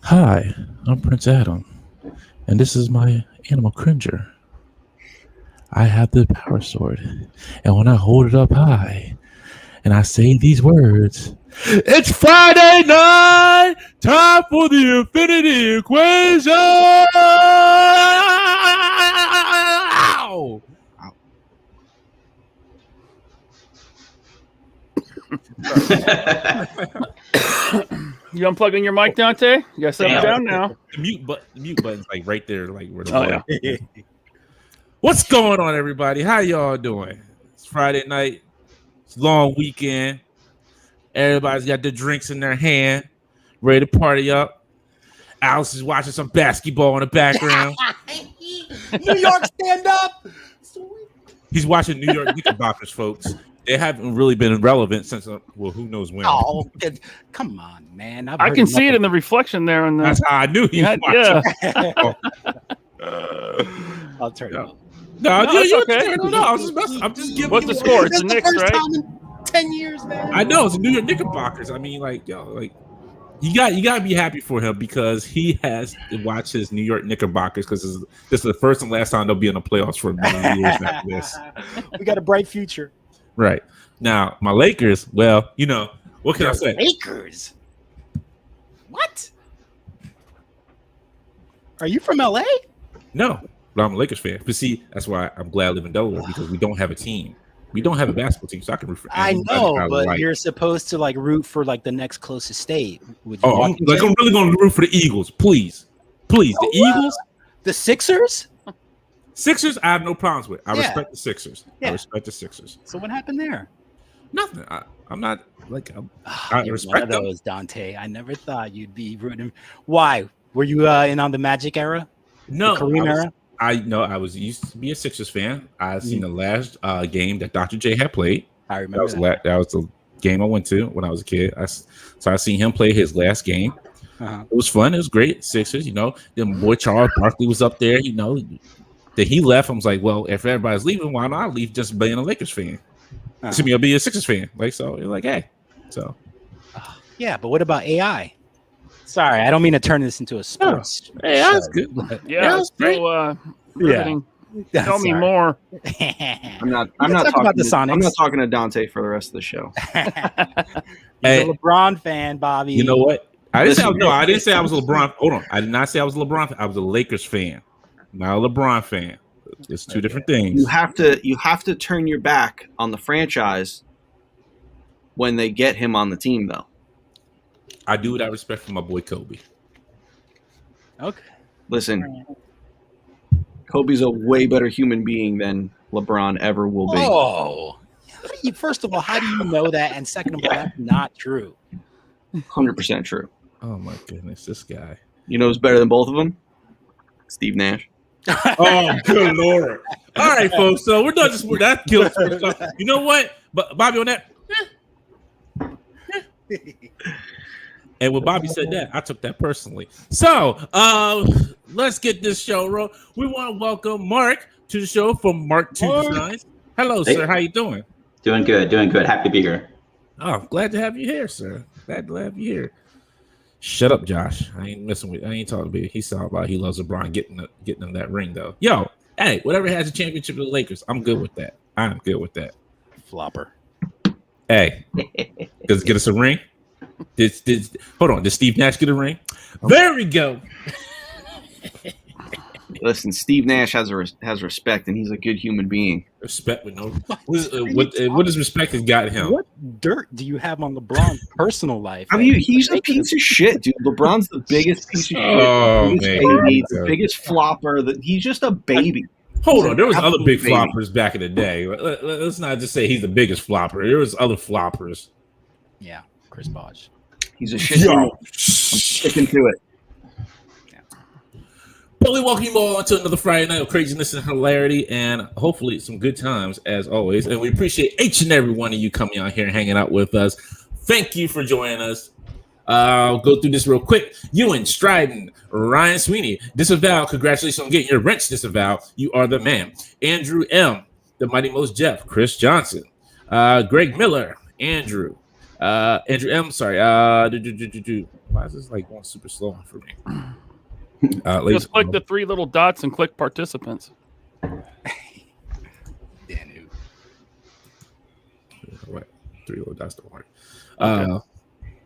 Hi, I'm Prince Adam, and this is my animal cringer. I have the power sword, and when I hold it up high and I say these words, it's Friday night, time for the infinity equation. Ow! You unplugging your mic, Dante? You got something down now. The mute button's like right there, like where the What's going on, everybody? How y'all doing? It's Friday night. It's a long weekend. Everybody's got their drinks in their hand, ready to party up. Alice is watching some basketball in the background. New York, stand up. He's watching New York Knickerbockers, folks. They haven't really been relevant since, who knows when. Oh, come on, man. I can see it in the reflection there. On the... That's how I knew he was watching. I'll turn it off. No, it's okay. I'm just giving What's you the score? That's It's the the Knicks, first right? time in 10 years, man. I know it's the New York Knickerbockers. I mean, like, you got to be happy for him because he has to watch his New York Knickerbockers because this is the first and last time they'll be in the playoffs for many years after this. We got a bright future. Right. Now, my Lakers, well, what can I say? Lakers? What? Are you from LA? No, but I'm a Lakers fan. But see, that's why I'm glad I live in Delaware because we don't have a team. We don't have a basketball team, so I can root for I know, but you're supposed to root for the next closest state. I'm really going to root for the Eagles, please. The Eagles, the Sixers. Sixers, I have no problems with. I respect the Sixers. Yeah. I respect the Sixers. So what happened there? Nothing. I'm not I respect one of those, Dante. I never thought you'd be rooting. Why? Were you in on the Magic era? No, the Kareem era. I was used to be a Sixers fan. I seen the last game that Dr. J had played. I remember that was the game I went to when I was a kid. So I seen him play his last game. It was fun. It was great. Sixers, Then boy Charles Barkley was up there. That he left. I was like, well, if everybody's leaving, why not leave just being a Lakers fan? To me, I'll be a Sixers fan. So you're like, hey, so yeah. But what about AI? Sorry, I don't mean to turn this into a sports. Hey, that's good. Yeah, great. Tell me more. I'm not talking to Dante for the rest of the show. He's a LeBron fan, Bobby. You know what? I didn't say I was a LeBron. Hold on. I did not say I was a LeBron fan. I was a Lakers fan, not a LeBron fan. It's two different things. You have to turn your back on the franchise when they get him on the team, though. I do what I respect for my boy Kobe. Okay. Listen, Kobe's a way better human being than LeBron ever will be. Oh, first of all, how do you know that? And second of all, that's not true. 100% true. Oh my goodness, this guy. You know who's better than both of them? Steve Nash. Oh, good Lord. All right, folks. So we're not just that kills. You know what? But Bobby on that. And when Bobby said that, I took that personally. So let's get this show rolling. We want to welcome Mark to the show from Mark 2 Designs. Hello, sir. How you doing? Doing good. Happy to be here. Oh, glad to have you here, sir. Glad to have you here. Shut up, Josh. I ain't messing with. I ain't talking about. He's talking about he loves LeBron getting in that ring though. Yo, hey, whatever has a championship with the Lakers, I'm good with that. I'm good with that. Flopper. Hey, does it get us a ring? Hold on. Did Steve Nash get a ring? There we go. Listen, Steve Nash has respect, and he's a good human being. Respect with no. What does respect has got him? What dirt do you have on LeBron's personal life? I mean, he's a piece of shit, dude. LeBron's the biggest piece of shit. The biggest flopper. He's just a baby. Hold on, there was other big floppers back in the day. Let's not just say he's the biggest flopper. There was other floppers. Yeah, Chris Bosh. He's a shit. I'm sticking to it. But we welcome you all to another Friday night of craziness and hilarity, and hopefully some good times as always. And we appreciate each and every one of you coming out here and hanging out with us. Thank you for joining us. I'll go through this real quick. Ewan Stryden, Ryan Sweeney, Disavow. Congratulations on getting your wrench Disavow. You are the man. Andrew M, the Mighty Most Jeff, Chris Johnson, Greg Miller, Andrew M. Sorry. Why is this like going super slow for me? Just click the 3 little dots and click participants. What? 3 little dots don't work. Okay.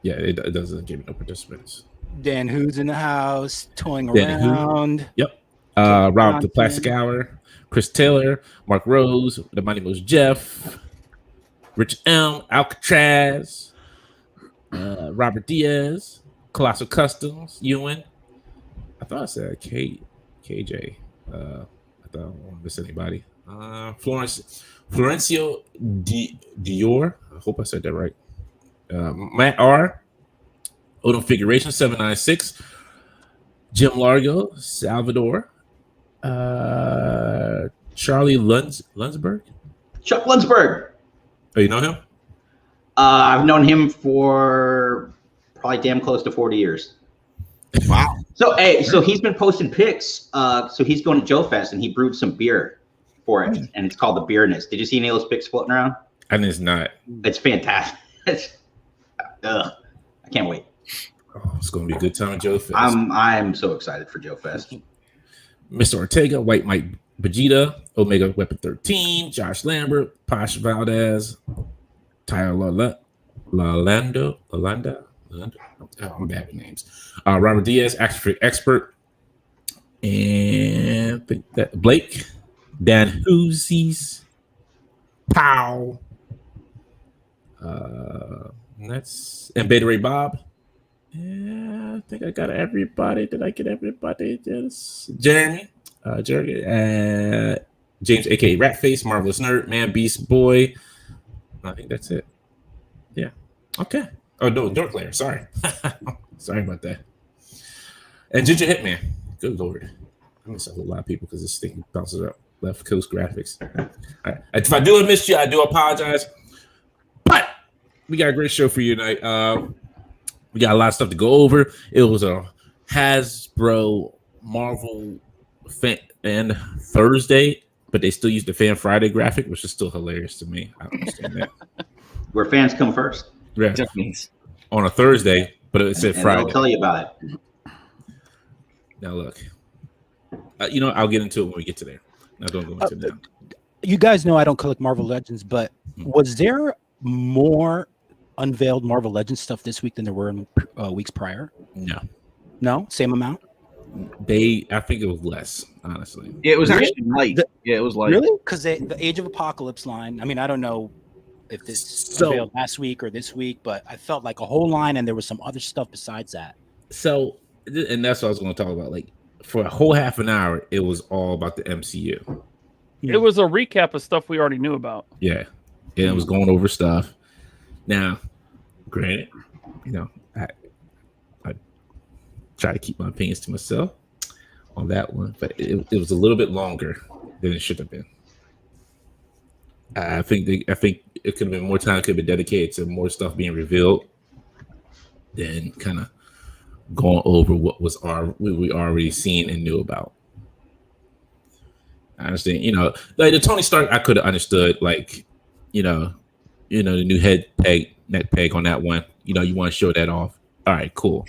Yeah, it doesn't give me no participants. Dan Who's in the house, toying Dan around. Yep. Rob the Plastic Hour, Chris Taylor, Mark Rose, the Mighty Most Jeff, Rich M, Alcatraz, Robert Diaz, Colossal Customs, Ewan. I thought I said KJ. I thought I don't want to miss anybody. Florencio Dior. I hope I said that right. Matt R. Odom Figuration 796. Jim Largo, Salvador. Charlie Lunsberg. Chuck Lunsberg. Oh, you know him? I've known him for probably damn close to 40 years. Wow. So he's been posting pics. So he's going to Joe Fest and he brewed some beer for it, and it's called the Beerness. Did you see any of those pics floating around? And it's not. It's fantastic. I can't wait. Oh, it's going to be a good time at Joe Fest. I'm so excited for Joe Fest. Mr. Ortega, White Mike Vegeta, Omega Weapon 13, Josh Lambert, Posh Valdez, Tyler Lalanda. Oh, I'm bad with names. Robert Diaz, Action Expert, and I think that Blake, Dan Hoosies, Pow, and Beta Ray Bob. Yeah, I think I got everybody. Did I get everybody? Yes. Jeremy, James, aka Ratface, Marvelous Nerd, Man Beast Boy. I think that's it. Yeah. Okay. Oh no, Dorklayer. Sorry. Sorry about that. And Ginger Hitman. Good lord. I miss a whole lot of people because this thing bounces up. Left Coast Graphics. All right. If I do have missed you, I do apologize. But we got a great show for you tonight. We got a lot of stuff to go over. It was a Hasbro Marvel Fan Thursday, but they still used the Fan Friday graphic, which is still hilarious to me. I don't understand that. Where fans come first. Yeah. On a Thursday, but it said Friday. I'll tell you about it. Now look, I'll get into it when we get to there. I don't go into it now. You guys know I don't collect Marvel Legends, but was there more unveiled Marvel Legends stuff this week than there were in weeks prior? No, same amount. I think it was less, honestly. Yeah, it was actually light. It was light. Really? Because the Age of Apocalypse line. I mean, I don't know if this unveiled last week or this week, but I felt like a whole line, and there was some other stuff besides that. So, and that's what I was going to talk about. Like for a whole half an hour, it was all about the MCU. It was a recap of stuff we already knew about. Yeah, and it was going over stuff. Now, granted, I try to keep my opinions to myself on that one, but it was a little bit longer than it should have been. I think it could have been more time could have been dedicated to more stuff being revealed than kind of going over what we already seen and knew about. I understand, like the Tony Stark, I could have understood, like, the new neck peg on that one. You want to show that off. All right, cool.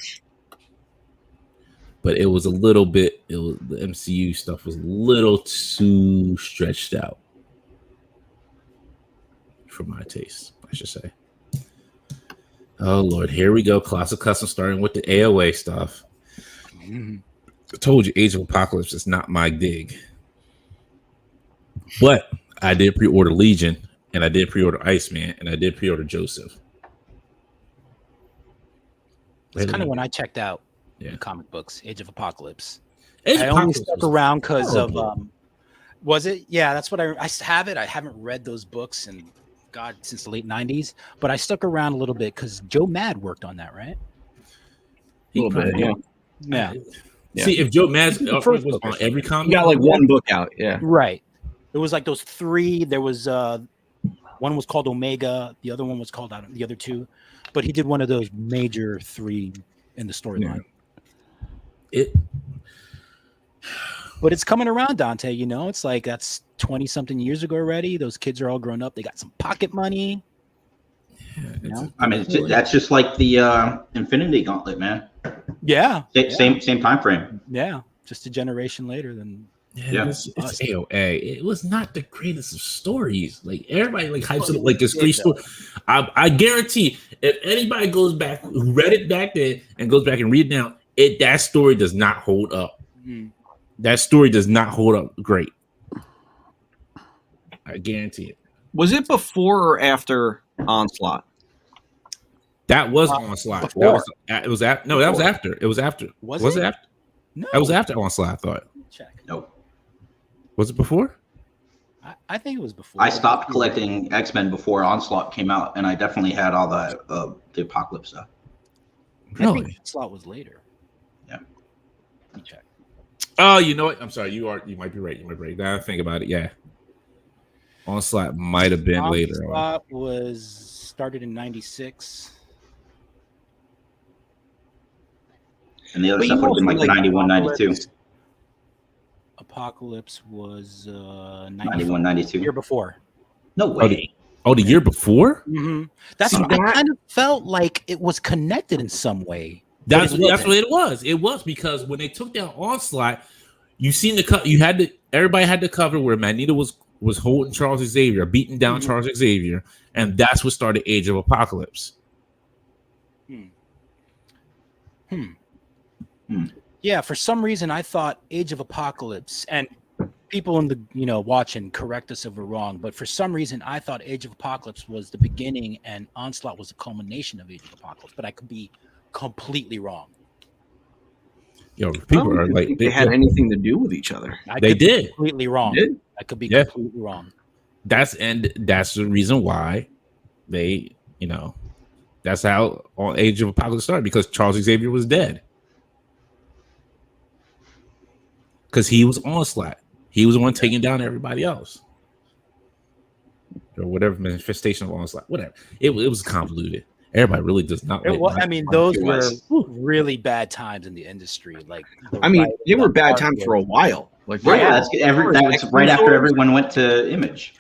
But it was a little bit. The MCU stuff was a little too stretched out for my taste, I should say. Oh Lord, here we go. Colossal Custom starting with the AOA stuff. I told you, Age of Apocalypse is not my dig, but I did pre-order Legion, and I did pre-order Iceman, and I did pre-order Joseph. It's kind of when I checked out. Yeah. Comic books, Age of Apocalypse. Age I of only Apocalypse stuck around because of was it? Yeah, that's what I have it. I haven't read those books since the late 90s, but I stuck around a little bit because Joe Mad worked on that, right? A little bit, yeah. See, if Joe Mad's was on every comic, you got like one book out, yeah. Right. It was like those 3. There was one was called Omega, the other one was called the other 2, but he did one of those major 3 in the storyline. But it's coming around, Dante. It's like that's 20 something years ago already. Those kids are all grown up. They got some pocket money. I mean, that's just like the Infinity Gauntlet, man. Yeah. Same time frame. Yeah. Just a generation later than. Yeah, it's AOA. It was not the greatest of stories. Like everybody like hypes it up like this great story. I guarantee if anybody goes back who read it back then and goes back and read it now, that story does not hold up. That story does not hold up great. I guarantee it. Was it before or after Onslaught? That was Onslaught. That was after. No, that was after. It was after. Was it after? No. That was after Onslaught, I thought. Check. Nope. Was it before? I think it was before. I stopped collecting X-Men before Onslaught came out, and I definitely had all the Apocalypse stuff. Really? I think Onslaught was later. Yeah. Let me check. Oh, you know what? I'm sorry. You might be right. You might be right. Now I think about it. Yeah. Onslaught might have been later. Onslaught was started in 96. And the other stuff would have been like 91, 92. Apocalypse was 91, 92. Year before. No way. The year before? Mm-hmm. That's what I kind of felt like it was connected in some way. That's what it was. It was because when they took down Onslaught, you seen the everybody had the cover where Magneto was holding Charles Xavier, beating down Charles Xavier, and that's what started Age of Apocalypse. Yeah, for some reason I thought Age of Apocalypse, and people in the watching correct us if we're wrong, but for some reason I thought Age of Apocalypse was the beginning and Onslaught was the culmination of Age of Apocalypse, but I could be completely wrong. People are like they had anything to do with each other. They did. Completely wrong. I could be completely wrong. That's the reason why they, that's how Age of Apocalypse started, because Charles Xavier was dead. Because he was Onslaught. He was the one taking down everybody else. Or whatever manifestation of Onslaught. Whatever. It was convoluted. Everybody really does not. Those were really bad times in the industry. Like, they were bad times for a while. Like, that's right after everyone went to Image.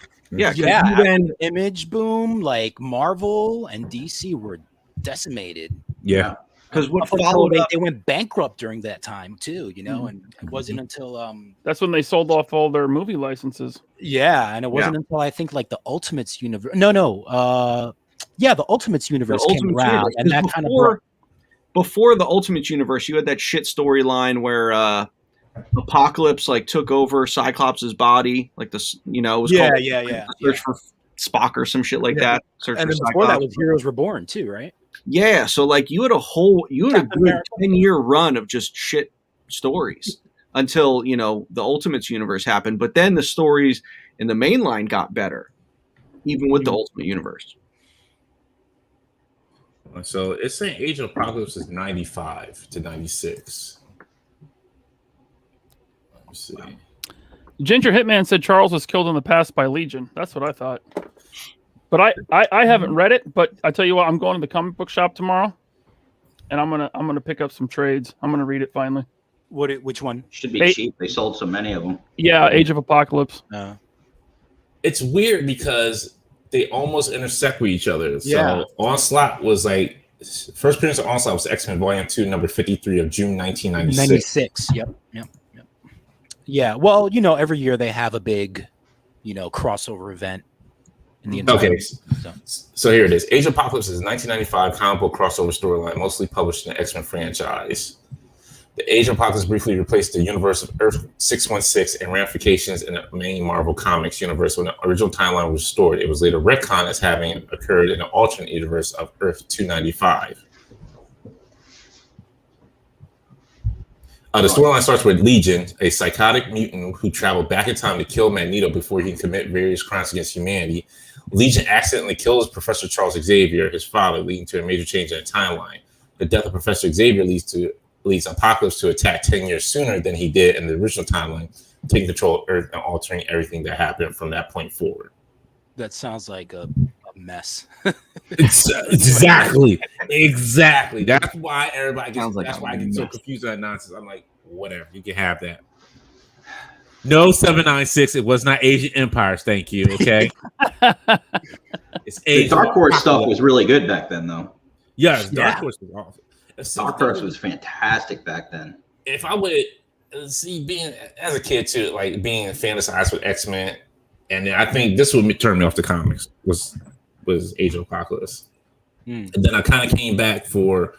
Image boom, like Marvel and DC were decimated. Yeah. Because what followed, they went bankrupt during that time too, and it wasn't until that's when they sold off all their movie licenses. Yeah, and it wasn't until I think like the Ultimates universe. The Ultimates universe came around, and that kind of before the Ultimates universe, you had that shit storyline where Apocalypse like took over Cyclops' body, like this, it was called Search for Spock or some shit like that. And then before that was Heroes Reborn too, right? Yeah, so like you had a good 10-year run of just shit stories until the Ultimates universe happened, but then the stories in the mainline got better, even with the Ultimate universe. So it's saying Age of Apocalypse is 95 to 96. Let me see. Ginger Hitman said Charles was killed in the past by Legion. That's what I thought. But I haven't read it, but I tell you what, I'm going to the comic book shop tomorrow, and I'm gonna pick up some trades. I'm gonna read it finally. Which one? Should be cheap. They sold so many of them. Yeah, Age of Apocalypse. It's weird because they almost intersect with each other. So Onslaught was like first appearance of Onslaught was X-Men Volume 2, number 53 of June 1996. Yep. Yeah. Well, every year they have a big, crossover event. So here it is. Age of Apocalypse is a 1995 comic book crossover storyline, mostly published in the X-Men franchise. The Age of Apocalypse briefly replaced the universe of Earth 616 and ramifications in the main Marvel Comics universe. When the original timeline was restored, it was later retconned as having occurred in an alternate universe of Earth 295. The storyline starts with Legion, a psychotic mutant who traveled back in time to kill Magneto before he can commit various crimes against humanity. Legion accidentally kills Professor Charles Xavier, his father, leading to a major change in the timeline. The death of Professor Xavier leads Apocalypse to attack 10 years sooner than he did in the original timeline, taking control of Earth and altering everything that happened from that point forward. That sounds like a mess. Exactly. That's why everybody gets. That's why I get so confused with that nonsense. I'm like, whatever, you can have that. No 796. It was not Asian empires. Thank you. Okay. The Dark Horse stuff was really good back then, though. Yes, Dark Horse was awesome. Dark Horse was fantastic back then. If I would see being as a kid too, like being fantasized with X-Men, and then I think this would turn me off the comics was Age of Apocalypse. And then I kind of came back for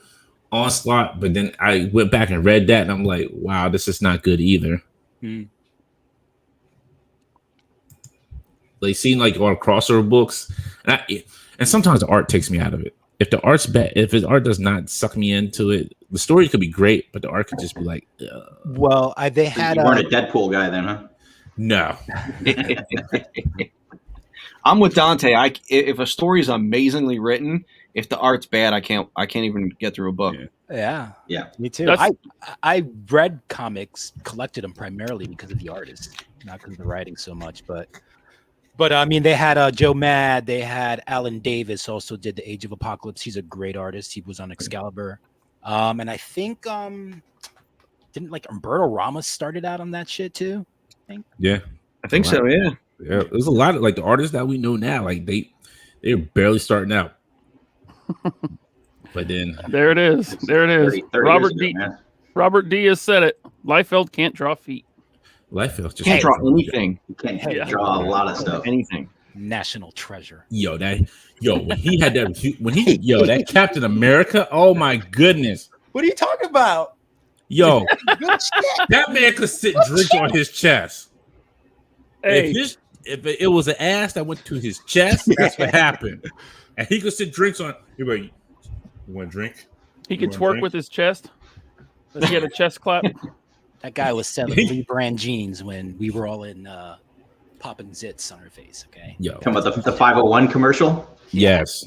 Onslaught, but then I went back and read that, and I'm like, wow, this is not good either. They seem like all crossover books, and sometimes the art takes me out of it. If the art's bad, if the art does not suck me into it, the story could be great, but the art could just be like, well, they had. You weren't a Deadpool guy then, huh? No. I'm with Dante. If a story is amazingly written, if the art's bad, I can't even get through a book. Yeah, me too. I read comics, collected them primarily because of the artist, not because of the writing so much. But I mean, they had Joe Mad. They had Alan Davis also did the Age of Apocalypse. He's a great artist. He was on Excalibur, and I think didn't like Umberto Ramos started out on that shit too. I think so. Yeah. There's a lot of like the artists that we know now. Like they're barely starting out. But then there it is. 30 Robert D has said it. Liefeld can't draw feet. Liefeld just can't draw anything. You can't draw a lot of stuff. Anything. National treasure. When he had that that Captain America. Oh my goodness. What are you talking about? That man could sit and drink on his chest. Hey. If it was an ass that went to his chest, that's what happened. And he could sit drinks on. You want to drink? He could twerk with his chest. He had a chest clap. That guy was selling Lee brand jeans when we were all in popping zits on our face. Okay. Talking about the 501 commercial. Yes.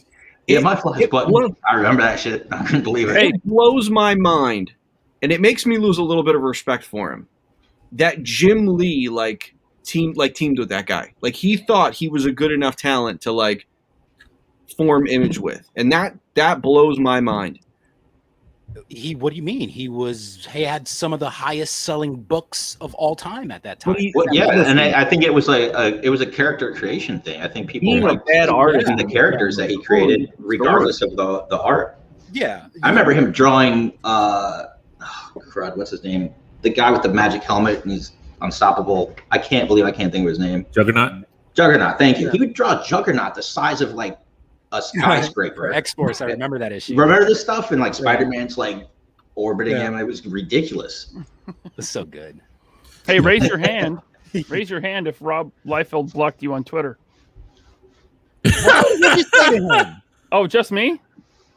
Yeah, my flash button. I remember that shit. I couldn't believe it. It blows my mind, and it makes me lose a little bit of respect for him. That Jim Lee teamed with that guy. Like he thought he was a good enough talent to like form Image with, and that blows my mind. What do you mean? He had some of the highest selling books of all time at that time. I think it was a character creation thing. I think people like bad artist and the characters that he created, regardless of the art. Yeah, I remember him drawing. What's his name? The guy with the magic helmet and he's unstoppable. I can't believe I can't think of his name. Juggernaut. Thank you. He would draw Juggernaut the size of like a skyscraper. X-Force. I remember that issue. Remember this stuff? And like Spider-Man's like orbiting him. It was ridiculous. It's so good. Hey, raise your hand. Raise your hand if Rob Liefeld blocked you on Twitter. What did you say to him? Oh, just me?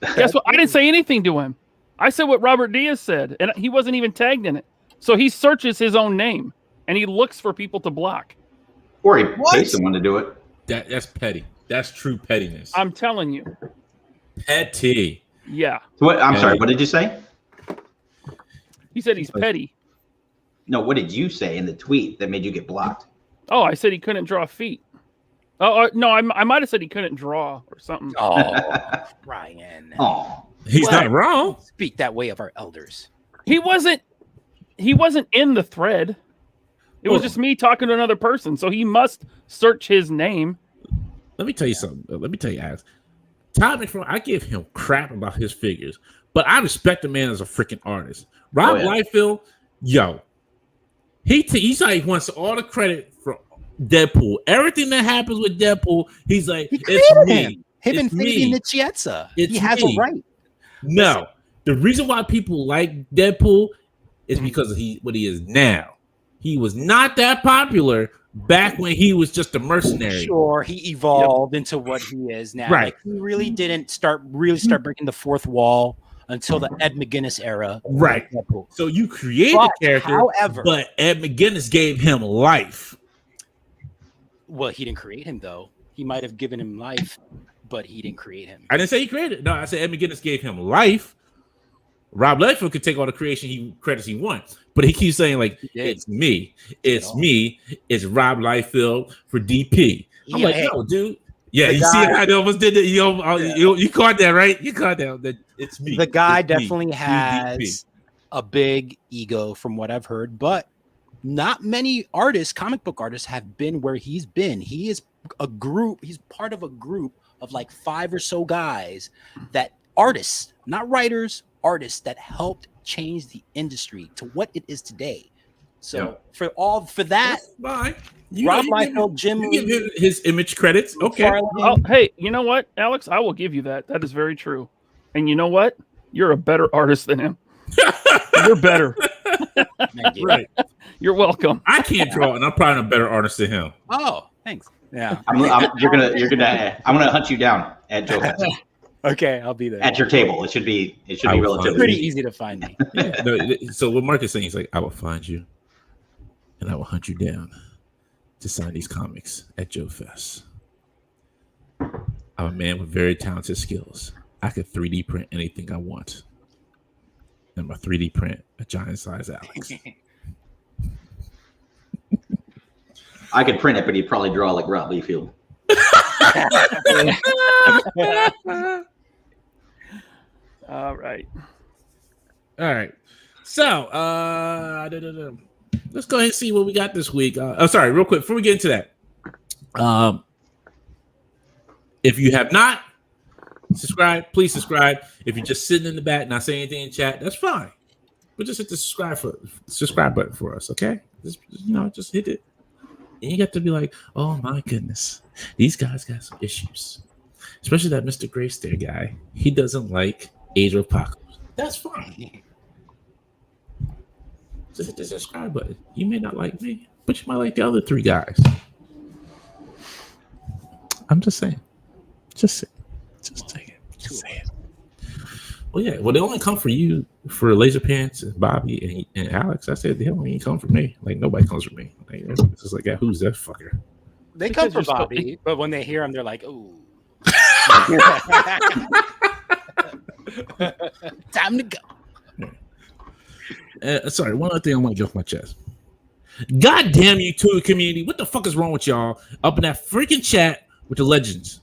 Guess what? I didn't say anything to him. I said what Robert Diaz said, and he wasn't even tagged in it. So he searches his own name, and he looks for people to block. Or he pays someone to do it. That's petty. That's true pettiness. I'm telling you. Petty. Yeah. I'm sorry. What did you say? He said he's petty. No, what did you say in the tweet that made you get blocked? Oh, I said he couldn't draw feet. Oh, no, I might have said he couldn't draw or something. Oh, Ryan. Oh. He's not wrong. Speak that way of our elders. He wasn't in the thread. It was just me talking to another person. So he must search his name. Let me tell you something. Let me tell you, Alex. Todd McFarlane, I give him crap about his figures, but I respect the man as a freaking artist. Rob Liefeld, he's like wants all the credit for Deadpool. Everything that happens with Deadpool, he's like, it's me. Him and Fabian Nicieza. He has a right. No, the reason why people like Deadpool is because of what he is now. He was not that popular back when he was just a mercenary. Sure, he evolved into what he is now. Right. Like, he really didn't start breaking the fourth wall until the Ed McGuinness era. Right. So you created a character, but Ed McGuinness gave him life. Well, he didn't create him, though. He might have given him life, but he didn't create him. I didn't say he created. No, I said Ed McGuinness gave him life. Rob Liefeld could take all the credits he wants, but he keeps saying like, "It's me, it's Rob Liefeld for DP." I'm like, no, dude. Yeah, you see how I almost did it. You caught that, right? You caught that it's me. The guy definitely has a big ego, from what I've heard, but not many artists, comic book artists, have been where he's been. He is a group. He's part of a group of like 5 or so guys that artists, not writers, artists that helped change the industry to what it is today. So for that, Rob Liefeld, Jim Lee, give him his image credits. Okay. Oh, hey, you know what, Alex? I will give you that. That is very true. And you know what? You're a better artist than him. You're better. Right. You're welcome. I can't draw, and I'm probably a better artist than him. Oh, thanks. Yeah. I'm gonna hunt you down at Joe Fest. Okay, I'll be there. At your table. It should be relatively pretty easy. easy to find me. Yeah. No, so what Mark is saying is like, I will find you, and I will hunt you down to sign these comics at Joe Fest. I'm a man with very talented skills. I could 3D print anything I want. And my 3D print a giant size Alex. I could print it, but he'd probably draw like Rob Liefeld. All right. So, let's go ahead and see what we got this week. Sorry, real quick before we get into that. If you have not subscribed, please subscribe. If you're just sitting in the back, not saying anything in chat, that's fine. But just hit the subscribe button for us, okay? Just hit it. And you got to be like, oh my goodness, these guys got some issues. Especially that Mr. Graystare guy. He doesn't like Age of Apocalypse. That's fine. Just hit the subscribe button. You may not like me, but you might like the other 3 guys. I'm just saying. Just saying. Well, yeah. Well, they only come for you, for Laser Pants and Bobby and Alex. I said, they don't even come for me. Like, nobody comes for me. Like, it's just like, yeah, who's that fucker? They come for Bobby, but when they hear him, they're like, ooh. Time to go. Sorry, one other thing I want to get off my chest. God damn you, two community. What the fuck is wrong with y'all up in that freaking chat with the legends?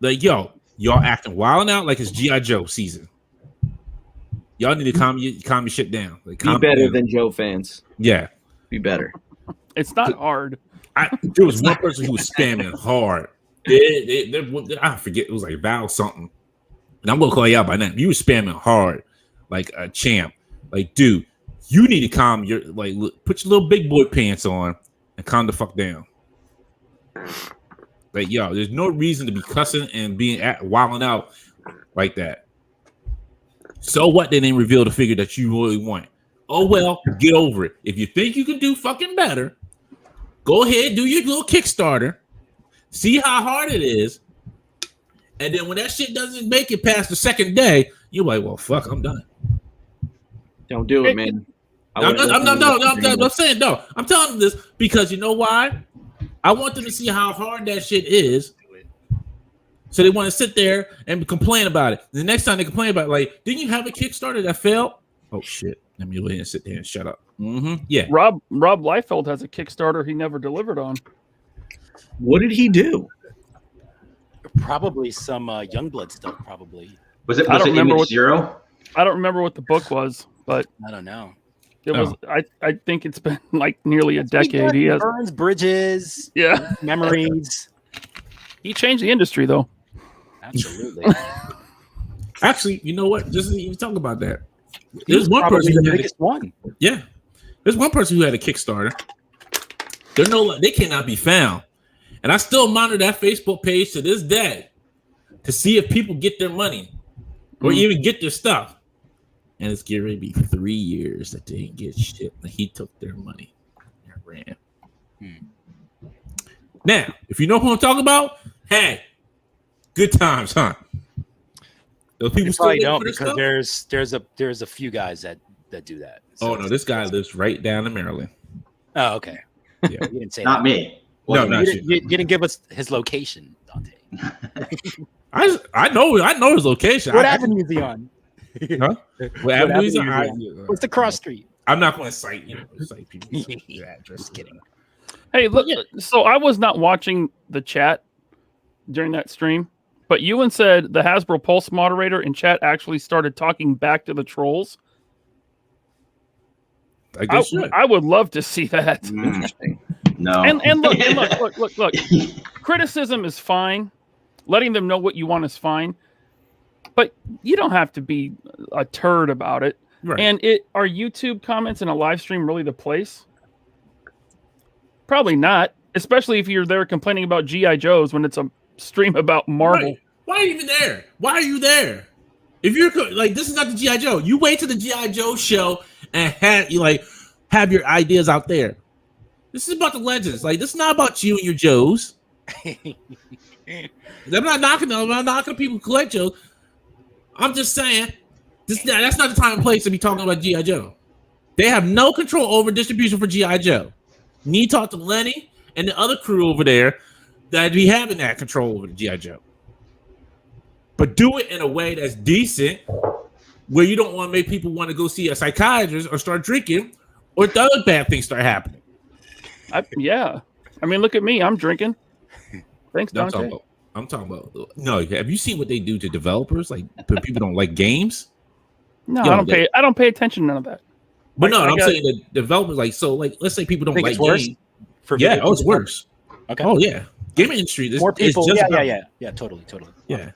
Like, yo, y'all acting wilding out like it's G.I. Joe season. Y'all need to calm your shit down. Like, be better than Joe fans. Yeah. Be better. It's not hard. There was one person who was spamming hard. I forget. It was like Val something. And I'm going to call you out by name. You were spamming hard like a champ. Like, dude, you need to calm your, like, put your little big boy pants on and calm the fuck down. Like, yo, there's no reason to be cussing and being wilding out like that. So what? They didn't reveal the figure that you really want. Oh, well, get over it. If you think you can do fucking better, go ahead, do your little Kickstarter. See how hard it is. And then when that shit doesn't make it past the second day, you're like, well, fuck, I'm done. Don't do it, man. I'm saying no. I'm telling them this because you know why? I want them to see how hard that shit is. So they want to sit there and complain about it. The next time they complain about it, like, didn't you have a Kickstarter that failed? Oh, shit. Let me go ahead and sit there and shut up. Mm-hmm. Yeah. Rob Liefeld has a Kickstarter he never delivered on. What did he do? Probably some Youngblood stuff, probably. Was it Image Zero? I don't remember what the book was, but I don't know. It was. I think it's been like nearly a decade. He has Burns Bridges. Yeah. Memories. He changed the industry though. Absolutely. Actually, you know what? Just even talk about that. There's one person the biggest one. Yeah. There's one person who had a Kickstarter. They cannot be found. And I still monitor that Facebook page to this day to see if people get their money or even get their stuff. And it's getting ready to be 3 years that they didn't get shit. And he took their money and ran. Now, if you know who I'm talking about, hey, good times, huh? Those people still probably don't because there's a few guys that do that. So no, this guy lives right down in Maryland. Oh, okay. Yeah, you didn't say not that. Me. Well, no, you didn't give us his location, Dante. I know his location. What avenue is he on? Huh? What avenue is he on? What's the cross street? I'm not going to cite people. Your address. Just kidding. Hey, look. So I was not watching the chat during that stream, but Ewan said the Hasbro Pulse moderator in chat actually started talking back to the trolls. I guess I would love to see that. Interesting. No. And look. Criticism is fine. Letting them know what you want is fine. But you don't have to be a turd about it. Right. And are YouTube comments in a live stream really the place? Probably not. Especially if you're there complaining about G.I. Joes when it's a stream about Marvel. Right. Why are you even there? Why are you there? If you're like, this is not the G.I. Joe. You wait till the G.I. Joe show and have your ideas out there. This is about the legends. Like, this is not about you and your Joes. I'm not knocking them. I'm not knocking people who collect Joes. I'm just saying, that's not the time and place to be talking about G.I. Joe. They have no control over distribution for G.I. Joe. You need to talk to Lenny and the other crew over there that be having that control over the G.I. Joe. But do it in a way that's decent, where you don't want to make people want to go see a psychiatrist or start drinking, or the other bad things start happening. Yeah. I mean, look at me. I'm drinking. Thanks, Dante. I'm talking about. No, have you seen what they do to developers? Like, people don't like games. No, I don't pay attention to none of that. But I'm saying the developers let's say people don't like games. It's worse. Okay. Oh yeah, gaming industry. More people. Yeah. Totally. Yeah,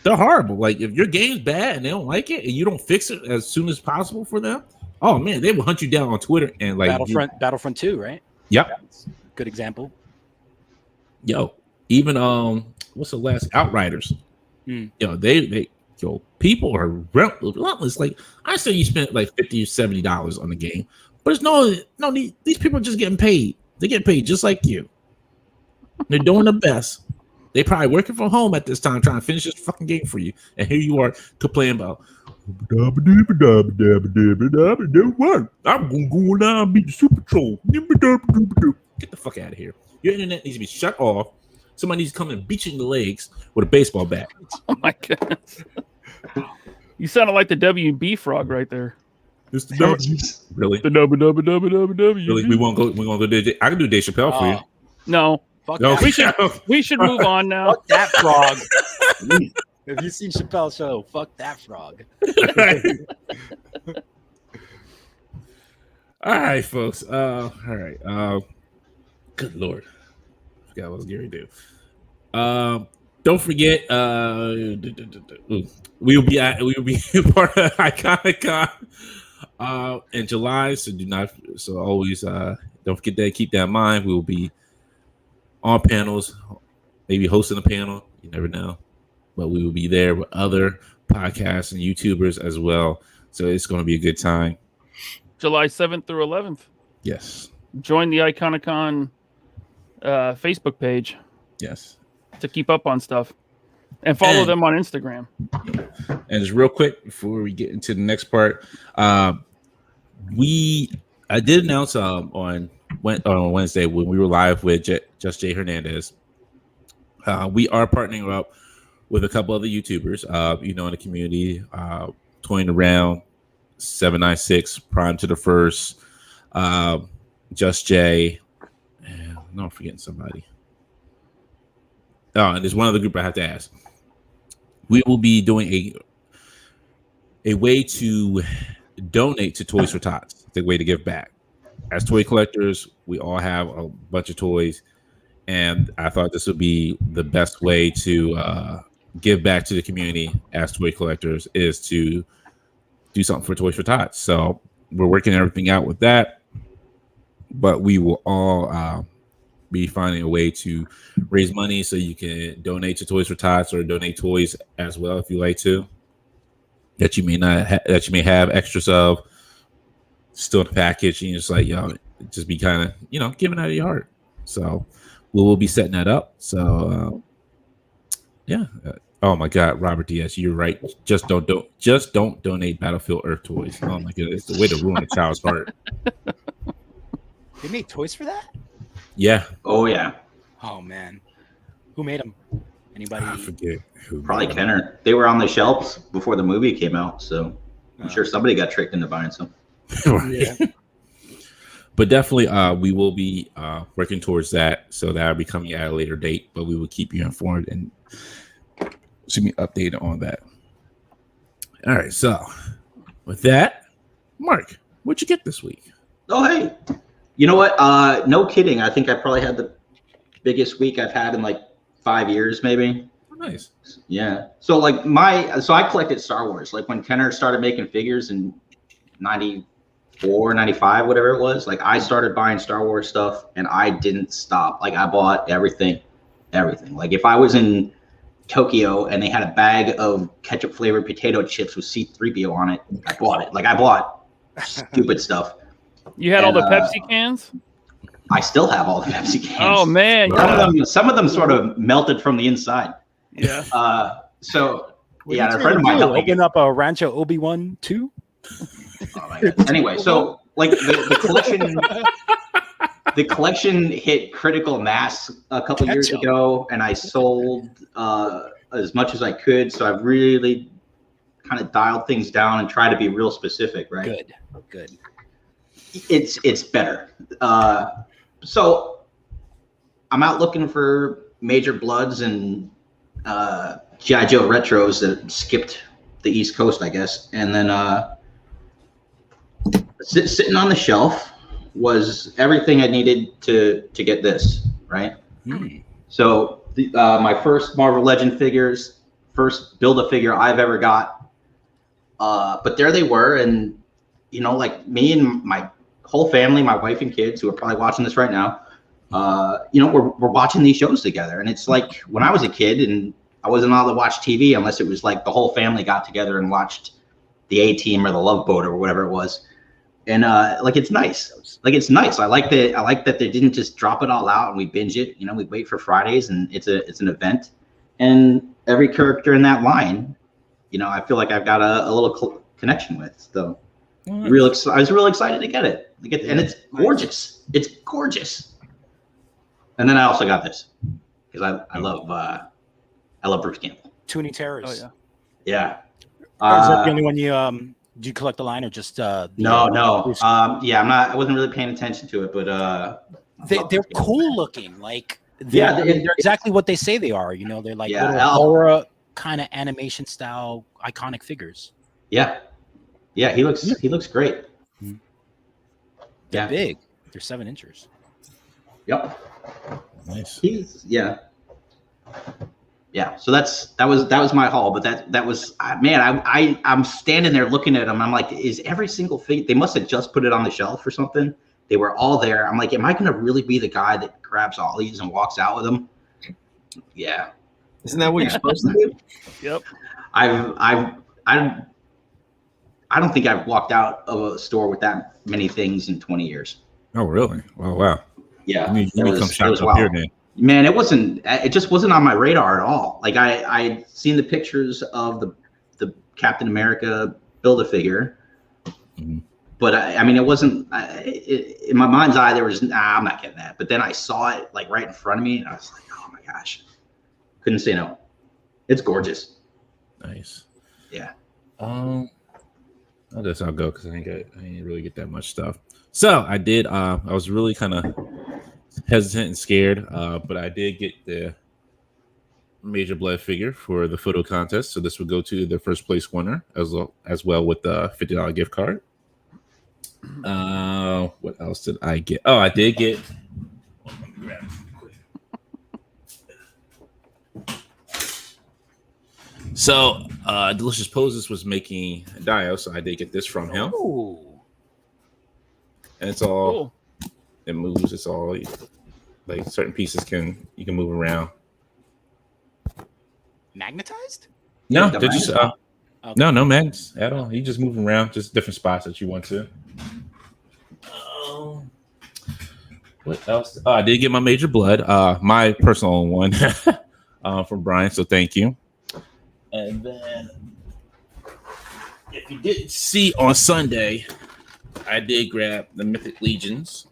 they're horrible. Like, if your game's bad and they don't like it and you don't fix it as soon as possible for them, oh man, they will hunt you down on Twitter and like Battlefront 2, right? Yep. Good example. Yo, even what's the last Outriders? People are relentless. Like, I say you spent like $50 or $70 on the game, but it's no. These people are just getting paid. They get paid just like you. They're doing the best. They probably working from home at this time, trying to finish this fucking game for you, and here you are complaining about. I'm gonna go down and beat the Super Troll. Get the fuck out of here. Your internet needs to be shut off. Somebody needs to come and beat you in the legs with a baseball bat. Oh my goodness. You sounded like the WB frog right there. It's the W. Really? The W. Really? We won't go. We're gonna go. I can do Dave Chappelle for you. No. Fuck No. that. We should move on now. Fuck that frog. Have you seen Chappelle's show? Fuck that frog. All right, folks. All right. Good Lord. I forgot what I was going to do. Don't forget, we will be part of Iconicon in July. So always don't forget that. Keep that in mind. We will be on panels, maybe hosting a panel. You never know, but we will be there with other podcasts and YouTubers as well. So it's going to be a good time. July 7th through 11th. Yes. Join the Iconicon Facebook page. Yes. To keep up on stuff. And follow them on Instagram. And just real quick before we get into the next part, I did announce on Wednesday when we were live with Just Jay Hernandez. We are partnering up with a couple other YouTubers, in the community, toying around 796, Prime to the First, Just Jay. No, I'm forgetting somebody. Oh, and there's one other group I have to ask. We will be doing a way to donate to Toys for Tots. It's a way to give back. As toy collectors, we all have a bunch of toys, and I thought this would be the best way to give back to the community as toy collectors is to do something for Toys for Tots. So we're working everything out with that, but we will all be finding a way to raise money so you can donate to Toys for Tots or donate toys as well if you like to. That you may not that you may have extras of still in the package, and you're just like, just be kind of giving out of your heart. So we will be setting that up. So oh my God, Robert Diaz, you're right. Just don't donate Battlefield Earth toys. Oh my goodness, it's the way to ruin a child's heart. They made toys for that? Yeah. Oh yeah. Oh man, who made them? Anybody? I forget who. Probably Kenner. They were on the shelves before the movie came out, so I'm sure somebody got tricked into buying some. Yeah. But definitely, we will be working towards that. So that'll be coming at a later date. But we will keep you informed and updated on that. All right. So with that, Mark, what'd you get this week? Oh hey, You know what? No kidding. I think I probably had the biggest week I've had in like 5 years, maybe. Nice. Yeah. So like I collected Star Wars. Like when Kenner started making figures in 94, 95, whatever it was, like I started buying Star Wars stuff and I didn't stop. Like I bought everything. Like if I was in Tokyo and they had a bag of ketchup flavored potato chips with C-3PO on it, I bought it. Like I bought stupid stuff. You had all the Pepsi cans? I still have all the Pepsi cans. Oh man. Some of them sort of melted from the inside. Yeah. What yeah, a friend of mine helped me open up a Rancho Obi-Wan too. Oh my God. Anyway, so like the collection hit critical mass a couple years ago, and I sold as much as I could. So I've really kind of dialed things down and try to be real specific, right? Good. It's better. So I'm out looking for Major Bloods and G.I. Joe retros that skipped the East Coast, I guess, and then sitting on the shelf was everything I needed to get this, right? So my first Marvel Legend figures, first Build-A-Figure I've ever got, but there they were, and you know, like me and my whole family, my wife and kids, who are probably watching this right now, you know, we're watching these shows together, and it's like when I was a kid and I wasn't allowed to watch TV unless it was like the whole family got together and watched the A-Team or the Love Boat or whatever it was. And like it's nice. Like it's nice. I like that they didn't just drop it all out and we binge it. You know, we wait for Fridays and it's an event. And every character in that line, you know, I feel like I've got a little connection with. So I was real excited to get it. And it's gorgeous. It's gorgeous. And then I also got this because I love Bruce Campbell. Toonie Terrors. Oh yeah. Yeah. Is that the only one you do you collect the line or just No. Yeah, I wasn't really paying attention to it, but they're cool looking. Like they're exactly what they say they are. You know, they're like little horror kind of animation style iconic figures. Yeah. Yeah, he looks great. They're big. They're 7 inches. Yep. Nice. Yeah, so that was my haul, but that was man, I'm standing there looking at them. I'm like, is every single thing? They must have just put it on the shelf or something. They were all there. I'm like, am I gonna really be the guy that grabs all these and walks out with them? Yeah. Isn't that what you're supposed to do? Yep. I don't think I've walked out of a store with that many things in 20 years. Oh, really? Wow. Yeah. Let me come shop up here then. Man, it just wasn't on my radar at all. Like I'd seen the pictures of the Captain America Build-A-Figure, but I mean, it wasn't in my mind's eye. There was, I'm not getting that. But then I saw it like right in front of me, and I was like, oh my gosh, couldn't say no. It's gorgeous. Nice. Yeah. I guess I'll go because I didn't really get that much stuff. So I did. I was really kind of hesitant and scared, but I did get the Major Blood figure for the photo contest. So this would go to the first place winner as well with the $50 gift card. What else did I get? Oh, I did get. So Delicious Poses was making Dio, so I did get this from him. Ooh. And it's all Cool. It moves. It's all like certain pieces you can move around. Magnetized? No, Yeah, they're just Okay. no magnets at all. You just move around, just different spots that you want to. What else? Oh, I did get my Major Blood, my personal one from Brian. So thank you. And then, if you didn't see on Sunday, I did grab the Mythic Legions.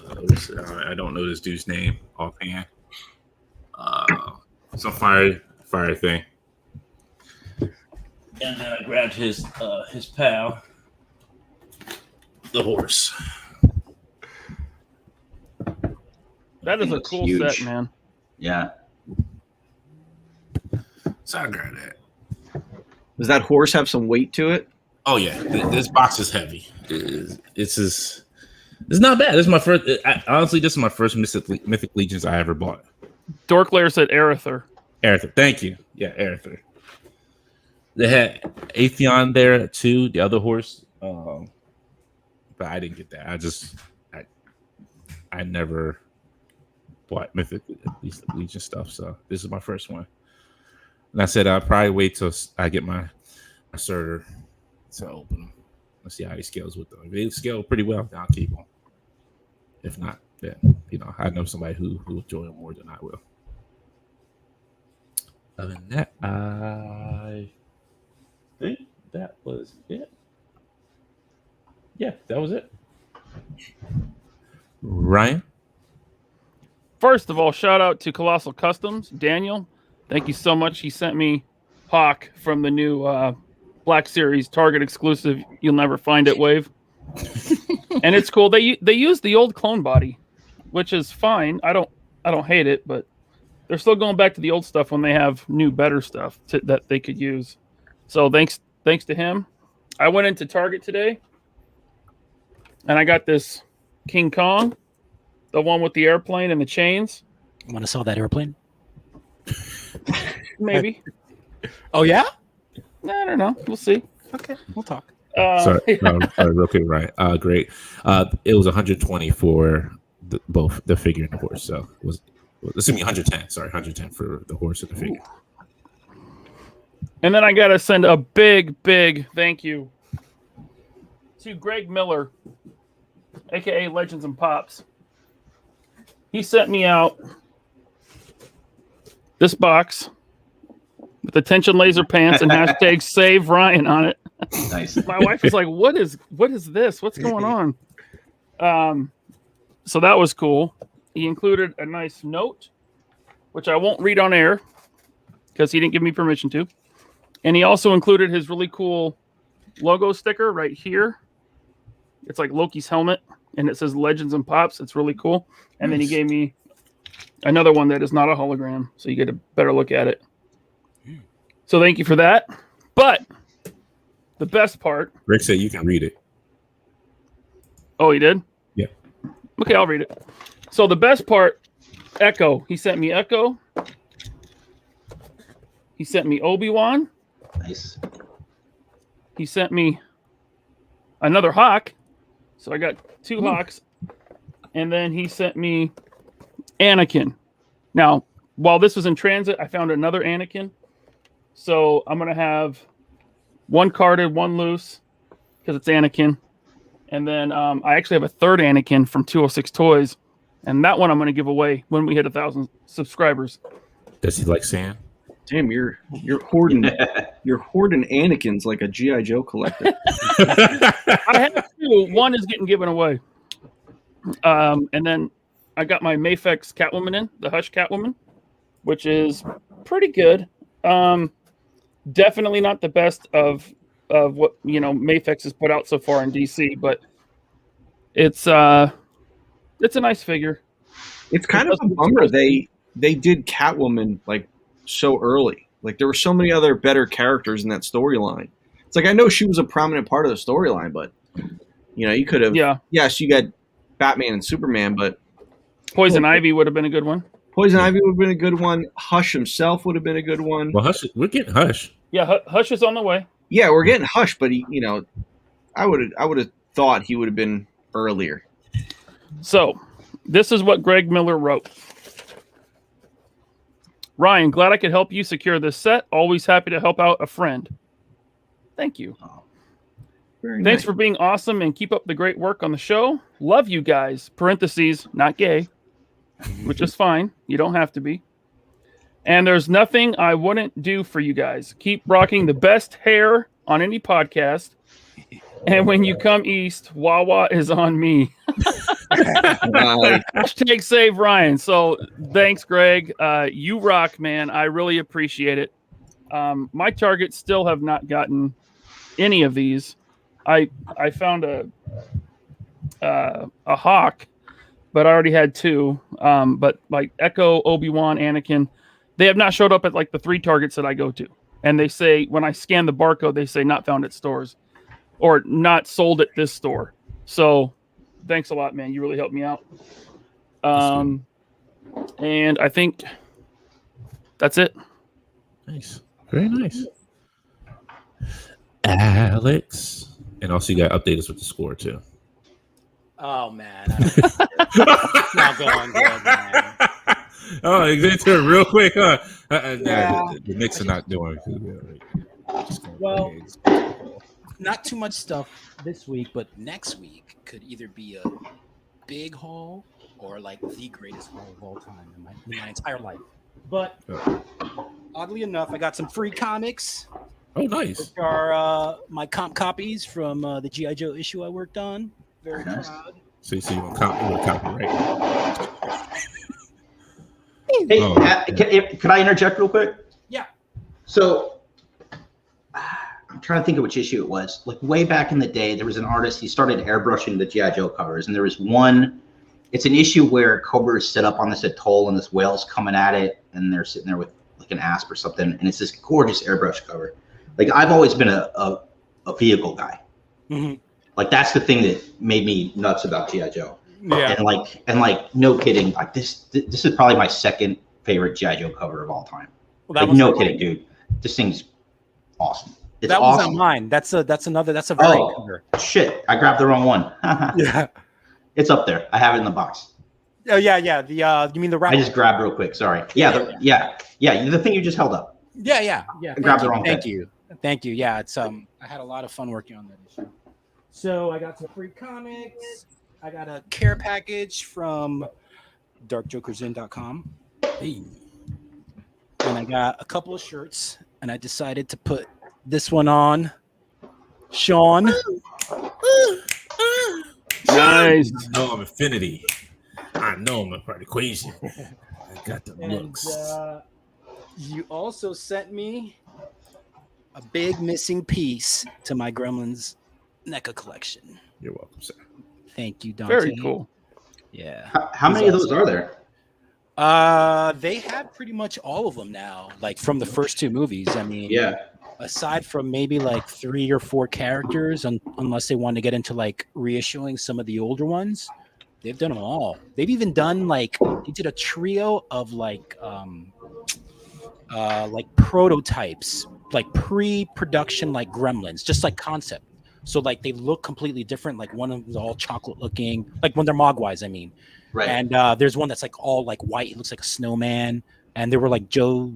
I don't know this dude's name offhand. Some fire thing. And then I grabbed his pal, the horse. That is a It's cool huge. set, man. Yeah. So I grabbed that. Does that horse have some weight to it? Oh yeah, this box is heavy. It's not bad. This is my first. Honestly, this is my first Mythic Legions I ever bought. Dorklair said Arether. Arether, thank you. Yeah, Arether. They had Atheon there too, the other horse. But I didn't get that. I never bought Mythic Legion stuff, so this is my first one. And I said I'll probably wait till I get my Surtur to open them. Let's see how he scales with them. If they scale pretty well, then I'll keep them. If not, then I know somebody who will enjoy them more than I will. Other than that, I think that was it. Yeah, that was it. Ryan? First of all, shout out to Colossal Customs. Daniel, thank you so much. He sent me Hawk from the new Black Series Target exclusive. You'll never find it wave. And it's cool. They use the old clone body, which is fine. I don't hate it, but they're still going back to the old stuff when they have new, better stuff that they could use. So thanks to him. I went into Target today, and I got this King Kong, the one with the airplane and the chains. You want to sell that airplane? Maybe. Oh yeah? I don't know. We'll see. Okay, we'll talk. Sorry, real quick, right? Great. It was 120 for both the figure and the horse. So it was assuming 110. Sorry, 110 for the horse and the figure. And then I gotta send a big thank you to Greg Miller, aka Legends and Pops. He sent me out this box with the tension laser pants and hashtag Save Ryan on it. Nice. My wife was like, what is this? What's going on? So that was cool. He included a nice note, which I won't read on air because he didn't give me permission to. And he also included his really cool logo sticker right here. It's like Loki's helmet, and it says Legends and Pops. It's really cool. And then he gave me another one that is not a hologram, so you get a better look at it. So thank you for that. But the best part... Rick said you can read it. Oh, he did? Yeah. Okay, I'll read it. So the best part, Echo. He sent me Echo. He sent me Obi-Wan. Nice. He sent me another Hawk. So I got two Hawks. And then he sent me Anakin. Now, while this was in transit, I found another Anakin. So I'm going to have one carded, one loose, because it's Anakin. And then I actually have a third Anakin from 206 Toys. And that one I'm going to give away when we hit 1,000 subscribers. Does he like sand? Damn, you're hoarding Anakins like a G.I. Joe collector. I have two. One is getting given away. And then I got my Mafex Catwoman in, the Hush Catwoman, which is pretty good. Definitely not the best of what Mafex has put out so far in DC, but it's a nice figure. It's kind of a bummer they did Catwoman like so early. Like there were so many other better characters in that storyline. It's like I know she was a prominent part of the storyline, but you could have. Yeah. Yes, you got Batman and Superman, but Poison Ivy would have been a good one. Poison Ivy would have been a good one. Hush himself would have been a good one. Well, we're getting Hush. Yeah, Hush is on the way. Yeah, we're getting Hush, but I would have thought he would have been earlier. So, this is what Greg Miller wrote. Ryan, glad I could help you secure this set. Always happy to help out a friend. Thank you. Very Thanks nice. for being awesome and keep up the great work on the show. Love you guys. Parentheses, not gay, which is fine. You don't have to be. And there's nothing I wouldn't do for you guys. Keep rocking the best hair on any podcast. And when you come east, Wawa is on me. Hashtag Save Ryan. So thanks, Greg. You rock, man. I really appreciate it. My targets still have not gotten any of these. I found a Hawk, but I already had two. But like Echo, Obi-Wan, Anakin, they have not showed up at like the 3 targets that I go to. And they say when I scan the barcode, they say not found at stores. or not sold at this store. So thanks a lot, man. You really helped me out. And I think that's it. Nice. Very nice. Alex. And also, you got to update us with the score, too. Oh, man. It's not going good, man. Oh, you get to it real quick, huh? Yeah. The Knicks are not doing it. Well, not too much stuff this week, but next week could either be a big haul or like the greatest haul of all time in my entire life. But oddly enough, I got some free comics. Oh, nice. Which are my comp copies from the G.I. Joe issue I worked on. Very proud. So you want copyright? Hey, could I interject real quick? Yeah. So I'm trying to think of which issue it was. Like way back in the day, there was an artist. He started airbrushing the G.I. Joe covers, and there was one. It's an issue where Cobra is set up on this atoll, and this whale's coming at it, and they're sitting there with like an asp or something, and it's this gorgeous airbrush cover. Like I've always been a vehicle guy. Mm-hmm. Like that's the thing that made me nuts about G.I. Joe. Yeah. And like no kidding, like this is probably my second favorite G.I. Joe cover of all time. Well, like no kidding, dude. This thing's awesome. It's that awesome. was on mine. That's a very cover. Shit, I grabbed the wrong one. Yeah. It's up there. I have it in the box. Oh yeah. The you mean the I just grabbed real quick. Sorry. Yeah. The thing you just held up. Yeah. I grabbed the wrong Thank you. Yeah, it's I had a lot of fun working on that issue. So I got some free comics. I got a care package from darkjokersin.com. Hey. And I got a couple of shirts, and I decided to put this one on. Sean. Nice. I know I'm Infinity. I know I'm a part equation. I got the looks. You also sent me a big missing piece to my Gremlins NECA collection. You're welcome, sir. Thank you, Dante. Very cool. Yeah. How many of those are there? They have pretty much all of them now, like from the first two movies. I mean, yeah. Aside from maybe like 3 or 4 characters, unless they want to get into like reissuing some of the older ones, they've done them all. They've even done like they did a trio of like prototypes, like pre-production, like Gremlins, just like concept. So like they look completely different. Like one of them is all chocolate looking, like when they're Mogwais, I mean. Right. And there's one that's like all like white. It looks like a snowman. And they were like Joe,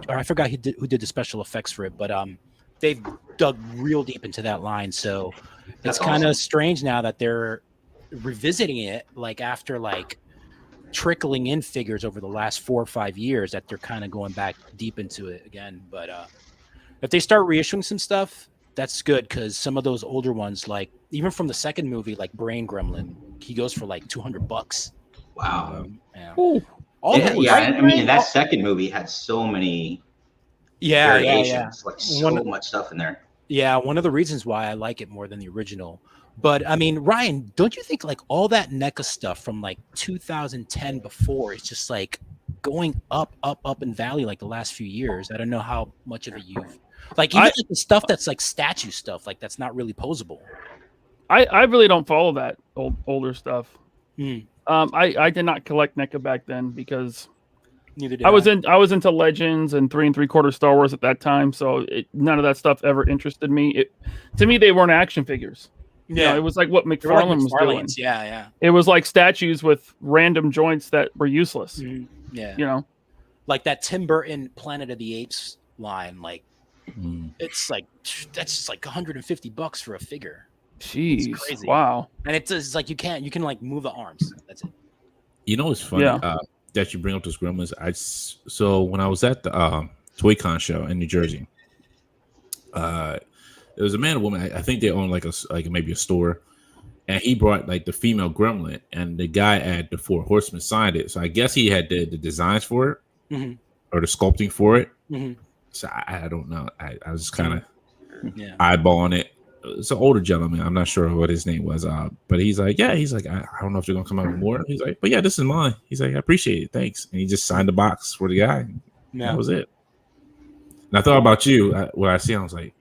or I forgot who did the special effects for it, but they've dug real deep into that line. So it's kind of strange now that they're revisiting it, like after like trickling in figures over the last 4 or 5 years, that they're kind of going back deep into it again. But if they start reissuing some stuff, that's good, because some of those older ones, like even from the second movie, like Brain Gremlin, he goes for like $200. Wow. Yeah. I mean, that second movie had so many variations, like so much stuff in there. Yeah, one of the reasons why I like it more than the original. But I mean, Ryan, don't you think like all that NECA stuff from like 2010 before is just like going up in value like the last few years? I don't know how much of it you've like even like the stuff that's like statue stuff, like that's not really posable. I really don't follow that older stuff. Hmm. I did not collect NECA back then because neither did I was into Legends and 3 3/4 Star Wars at that time, so none of that stuff ever interested me. To me, they weren't action figures. Yeah, you know, it was like what McFarlane was doing. Yeah. It was like statues with random joints that were useless. Mm-hmm. Yeah, you know, like that Tim Burton Planet of the Apes line. Like, it's like that's just like $150 for a figure. Jeez, it's crazy. Wow. And it's like you can like move the arms. That's it. You know, it's funny that you bring up those Gremlins. So when I was at the Toy Con show in New Jersey, there was a man and woman. I think they own like maybe a store, and he brought like the female Gremlin, and the guy at the Four Horsemen signed it. So I guess he had the designs for it or the sculpting for it. Mm-hmm. So I don't know. I was just kind of eyeballing it. It's an older gentleman. I'm not sure what his name was. But he's like, I don't know if they're gonna come out with more. He's like, but yeah, this is mine. He's like, I appreciate it, thanks. And he just signed the box for the guy. That was it. And I thought about you when I see him. I was like,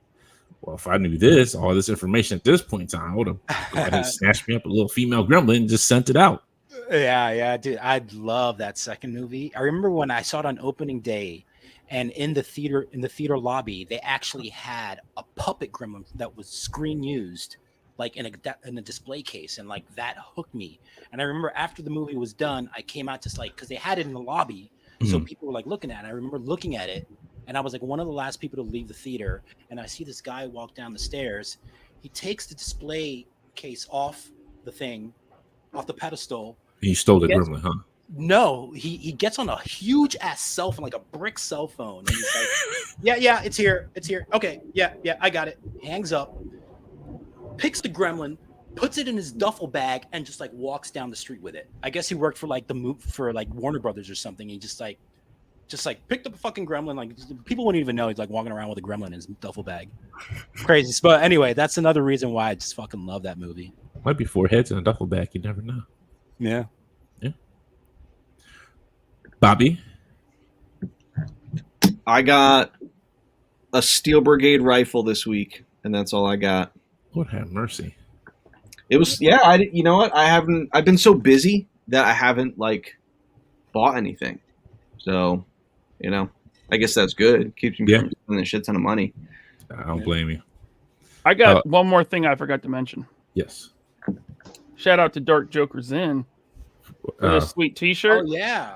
well, if I knew this, all this information at this point in time, I would have gone ahead and snatched me up a little female gremlin and just sent it out. Yeah, dude. I'd love that second movie. I remember when I saw it on opening day, and in the theater lobby, they actually had a puppet gremlin that was screen used, like in a display case, and like that hooked me. And I remember after the movie was done, I came out to like, because they had it in the lobby, so people were like looking at it. I remember looking at it, and I was like one of the last people to leave the theater, and I see this guy walk down the stairs. He takes the display case off the pedestal. You stole the gremlin, huh? No, he gets on a huge ass cell phone, like a brick cell phone. And he's like, yeah, it's here. Okay, yeah, I got it. Hangs up, picks the gremlin, puts it in his duffel bag, and just like walks down the street with it. I guess he worked for like for Warner Brothers or something. He just picked up a fucking gremlin. Like people wouldn't even know he's like walking around with a gremlin in his duffel bag. Crazy. But anyway, that's another reason why I just fucking love that movie. Might be 4 heads in a duffel bag. You never know. Yeah. Bobby? I got a Steel Brigade rifle this week, and that's all I got. Lord have mercy. It was, you know what? I've been so busy that I haven't like bought anything. So, I guess that's good. It keeps me from spending a shit ton of money. I don't blame you. I got one more thing I forgot to mention. Yes. Shout out to Dark Joker Zen for this sweet T-shirt. Oh yeah,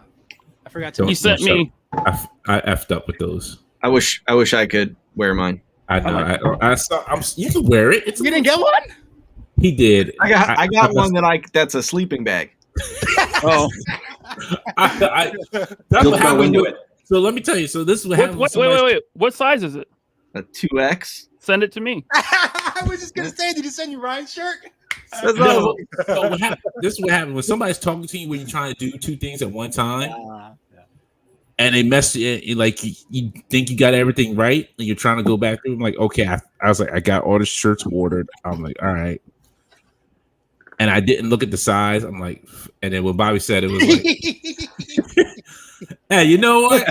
I forgot to. He sent me. I effed up with those. I wish I could wear mine. I know. I saw. You can wear it. You didn't get one? He did. I got one that's a sleeping bag. Oh, that's what happened with it. So let me tell you. So this is what happened. Wait. What size is it? A 2X. Send it to me. I was just gonna say, did he send you Ryan's shirt? No. So this is what happened when somebody's talking to you when you're trying to do two things at one time, and they mess you. Like you think you got everything right, and you're trying to go back through. I'm like, okay. I was like, I got all the shirts ordered. I'm like, all right. And I didn't look at the size. I'm like, and then when Bobby said it was like, hey, you know what?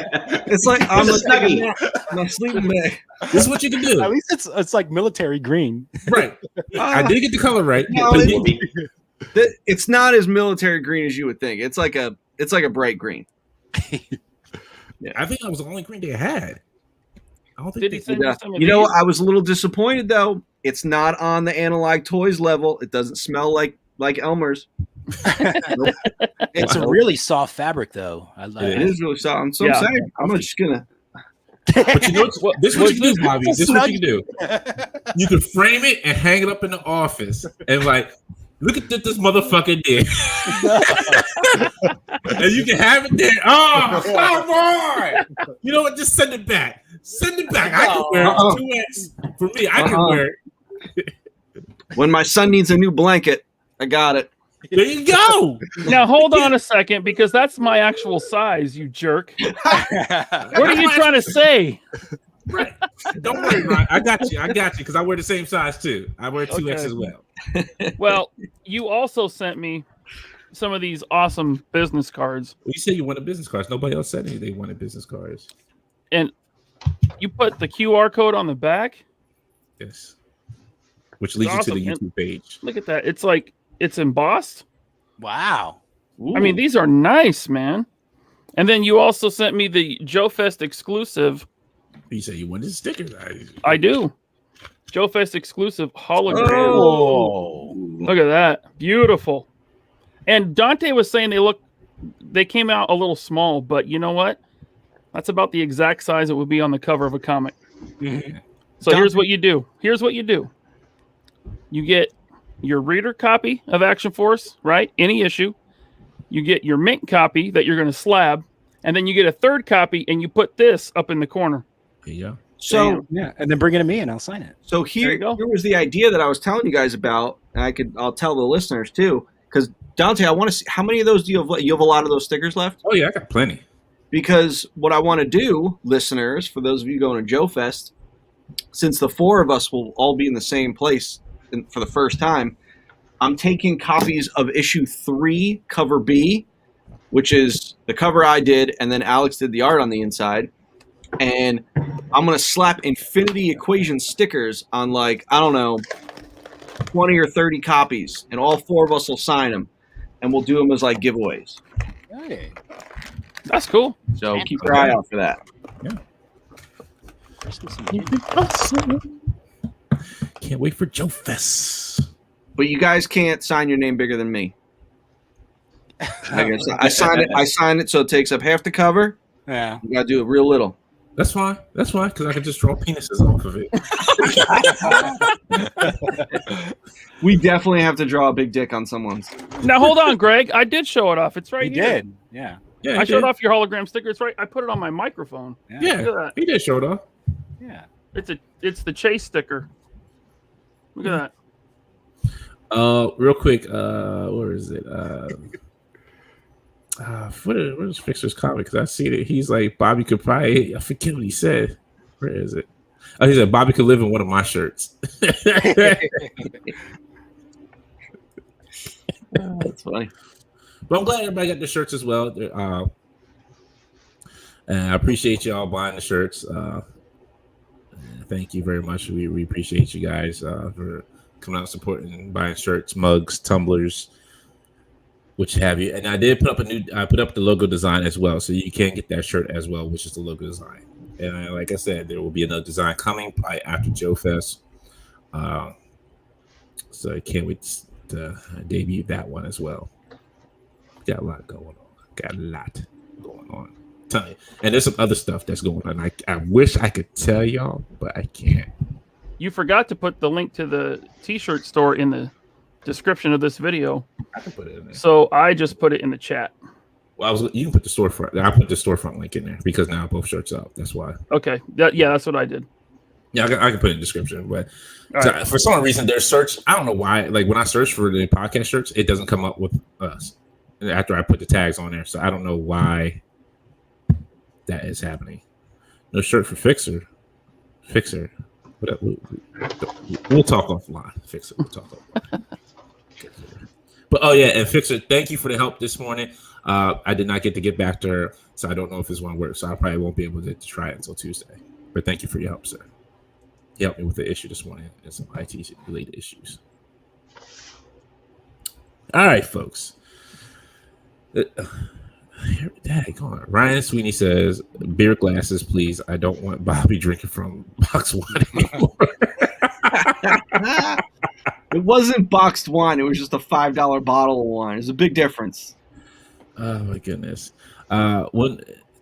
It's like I'm a snuggie. My sleeping bag. This is what you can do. At least it's like military green. Right. I did get the color right. No, it's not as military green as you would think. It's like a bright green. Yeah, I think that was the only green they had. I don't think Did he send you some of You know, these? I was a little disappointed though. It's not on the Analog Toys level. It doesn't smell like Elmer's. It's a really soft fabric though. It is really soft. So I'm saying I'm just gonna. But you know this is what you can do, Bobby. This is what you can do. You can frame it and hang it up in the office and like, look at what this motherfucker did. And you can have it there. Oh, come on! You know what? Just send it back. Send it back. I can wear it. 2X for me. I can wear it. When my son needs a new blanket, I got it. There you go. Now hold on a second, because that's my actual size, you jerk. What are you trying to say? Right. Don't worry, Ryan. I got you, because I wear the same size too. I wear 2X as well. Well, you also sent me some of these awesome business cards. Well, you said you wanted business cards. Nobody else said they wanted business cards. And you put the QR code on the back. Yes. Which leads you to the YouTube page. Look at that. It's like it's embossed. Wow. Ooh. I mean, these are nice, man. And then you also sent me the Joe Fest exclusive. You say you wanted stickers. I do. Joe Fest exclusive hologram. Oh. Look at that. Beautiful. And Dante was saying they came out a little small, but you know what? That's about the exact size it would be on the cover of a comic. Mm-hmm. So here's what you do. You get your reader copy of Action Force, right? Any issue. You get your mint copy that you're going to slab, and then you get a third copy, and you put this up in the corner. Yeah. So yeah, and then bring it to me, and I'll sign it. So here was the idea that I was telling you guys about, and I'll tell the listeners too. Because Dante, I want to see how many of those do you have? You have a lot of those stickers left? Oh yeah, I got plenty. Because what I want to do, listeners, for those of you going to Joe Fest, since the four of us will all be in the same place for the first time, I'm taking copies of issue 3, cover B, which is the cover I did, and then Alex did the art on the inside. and I'm gonna slap infinity equation stickers on, like, I don't know, 20 or 30 copies, and all 4 of us will sign them, and we'll do them as like giveaways. Hey, That's cool. So keep your eye out for that. Can't wait for Joe Fest. But you guys can't sign your name bigger than me. I sign it so it takes up half the cover. yeah. You gotta do it real little. That's fine. That's fine, because I can just draw penises off of it. We definitely have to draw a big dick on someone's. Now hold on, Greg. I did show it off. It's right You here. did. Yeah. Yeah, I showed off your hologram sticker. It's right. I put it on my microphone. Look Yeah, at that. he did show it off. Yeah. It's the chase sticker. Look at that. Real quick, where is it? Where's Fixer's comic? Because I see that he's like, Bobby could probably, I forget what he said. Where is it? Oh, he said Bobby could live in one of my shirts. That's funny. But I'm glad everybody got the shirts as well. And I appreciate y'all buying the shirts. Thank you very much. We appreciate you guys for coming out and supporting and buying shirts, mugs, tumblers, which have you. And I did put up the logo design as well, so you can get that shirt as well, which is the logo design. And like I said, there will be another design coming probably after Joe Fest. So I can't wait to debut that one as well. Got a lot going on. Tell you. And there's some other stuff that's going on. I wish I could tell y'all, but I can't. You forgot to put the link to the T-shirt store in the description of this video. I can put it in there. So I just put it in the chat. Well, you can put the storefront. I put the storefront link in there because now both shirts up. That's why. Okay. That's what I did. Yeah, I can put it in the description. But Right. for some reason, their search, I don't know why. Like when I search for the podcast shirts, it doesn't come up with us after I put the tags on there. So I don't know why that is happening. No shirt for Fixer. We'll talk offline. Fixer. We'll talk offline. But oh yeah, and Fixer, thank you for the help this morning. I did not get back to her, so I don't know if it's going to work. So I probably won't be able to try it until Tuesday. But thank you for your help, sir. He helped me with the issue this morning and some IT related issues. All right, folks. On. Ryan Sweeney says, beer glasses, please. I don't want Bobby drinking from box wine anymore. It wasn't boxed wine. It was just a $5 bottle of wine. There's a big difference. Oh, my goodness. One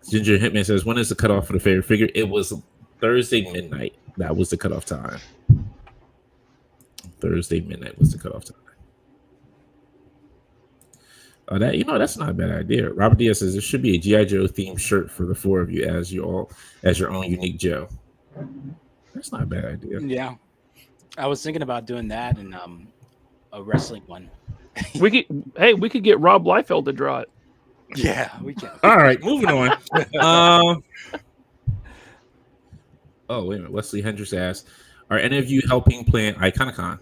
Ginger Hitman says, when is the cutoff for the favorite figure? It was Thursday midnight. That was the cutoff time. Thursday midnight was the cutoff time. That's not a bad idea. Robert Diaz says there should be a G.I. Joe themed shirt for the 4 of you as your own unique Joe. That's not a bad idea. Yeah. I was thinking about doing that and a wrestling one. We could get Rob Liefeld to draw it. Yeah, we can. All right, moving on. Oh, wait a minute. Wesley Hendricks asked, are any of you helping plan Iconicon?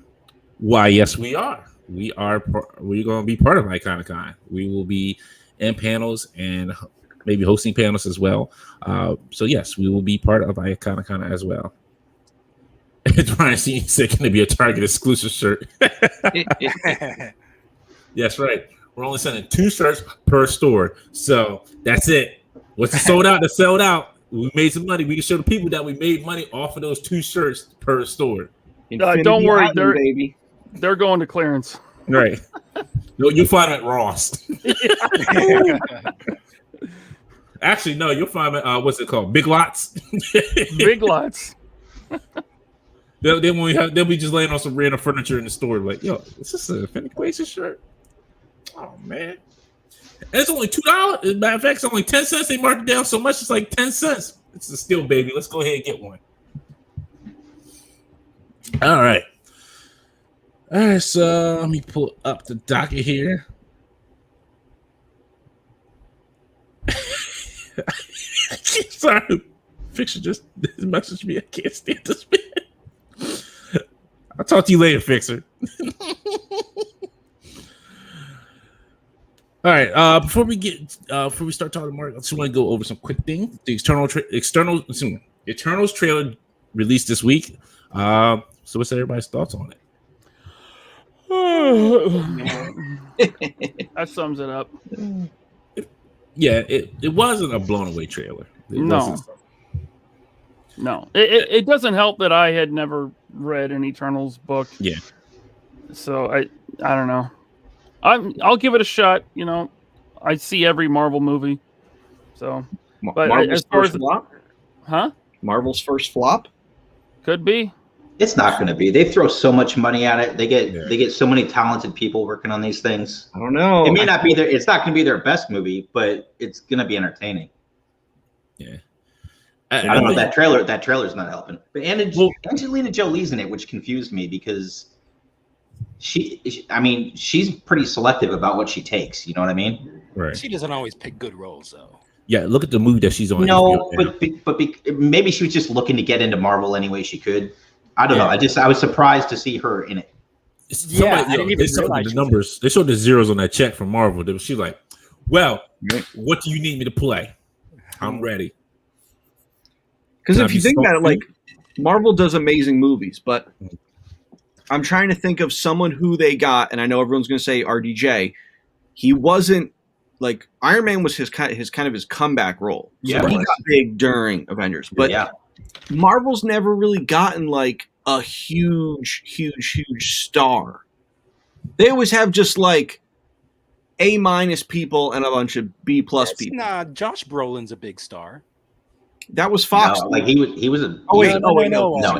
Why, yes, we are. We're going to be part of Iconicon. We will be in panels and maybe hosting panels as well. So, yes, we will be part of Iconicon as well. Ryan C. said, can it be a Target exclusive shirt? Yes, right. We're only sending 2 shirts per store. So that's it. What's sold out? That's sold out. We made some money. We can show the people that we made money off of those 2 shirts per store. Don't worry, baby. They're going to clearance. Right. No, you'll find them at Ross. Actually, no, you'll find them at, what's it called? Big Lots. Big Lots. They'll be just laying on some random furniture in the store. Like, yo, is this a Fennec Quasar shirt? Oh, man. And it's only $2. As a matter of fact, it's only 10 cents. They marked it down so much, it's like 10 cents. It's a steal, baby. Let's go ahead and get one. All right. All right, so let me pull up the docket here. Sorry. Fixer just messaged me. I can't stand this man. I'll talk to you later, Fixer. All right. Before we start talking, Mark, I just want to go over some quick things. The Eternals trailer released this week. So what's everybody's thoughts on That sums it up. Yeah, it wasn't a blown away trailer. No. It doesn't help that I had never read an Eternals book. Yeah. So I don't know. I'll give it a shot. You know, I see every Marvel movie. So, but Marvel's as far first as flop? Marvel's first flop? Could be. It's not going to be. They throw so much money at it. They get so many talented people working on these things. I don't know. It may not be their. It's not going to be their best movie, but it's going to be entertaining. Yeah. I don't know. That trailer's not helping. But Angelina Jolie's in it, which confused me because she's pretty selective about what she takes. You know what I mean? Right. She doesn't always pick good roles, though. Yeah. Look at the movie that she's on. No, but maybe she was just looking to get into Marvel any way she could. I don't know. I was surprised to see her in it. They showed the numbers. They showed the zeros on that check from Marvel. She's like, "Well, what do you need me to play? I'm ready." Because if you think about it, like Marvel does amazing movies, but I'm trying to think of someone who they got, and I know everyone's going to say RDJ. He wasn't like Iron Man was his comeback role. Yeah, so he got big during Avengers, but Marvel's never really gotten like a huge star. They always have just like A- people and a bunch of B+ people. Nah, Josh Brolin's a big star. That was Fox. No, like he was a.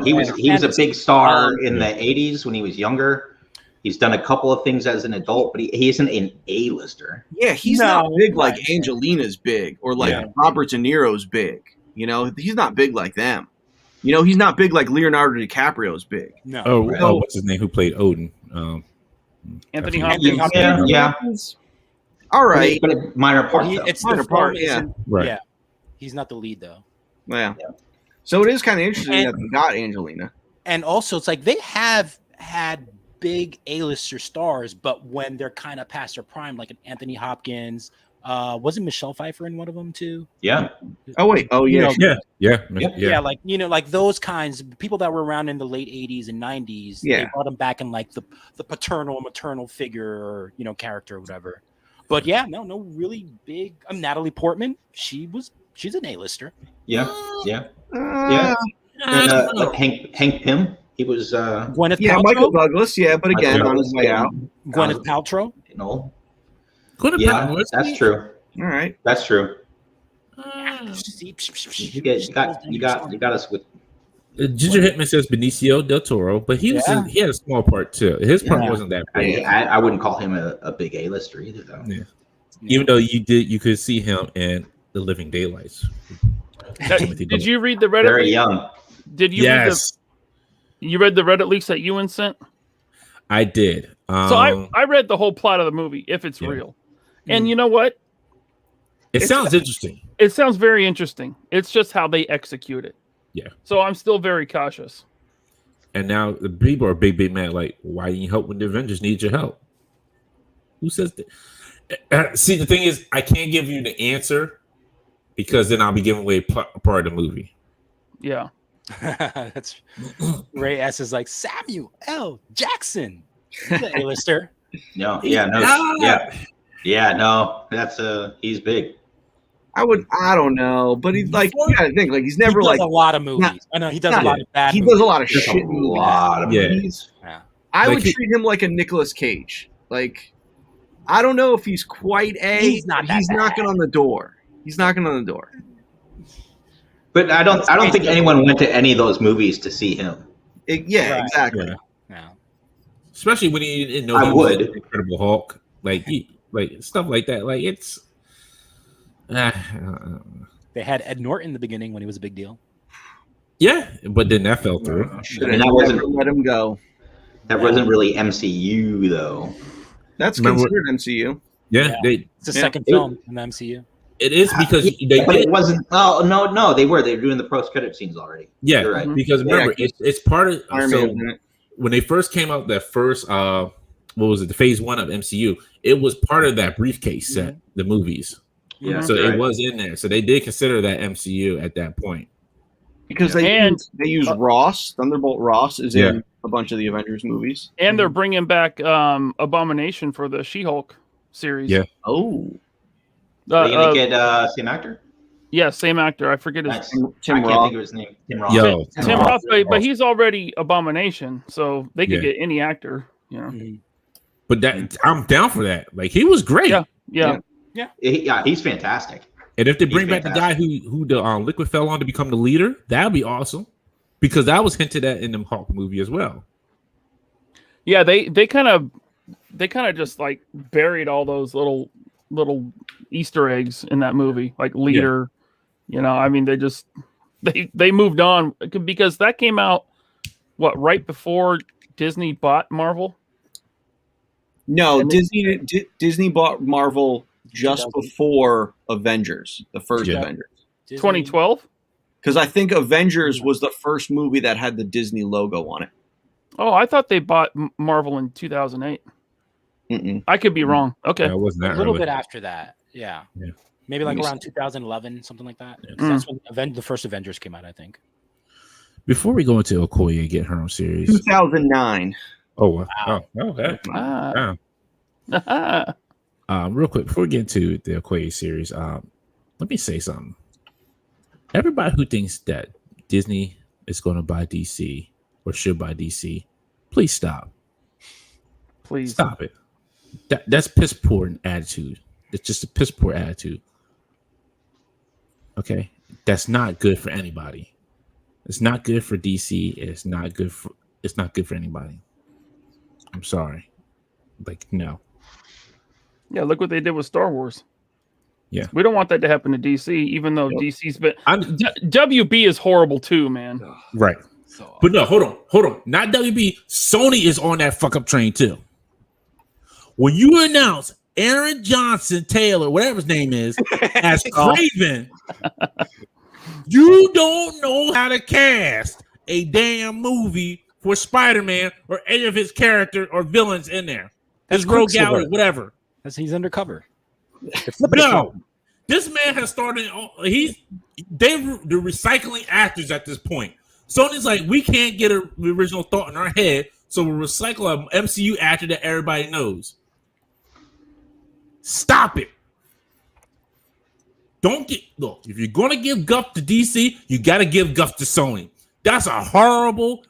He was a big star in the '80s when he was younger. He's done a couple of things as an adult, but he isn't an A-lister. Yeah, he's not big like Angelina's big or like Robert De Niro's big. You know, he's not big like them. You know, he's not big like Leonardo DiCaprio's big. No. Oh, what's his name? Who played Odin? Anthony Hopkins. Yeah. All right, but a minor part. It's minor part. Yeah, right. Yeah, he's not the lead though. Yeah. So it is kind of interesting that they got Angelina. And also, it's like they have had big A-lister stars, but when they're kind of past their prime, like an Anthony Hopkins, wasn't Michelle Pfeiffer in one of them too? Yeah. Oh wait. Oh yeah. Yeah. Like like those kinds of people that were around in the late '80s and '90s. Yeah. They brought them back in like the paternal, maternal figure or character or whatever. But no really big. Natalie Portman. She's an A-lister. Yeah. And Hank Pym. He was Gwyneth Paltrow. Yeah, Michael Douglas. Yeah, but again, on his way out. Gwyneth Paltrow. No. Yeah, that's true. All right, that's true. You got us with. Ginger Hitman says Benicio del Toro, but he had a small part too. His part wasn't that big. I wouldn't call him a big A-lister either, though. Yeah. Even though you could see him in The Living Daylights. Did you read the Reddit? Very young. Did you? Yes. You read the Reddit leaks that Ewan sent? I did. So I read the whole plot of the movie, if it's real. And you know what? It sounds interesting. It sounds very interesting. It's just how they execute it. Yeah. So I'm still very cautious. And now the people are big mad. Like, why didn't you help when the Avengers need your help? Who says that? See, the thing is, I can't give you the answer because then I'll be giving away part of the movie. Yeah. That's Ray S is like Samuel L. Jackson, A-lister. No, that's he's big. I don't know, but he's like, you gotta think, like he's never like a lot of movies. I know he does a lot of bad. He movies. does a lot of shit. Movies. Yeah. I would treat him like a Nicolas Cage. Like, I don't know if he's quite He's knocking on the door. He's knocking on the door. But I don't think anyone went to any of those movies to see him. Exactly. Yeah. Especially when he didn't know I he would. was Incredible Hulk, like stuff like that. Like it's. They had Ed Norton in the beginning when he was a big deal. Yeah, but then that fell through. And that wasn't let him go. That wasn't really MCU though. That's considered MCU. Yeah, it's the second film in the MCU. It is because it wasn't. Oh no, they were doing the post-credit scenes already. Yeah, right. Because remember, it's part of Iron Man. when they first came out. That first what was it? The phase 1 of MCU. It was part of that briefcase set, the movies. Yeah. So it was in there. So they did consider that MCU at that point. Because they use Ross. Thunderbolt Ross is in a bunch of the Avengers movies. And they're bringing back Abomination for the She-Hulk series. Yeah. Oh. Are you gonna get same actor? Yeah, same actor. I forget his Nice. Tim I can't Roth. think of his name. Tim Roth. Yo, Tim Roth, but he's already Abomination, so they could get any actor, you know. But that I'm down for that. Like he was great. Yeah. He's fantastic. And if they bring back the guy who the Liquid fell on to become the leader, that'd be awesome. Because that was hinted at in the Hulk movie as well. Yeah, they kind of just like buried all those little Easter eggs in that movie, like leader. You know, I mean, they moved on because that came out right before Disney bought Marvel. No, Disney bought Marvel just before Avengers, the first Avengers. 2012? Because I think Avengers was the first movie that had the Disney logo on it. Oh, I thought they bought Marvel in 2008. I could be wrong. Okay. Yeah, it wasn't that A little early. bit after that. Yeah. Maybe like around 2011, something like that. That's when the first Avengers came out, I think. Before we go into Okoye and get her own series. 2009. Oh, wow. Oh, okay. Real quick, before we get into the Okoye series, let me say something. Everybody who thinks that Disney is going to buy DC or should buy DC, please stop. Please stop it. That's piss poor attitude. It's just a piss poor attitude. Okay, that's not good for anybody. It's not good for DC. It's not good for anybody. I'm sorry. Like, no. Yeah, look what they did with Star Wars. Yeah. We don't want that to happen to DC, even though DC's been WB is horrible too, man. Right. But no, hold on. Not WB. Sony is on that fuck up train too. When you announce Aaron Johnson Taylor, whatever his name is, as Craven, you don't know how to cast a damn movie for Spider-Man or any of his character or villains in there. His Rogue Gallery, whatever. He's undercover. No, this man has started. They're recycling actors at this point. Sony's like, we can't get the original thought in our head, so we'll recycle an MCU actor that everybody knows. Stop it. Look, if you're going to give guff to DC, you got to give guff to Sony. That's a horrible.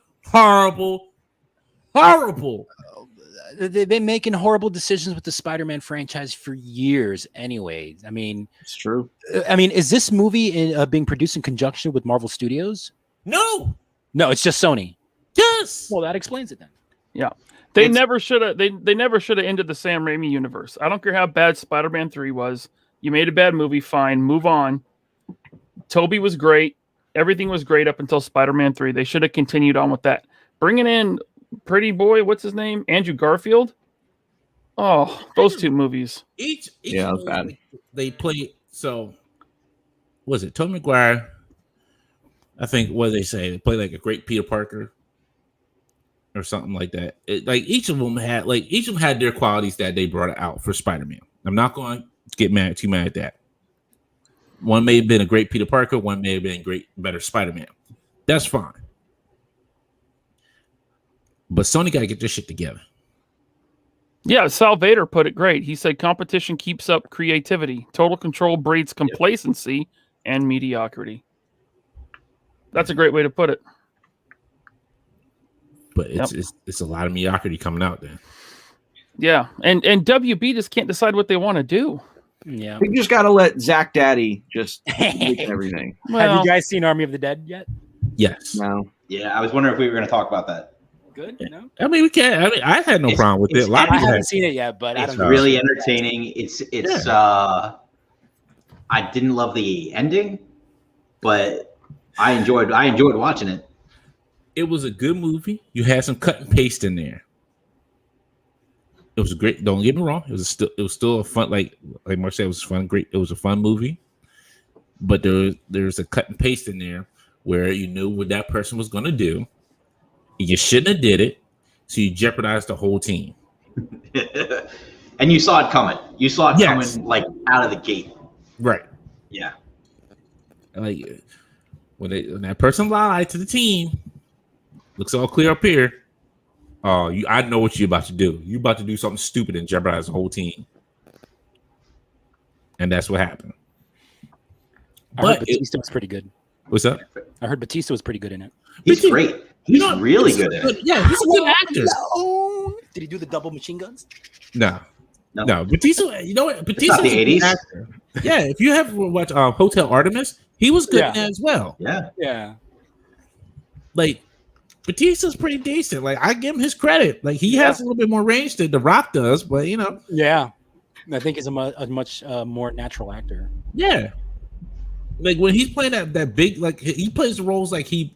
They've been making horrible decisions with the Spider-Man franchise for years anyway. I mean, it's true. I mean, is this movie being produced in conjunction with Marvel Studios? No, it's just Sony. Yes. Well, that explains it then. Yeah. They never should have ended the Sam Raimi universe. I don't care how bad Spider-Man 3 was. You made a bad movie, fine, move on. Toby was great. Everything was great up until Spider-Man 3. They should have continued on with that. Bringing in pretty boy, what's his name? Andrew Garfield. Oh, those two movies. Each that was bad. They play. So, was it Tobey Maguire? I think what they say, they play like a great Peter Parker or something like that. Each of them had their qualities that they brought out for Spider-Man. I'm not going to get too mad at that. One may have been a great Peter Parker. One may have been better Spider-Man. That's fine. But Sony got to get this shit together. Yeah, Sal Vader put it great. He said competition keeps up creativity. Total control breeds complacency and mediocrity. That's a great way to put it. But it's a lot of mediocrity coming out there. Yeah, and WB just can't decide what they want to do. Yeah, we just got to let Zach Daddy just make everything. Well, have you guys seen Army of the Dead yet? Yes. No. Yeah, I was wondering if we were going to talk about that. Good. No. I mean, we can't. I mean, I had no problem with it. I haven't seen it yet, but it's really entertaining. It's. I didn't love the ending, but I enjoyed watching it. It was a good movie. You had some cut and paste in there. It was great. Don't get me wrong. It was still a fun, like Mark said, it was fun. Great. It was a fun movie, but there's a cut and paste in there where you knew what that person was going to do. You shouldn't have did it, so you jeopardized the whole team. And you saw it coming. You saw it Yes. coming like out of the gate. Right. Yeah. Like when that person lied to the team, looks all clear up here. Oh, I know what you're about to do. You're about to do something stupid and jeopardize the whole team. And that's what happened. I heard Batista was pretty good. What's up? I heard Batista was pretty good in it. He's great. He's really good at it. Yeah, he's a good actor. Did he do the double machine guns? No. Batista, you know what? Batista not the 80s. Actor. Yeah, if you have watched Hotel Artemis, he was good in that as well. Yeah. Yeah. Like, Batista's pretty decent. Like, I give him his credit. Like, he has a little bit more range than The Rock does, but you know. Yeah. I think he's a much more natural actor. Yeah. Like when he's playing that big, like he plays the roles like he's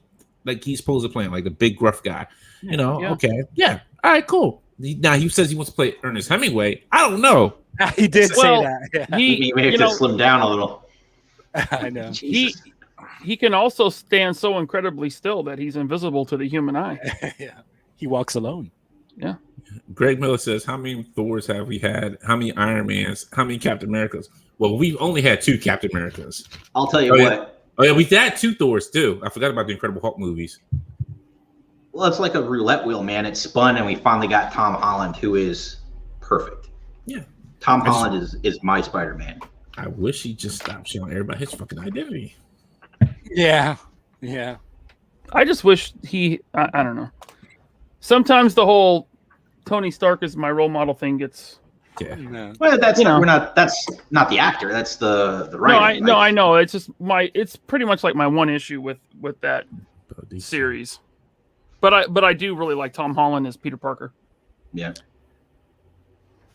supposed to play, like the big gruff guy. You know, okay. Yeah. All right, cool. Now he says he wants to play Ernest Hemingway. I don't know. He did say that. Yeah. He may have to slim down a little. I know. He can also stand so incredibly still that he's invisible to the human eye. Yeah. He walks alone. Yeah. Greg Miller says, how many Thors have we had? How many Iron Mans? How many Captain Americas? Well, we've only had 2 Captain Americas. I'll tell you what. Oh, yeah, we've had 2 Thors, too. I forgot about the Incredible Hulk movies. Well, it's like a roulette wheel, man. It spun, and we finally got Tom Holland, who is perfect. Yeah. Tom Holland is my Spider-Man. I wish he just stopped showing everybody his fucking identity. Yeah. Yeah. I just wish I don't know. Sometimes the whole Tony Stark is my role model thing gets. Yeah. No. Well, that's not the actor. That's the writer. No, I know. It's just it's pretty much like my one issue with that series. But I do really like Tom Holland as Peter Parker. Yeah.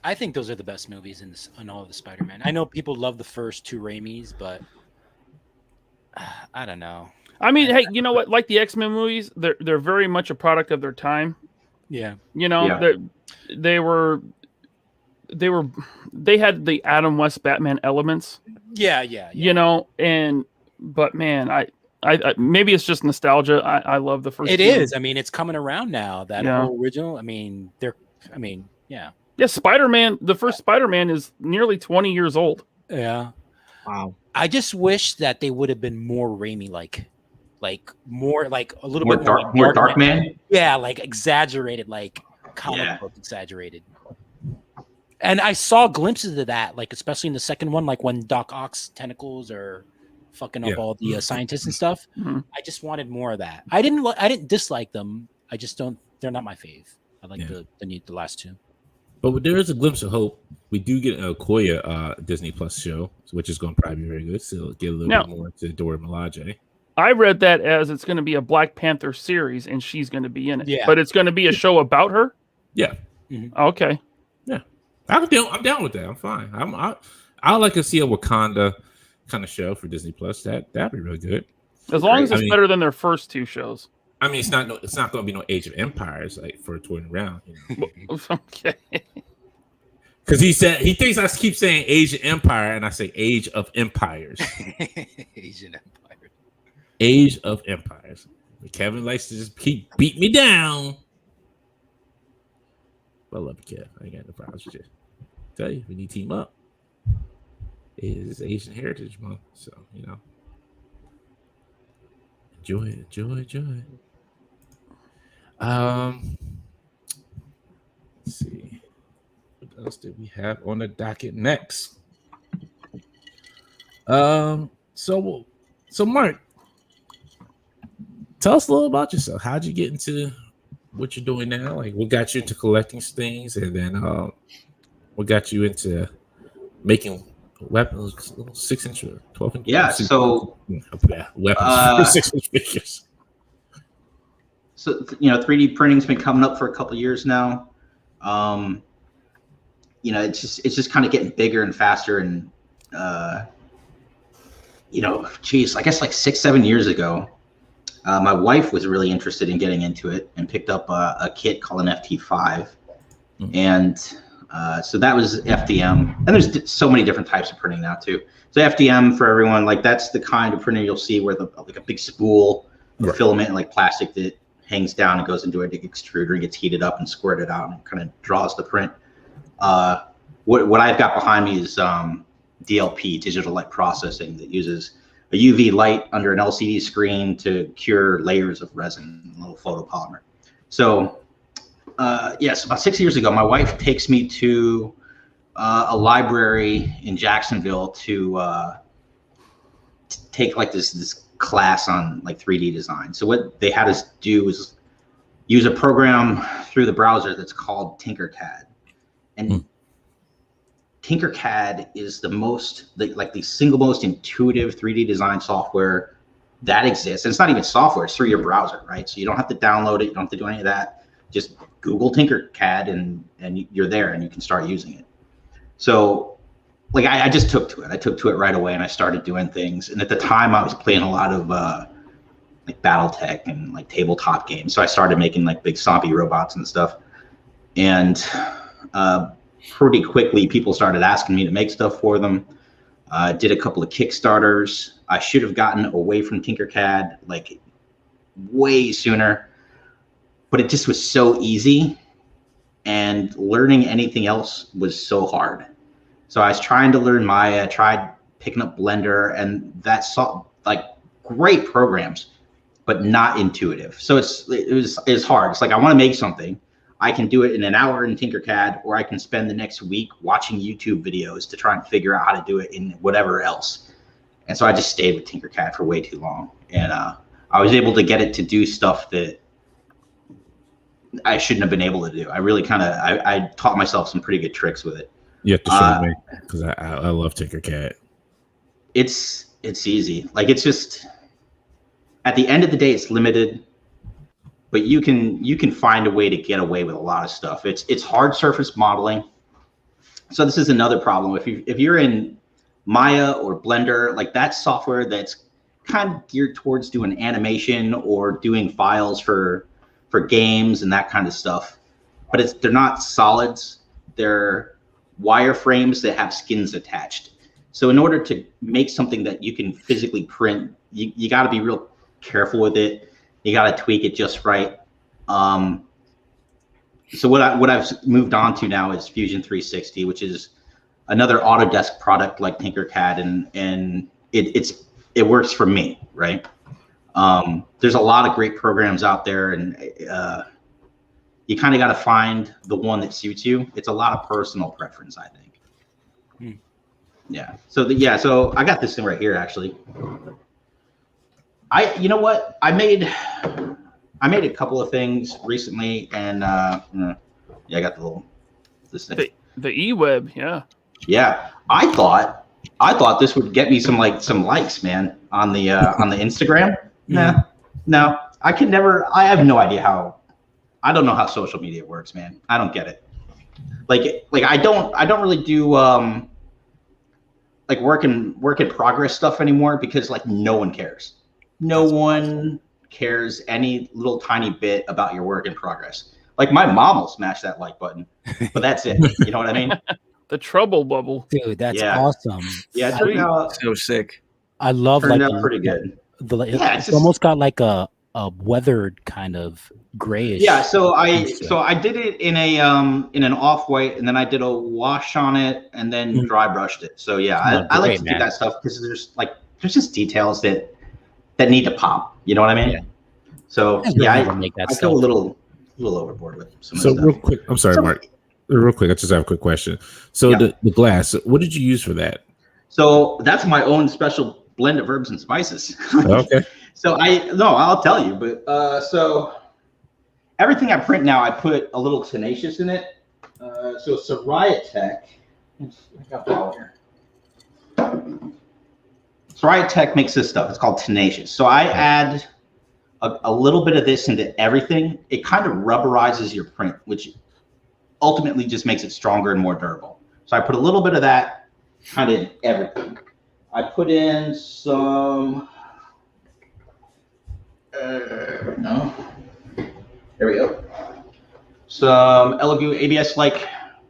I think those are the best movies in all of the Spider-Man. I know people love the first 2 Raimis, but I don't know. I mean, hey, you know what? Like the X-Men movies, they're very much a product of their time. Yeah. You know, they had the Adam West Batman elements. Yeah. You know, but man, I maybe it's just nostalgia. I love the first. It is. I mean, it's coming around now. That Yeah. whole original. Yeah. Yeah, Spider-Man. The first Spider-Man is nearly 20 years old. Yeah. Wow. I just wish that they would have been more Raimi like more like a little More bit more Dark Man. Yeah, like exaggerated, like comic book exaggerated. And I saw glimpses of that, like especially in the second one, like when Doc Ock's tentacles are fucking up all the scientists and stuff. Mm-hmm. I just wanted more of that. I didn't dislike them. I just don't. They're not my fave. I like the last 2. But there is a glimpse of hope. We do get a Okoye Disney Plus show, which is going to probably be very good. So get a little bit more to Dora Milaje. I read that as it's going to be a Black Panther series, and she's going to be in it. Yeah. But it's going to be a show about her. Yeah. Mm-hmm. Okay. Yeah. I'm down with that. I'm fine. I like to see a Wakanda kind of show for Disney Plus. That'd be really good. As long as it's better than their first 2 shows. I mean, it's not going to be no Age of Empires like for touring around. You know? Okay. Because he thinks I keep saying Age of Empire, and I say Age of Empires. Asian Empire. Age of Empires. But Kevin likes to just keep beat me down. But I love you, Kev. I ain't got no problems with you. Tell you, we need to team up. It is Asian Heritage Month, so you know. Enjoy it. Let's see. What else did we have on the docket next? So Mark, tell us a little about yourself. How'd you get into what you're doing now? Like, what got you into collecting things, and then what got you into making weapons, 6-inch or 12-inch? Yeah, so weapons for 6-inch figures. So 3D printing's been coming up for a couple of years now. It's just kind of getting bigger and faster, and I guess like 6-7 years ago, my wife was really interested in getting into it and picked up a kit called an FT5, and so that was FDM. And there's so many different types of printing now too. So FDM, for everyone, like that's the kind of printer you'll see where like a big spool of filament and like plastic that hangs down and goes into a extruder, gets heated up and squirted out, and kind of draws the print. What I've got behind me is DLP, digital light processing, that uses a UV light under an LCD screen to cure layers of resin, a little photopolymer. So yes, about 6 years ago, my wife takes me to a library in Jacksonville to take like this class on like 3D design. So what they had us do was use a program through the browser that's called Tinkercad. And Tinkercad is the single most intuitive 3D design software that exists. And it's not even software, it's through your browser, right? So you don't have to download it, you don't have to do any of that. Just Google Tinkercad and you're there and you can start using it. So like I just took to it. I took to it right away and I started doing things. And at the time I was playing a lot of like BattleTech and like tabletop games. So I started making like big zombie robots and stuff. And pretty quickly people started asking me to make stuff for them. Did a couple of Kickstarters. I should have gotten away from Tinkercad like way sooner, but it just was so easy, and learning anything else was so hard. So I was trying to learn Maya, tried picking up Blender, and that's like great programs, but not intuitive. So it's hard. It's like, I want to make something. I can do it in an hour in Tinkercad, or I can spend the next week watching YouTube videos to try and figure out how to do it in whatever else. And so I just stayed with Tinkercad for way too long. And I was able to get it to do stuff that I shouldn't have been able to do. I really I taught myself some pretty good tricks with it. You have to show me, because I love Tinkercad. It's easy. Like, it's just, at the end of the day, it's limited. But you can find a way to get away with a lot of stuff. It's hard surface modeling. So this is another problem. If you're in Maya or Blender, like, that's software that's kind of geared towards doing animation or doing files for games and that kind of stuff. But they're not solids. They're wireframes that have skins attached. So in order to make something that you can physically print, you got to be real careful with it. You got to tweak it just right. So what I've moved on to now is Fusion 360, which is another Autodesk product like Tinkercad, and it works for me, right? There's a lot of great programs out there, and you kind of got to find the one that suits you. It's a lot of personal preference, I think. Yeah. So I got this thing right here, actually. You know what? I made a couple of things recently, and I got this thing. The eWeb, yeah. Yeah, I thought this would get me some likes, man, on the Instagram. No, I can never. I have no idea how. I don't know how social media works, man. I don't get it. Like I don't really do like work in progress stuff anymore, because like no one cares. No one cares any little tiny bit about your work in progress. Like, my mom will smash that like button, but that's it. You know what I mean? The trouble bubble. Dude, that's awesome. Yeah, So sick. I love turned like out pretty good. It's almost got like a weathered kind of grayish. Yeah, so I did it in an off-white, and then I did a wash on it, and then dry brushed it. So yeah, I like to do that stuff, because there's just details that need to pop. You know what I mean? Yeah. So yeah, I go a little overboard with some of the stuff. Real quick, I'm sorry, Mark. Real quick, I just have a quick question. So the glass, what did you use for that? So that's my own special blend of herbs and spices. Okay. So I'll tell you, but so everything I print now, I put a little tenacious in it. So Soraya Tech, I got that here. Soraya Tech makes this stuff. It's called tenacious. So I add a little bit of this into everything. It kind of rubberizes your print, which ultimately just makes it stronger and more durable. So I put a little bit of that kind of in everything. I put in some, no, there we go. Some Elegoo ABS-like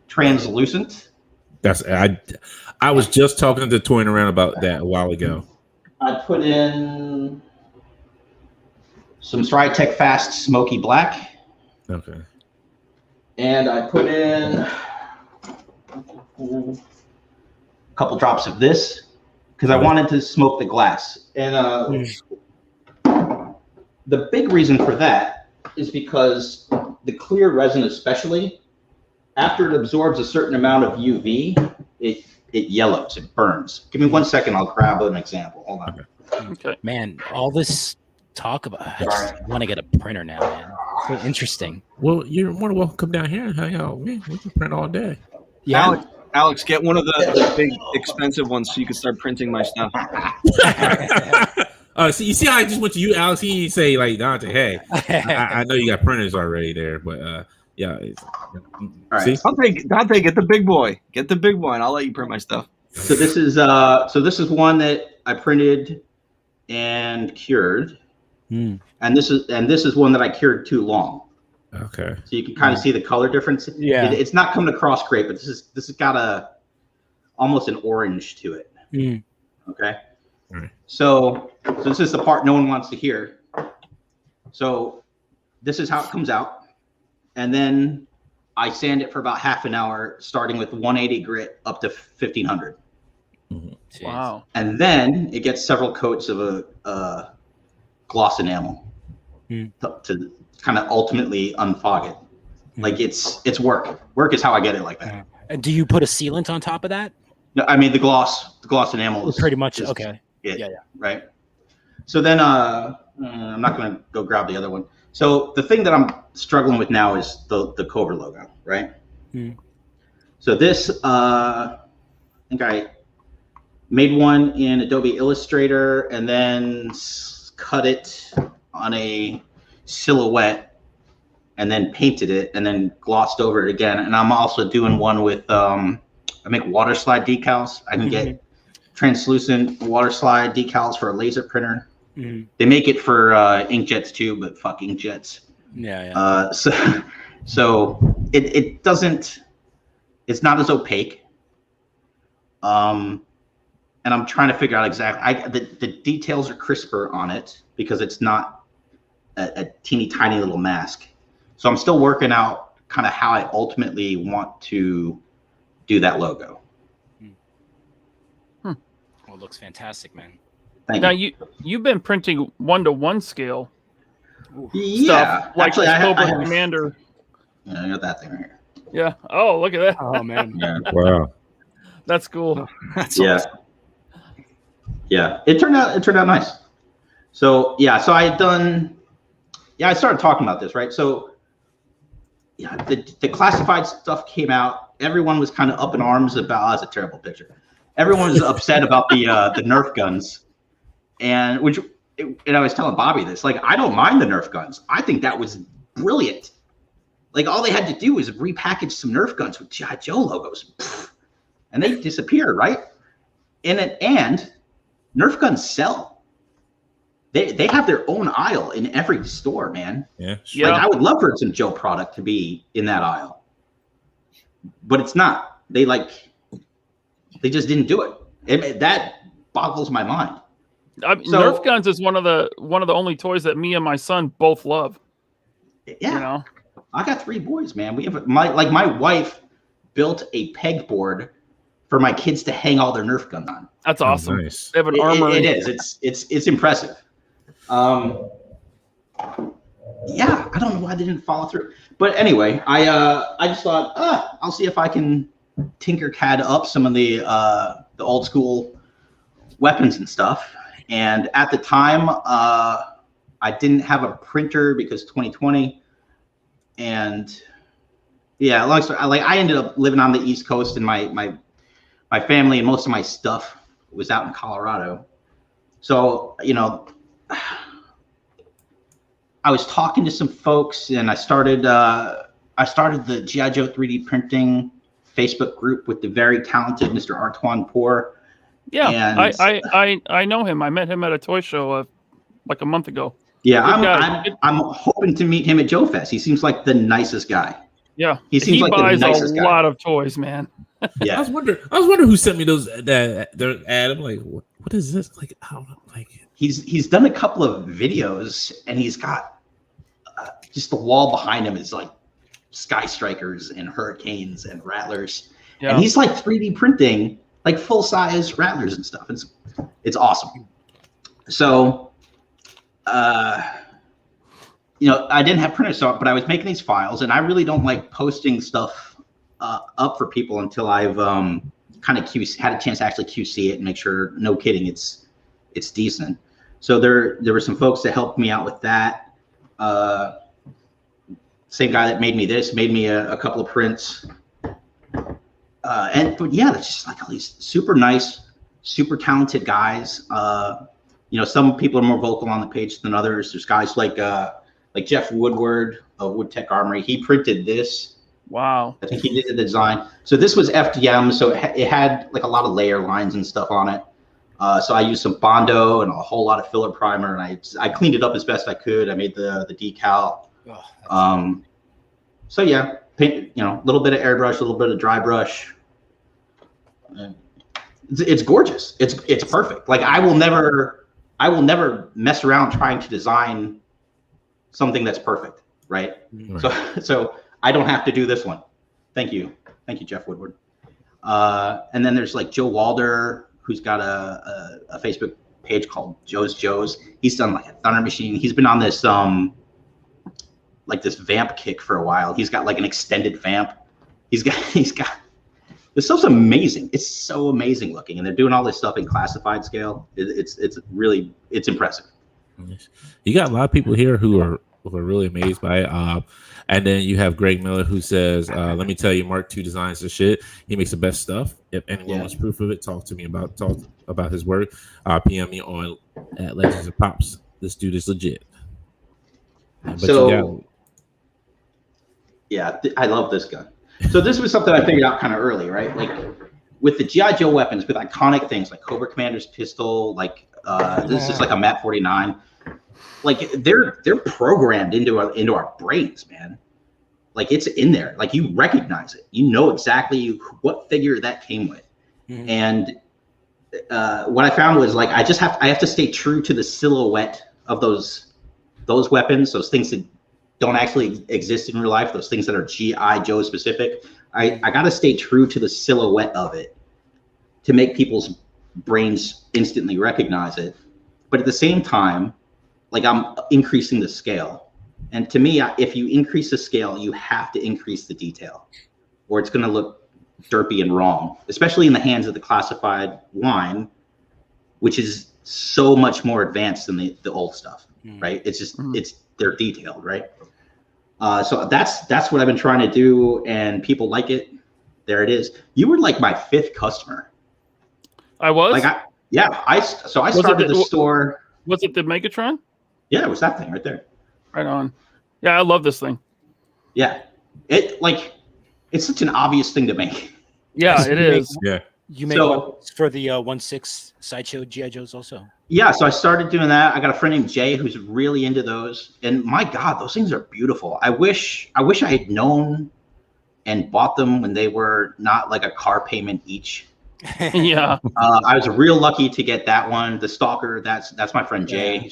translucent. I was just talking to Toying around about that a while ago. I put in some Strytech Fast Smoky Black. Okay. And I put in a couple drops of this because I wanted to smoke the glass. And the big reason for that is because the clear resin especially, after it absorbs a certain amount of UV, it yellows, it burns. Give me 1 second, I'll grab an example. Hold on. Okay. Man, all this talk about, I just want to get a printer now, man. So interesting. Well, you're more than welcome to come down here and hang out. We can print all day. Yeah. Alex, get one of the big expensive ones so you can start printing my stuff. So you see how I just went to you, Alex? He didn't say like Dante. Hey, I know you got printers already there, but yeah. All right. See? Dante, get the big boy. Get the big boy, and I'll let you print my stuff. So this is one that I printed and cured. And this is one that I cured too long. Okay. So you can kind of see the color difference. Yeah. It's not coming across great, but this has got almost an orange to it. Okay. Right. So this is the part no one wants to hear. So this is how it comes out. And then I sand it for about half an hour, starting with 180 grit up to 1500. Wow. And then it gets several coats of a gloss enamel to kind of ultimately unfog it. Like it's work. Work is how I get it like that. And do you put a sealant on top of that? No, I mean the gloss enamel is Pretty much. is Okay. it, Yeah. right. So then I'm not going to go grab the other one. So the thing that I'm struggling with now is the Cobra logo, right? So this I think I made one in Adobe Illustrator and then cut it on a silhouette and then painted it and then glossed over it again. And I'm also doing one with I make water slide decals. I can get translucent water slide decals for a laser printer. They make it for inkjets too, but fuck inkjets. Yeah. So it doesn't. It's not as opaque. And I'm trying to figure out exactly. The details are crisper on it because it's not a teeny tiny little mask. So I'm still working out kind of how I ultimately want to do that logo. Well, it looks fantastic, man. Thank Now you. you've been printing 1-to-1 scale Yeah, stuff, like actually, the I Cobra have. Commander. Yeah, I got that thing right here. Yeah. Oh, look at that. Oh man. Yeah. Wow. That's cool. That's Yeah. awesome. Yeah, it turned out nice. So yeah, so I started talking about this, right? So yeah, the classified stuff came out. Everyone was kind of up in arms about. Oh, that's a terrible picture. Everyone was upset about the Nerf guns, and I was telling Bobby this. Like, I don't mind the Nerf guns. I think that was brilliant. Like, all they had to do was repackage some Nerf guns with G.I. Joe logos, and they disappear, right? And Nerf guns sell. They have their own aisle in every store, man. Yeah. Yeah. Like, I would love for some Joe product to be in that aisle, but it's not. They just didn't do it. That boggles my mind. Nerf guns is one of the only toys that me and my son both love. Yeah, You know. I got 3 boys, man. We have my wife built a pegboard for my kids to hang all their Nerf guns on. That's awesome. Nice. They have an armor. It is. It's impressive. Yeah, I don't know why they didn't follow through. But anyway, I just thought, I'll see if I can Tinkercad up some of the old school weapons and stuff. And at the time, I didn't have a printer because 2020. And yeah, long story, I ended up living on the East Coast, and my family and most of my stuff was out in Colorado. So, you know, I was talking to some folks, and I started the G.I. Joe 3D printing Facebook group with the very talented Mr. Artoine Poor. Yeah, And I know him. I met him at a toy show like a month ago. yeah, Good guy. I'm hoping to meet him at Joe Fest. He seems like the nicest guy. Yeah, He seems like the buys nicest lot guy. of toys, man. I Yeah. was wondering who sent me those that their ad. I'm like, what is this? Like, I don't know. Like, he's done a couple of videos, and he's got just the wall behind him is like Sky Strikers and Hurricanes and Rattlers, and he's like 3D printing like full size Rattlers and stuff. It's awesome. So, you know, I didn't have printers, but I was making these files, and I really don't like posting stuff up for people until I've kind of had a chance to actually QC it and make sure, no kidding, it's decent. So there were some folks that helped me out with that. Same guy that made me this made me a couple of prints. But yeah, it's just like all these super nice, super talented guys. You know, some people are more vocal on the page than others. There's guys like Jeff Woodward of Wood Tech Armory. He printed this. Wow. I think he did the design. So this was FDM, so it had like a lot of layer lines and stuff on it. So I used some Mondo and a whole lot of filler primer, and I cleaned it up as best I could. I made the decal. So yeah, paint, you know, a little bit of airbrush, a little bit of dry brush. It's gorgeous. It's perfect. Like I will never mess around trying to design something that's perfect, right? So I don't have to do this one. Thank you, Jeff Woodward. And then there's like Joe Walder, who's got a Facebook page called Joe's. He's done like a Thunder Machine. He's been on this like this vamp kick for a while. He's got like an extended vamp. He's got this stuff's amazing. It's so amazing looking, and they're doing all this stuff in classified scale. It's impressive. You got a lot of people here who are really amazed by it. And then you have Greg Miller, who says, let me tell you, Mark II designs the shit. He makes the best stuff. If anyone wants proof of it, talk about his work. PM me on at Legends of Pops. This dude is legit. I love this gun. So this was something I figured out kind of early, right? Like with the G.I. Joe weapons, with iconic things like Cobra Commander's pistol, like this is like a MAT 49. Like they're programmed into our brains, man. Like it's in there. Like you recognize it. You know exactly what figure that came with. Mm-hmm. And what I found was like I have to stay true to the silhouette of those weapons, those things that don't actually exist in real life, those things that are G.I. Joe specific. I got to stay true to the silhouette of it to make people's brains instantly recognize it. But at the same time, like I'm increasing the scale. And to me, if you increase the scale, you have to increase the detail or it's going to look derpy and wrong, especially in the hands of the classified line, which is so much more advanced than the old stuff, right? It's just, they're detailed, right? So that's what I've been trying to do, and people like it. There it is. You were like my 5th customer. I was? Like I started the store. Was it the Megatron? Yeah, it was that thing right there. Right on. Yeah, I love this thing. Yeah. It's such an obvious thing to make. Yeah, it is. Yeah. You made one for the 1/6 Sideshow G.I. Joes also? Yeah, so I started doing that. I got a friend named Jay who's really into those. And my God, those things are beautiful. I wish I had known and bought them when they were not like a car payment each. Yeah. I was real lucky to get that one. The Stalker, that's my friend Jay. Yeah.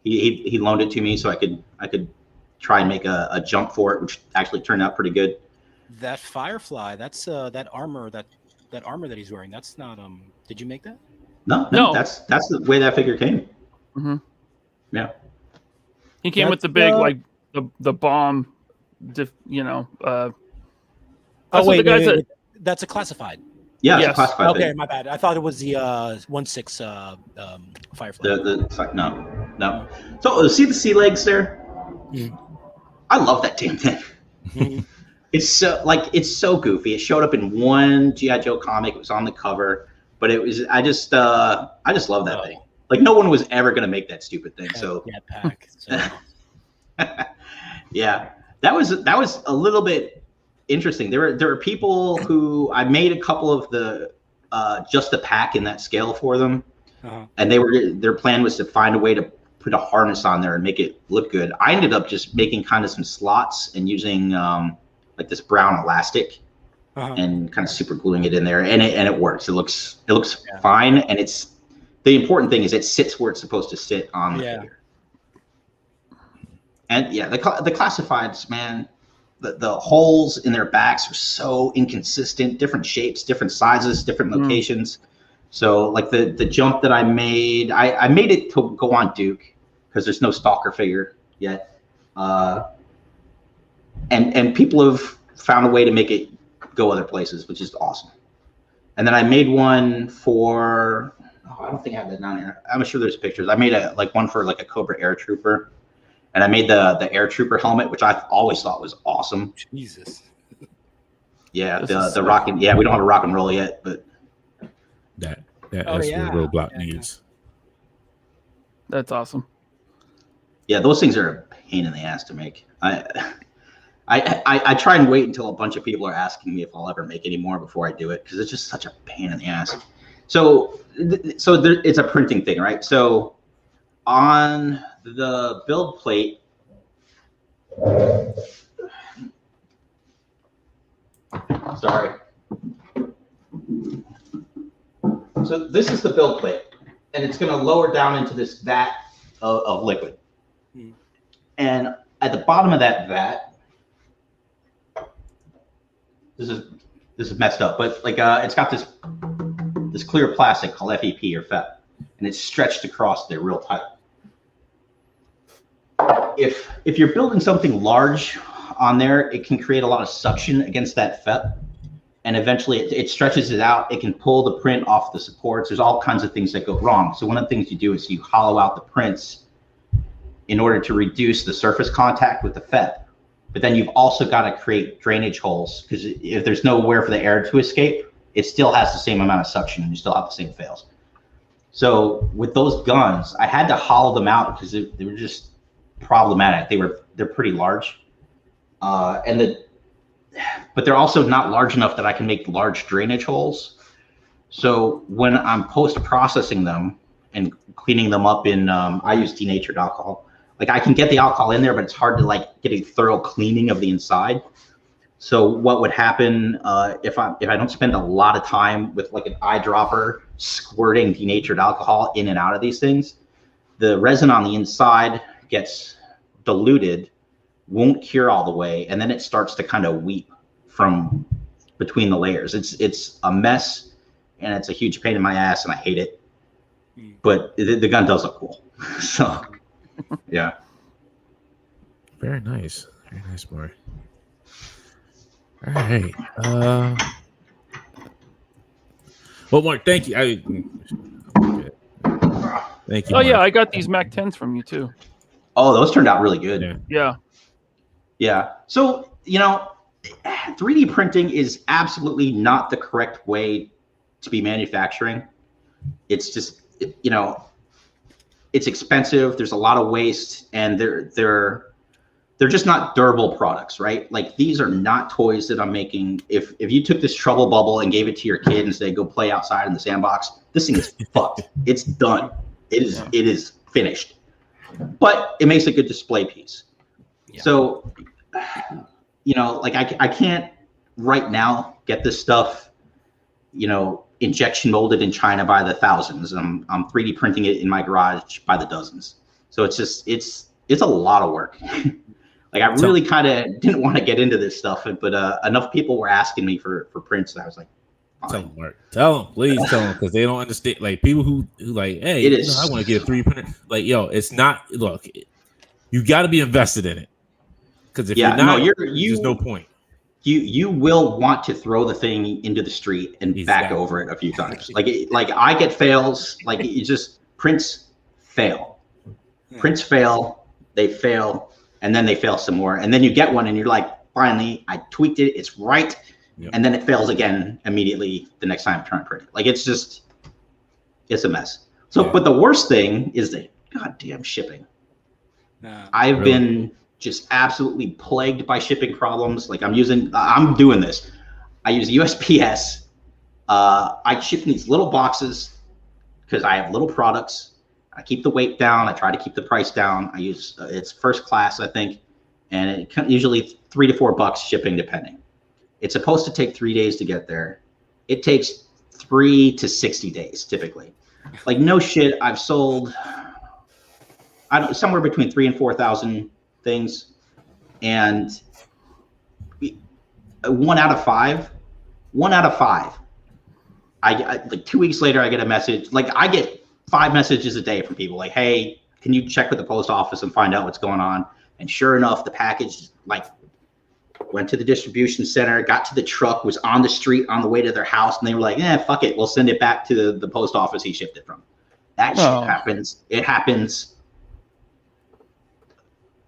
He loaned it to me so I could try and make a jump for it, which actually turned out pretty good. That Firefly, that's that armor that he's wearing. That's not did you make that? No. That's the way that figure came. Mm-hmm. Yeah. He came with the big like the bomb, wait. That's a classified. Yeah, yes. It's a classified. Okay, thing. My bad. I thought it was the 1/6 Firefly. No. So see the sea legs there? Mm-hmm. I love that damn thing. Mm-hmm. It's so goofy. It showed up in one G.I. Joe comic. It was on the cover, but I just love that thing. Like no one was ever gonna make that stupid thing. So jetpack. So. Yeah, that was a little bit interesting. There were people who I made a couple of the just the pack in that scale for them, and their plan was to find a way to put a harness on there and make it look good. I ended up just making kind of some slots and using like this brown elastic and kind of super gluing it in there, and it works. It looks fine, and the important thing is it sits where it's supposed to sit on the figure. And yeah, the classifieds, man, the holes in their backs are so inconsistent, different shapes, different sizes, different locations. So like the jump that I made it to go on Duke because there's no Stalker figure yet. And people have found a way to make it go other places, which is awesome. And then I made one for, I don't think I have that down here. I'm sure there's pictures. I made one for like a Cobra Air Trooper. And I made the Air Trooper helmet, which I always thought was awesome. Jesus. Yeah, the rock and we don't have a rock and roll yet, but that's what Roadblock needs. That's awesome. Yeah, those things are a pain in the ass to make. I try and wait until a bunch of people are asking me if I'll ever make any more before I do it because it's just such a pain in the ass. So it's a printing thing, right? So on the build plate, sorry. So this is the build plate, and it's going to lower down into this vat of liquid. And at the bottom of that vat, this is messed up, but like it's got this clear plastic called FEP or FEP, and it's stretched across there real tight. If you're building something large on there, it can create a lot of suction against that FEP, and eventually it stretches it out. It can pull the print off the supports. There's all kinds of things that go wrong. So one of the things you do is you hollow out the prints in order to reduce the surface contact with the FEP. But then you've also got to create drainage holes because if there's nowhere for the air to escape, it still has the same amount of suction and you still have the same fails. So with those guns, I had to hollow them out because they were just problematic. They're pretty large, but they're also not large enough that I can make large drainage holes. So when I'm post-processing them and cleaning them up in, I use denatured alcohol. Like I can get the alcohol in there, but it's hard to like get a thorough cleaning of the inside. So what would happen if I don't spend a lot of time with like an eyedropper squirting denatured alcohol in and out of these things, the resin on the inside gets diluted, won't cure all the way, and then it starts to kind of weep from between the layers. It's a mess, and it's a huge pain in my ass, and I hate it. But the gun does look cool. So, yeah. Very nice. Very nice, boy. All right. Well, Mark, thank you. Thank you. Oh, yeah, Mark. I got these Mac 10s from you, too. Oh, those turned out really good. Yeah. So, 3D printing is absolutely not the correct way to be manufacturing. It's just, it's expensive. There's a lot of waste, and they're just not durable products, right? Like these are not toys that I'm making. If you took this trouble bubble and gave it to your kid and said, go play outside in the sandbox, this thing is fucked. It's done. It is finished. But it makes a good display piece. Yeah. So, like I can't right now get this stuff, injection molded in China by the thousands. I'm 3D printing it in my garage by the dozens. So it's just, it's a lot of work. Like I really kind of didn't want to get into this stuff, but enough people were asking me for prints that I was like, fine. Tell them, please tell them, because they don't understand. Like people who like, hey, I want to get a 3D printer. Like, yo, it's not. Look, you got to be invested in it, because if you're not, there's no point. You will want to throw the thing into the street and back over it a few times. Like I get fails. Like it just prints fail. Prints fail. They fail. And then they fail some more. And then you get one and you're like, finally, I tweaked it. It's right. Yep. And then it fails again immediately the next time I try and print it. Like it's a mess. So, but the worst thing is the goddamn shipping. I've been just absolutely plagued by shipping problems. Like I'm doing this. I use USPS. I ship these little boxes because I have little products. I keep the weight down. I try to keep the price down. I use it's first class, I think, and it usually $3 to $4 shipping depending. It's supposed to take 3 days to get there. It takes 3 to 60 days typically. Like no shit, I've sold somewhere between 3,000 and 4,000 things, and one out of five. I like 2 weeks later, I get a message. Like I get 5 messages a day from people like, "Hey, can you check with the post office and find out what's going on?" And sure enough, the package like went to the distribution center, got to the truck, was on the street on the way to their house, and they were like, fuck it, we'll send it back to the post office he shipped it from. That shit happens. It happens.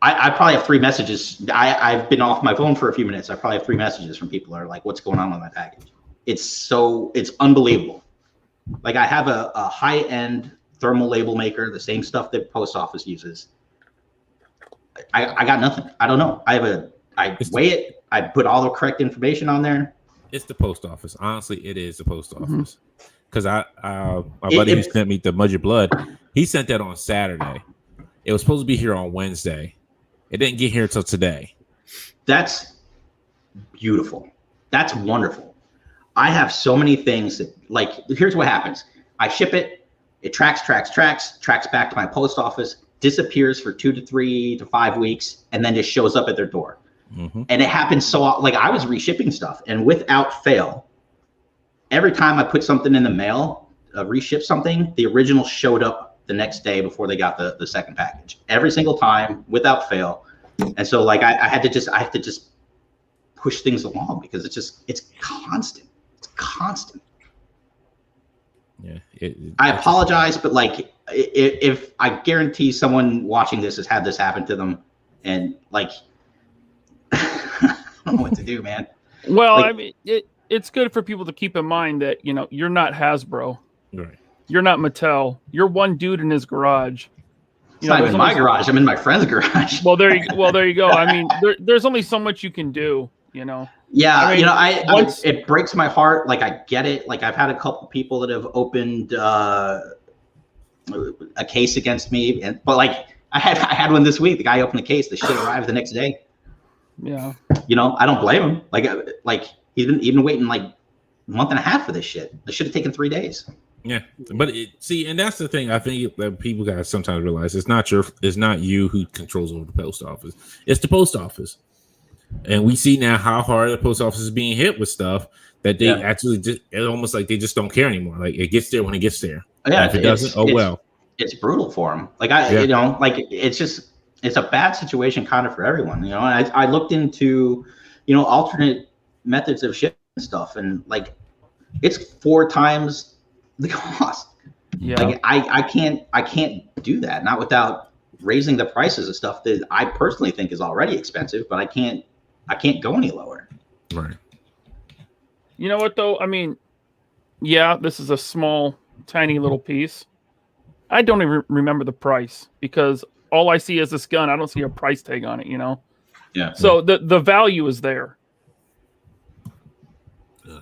I probably have 3 messages. I've been off my phone for a few minutes. I probably have 3 messages from people that are like, what's going on with my package? It's unbelievable. Like I have a high-end thermal label maker, the same stuff that post office uses. I got nothing. I don't know. I weigh it. I put all the correct information on there. It's the post office. Honestly, it is the post office. Because my buddy who sent me the Mudge Blood, he sent that on Saturday. It was supposed to be here on Wednesday. It didn't get here until today. That's beautiful. That's wonderful. I have so many things that, like, here's what happens. I ship it. It tracks back to my post office, disappears for 2 to 3 to 5 weeks, and then just shows up at their door. And it happens so, like, I was reshipping stuff, and without fail, every time I put something in the mail, reship something, the original showed up the next day before they got the second package. Every single time, without fail. And so, like, I have to just push things along because it's constant. It's constant. Yeah. I apologize, but like, if I guarantee someone watching this has had this happen to them, and like, I don't know what to do, man. Well, like, I mean, it's good for people to keep in mind that, you know, you're not Hasbro. Right. You're not Mattel. You're one dude in his garage. It's not even in my garage. I'm in my friend's garage. Well, there you go. I mean, there's only so much you can do, you know. Yeah, I mean, you know, it breaks my heart. Like, I get it. Like, I've had a couple people that have opened a case against me, but like, I had one this week. The guy opened the case. The shit arrived the next day. Yeah. You know, I don't blame him. Like he's been waiting like a month and a half for this shit. This should have taken 3 days. Yeah, but see, and that's the thing. I think that people gotta sometimes realize it's not you who controls over the post office. It's the post office, and we see now how hard the post office is being hit with stuff that they actually just. It's almost like they just don't care anymore. Like it gets there when it gets there. Yeah, and if it doesn't, oh well. It's brutal for them. Like you know, like it's a bad situation kind of for everyone. You know, and I looked into, you know, alternate methods of shipping stuff, and like it's 4 times the cost. Yeah. Like I can't do that, not without raising the prices of stuff that I personally think is already expensive, but I can't go any lower. Right. You know what though? I mean, yeah, this is a small, tiny little piece. I don't even remember the price because all I see is this gun. I don't see a price tag on it, you know? Yeah. So the value is there.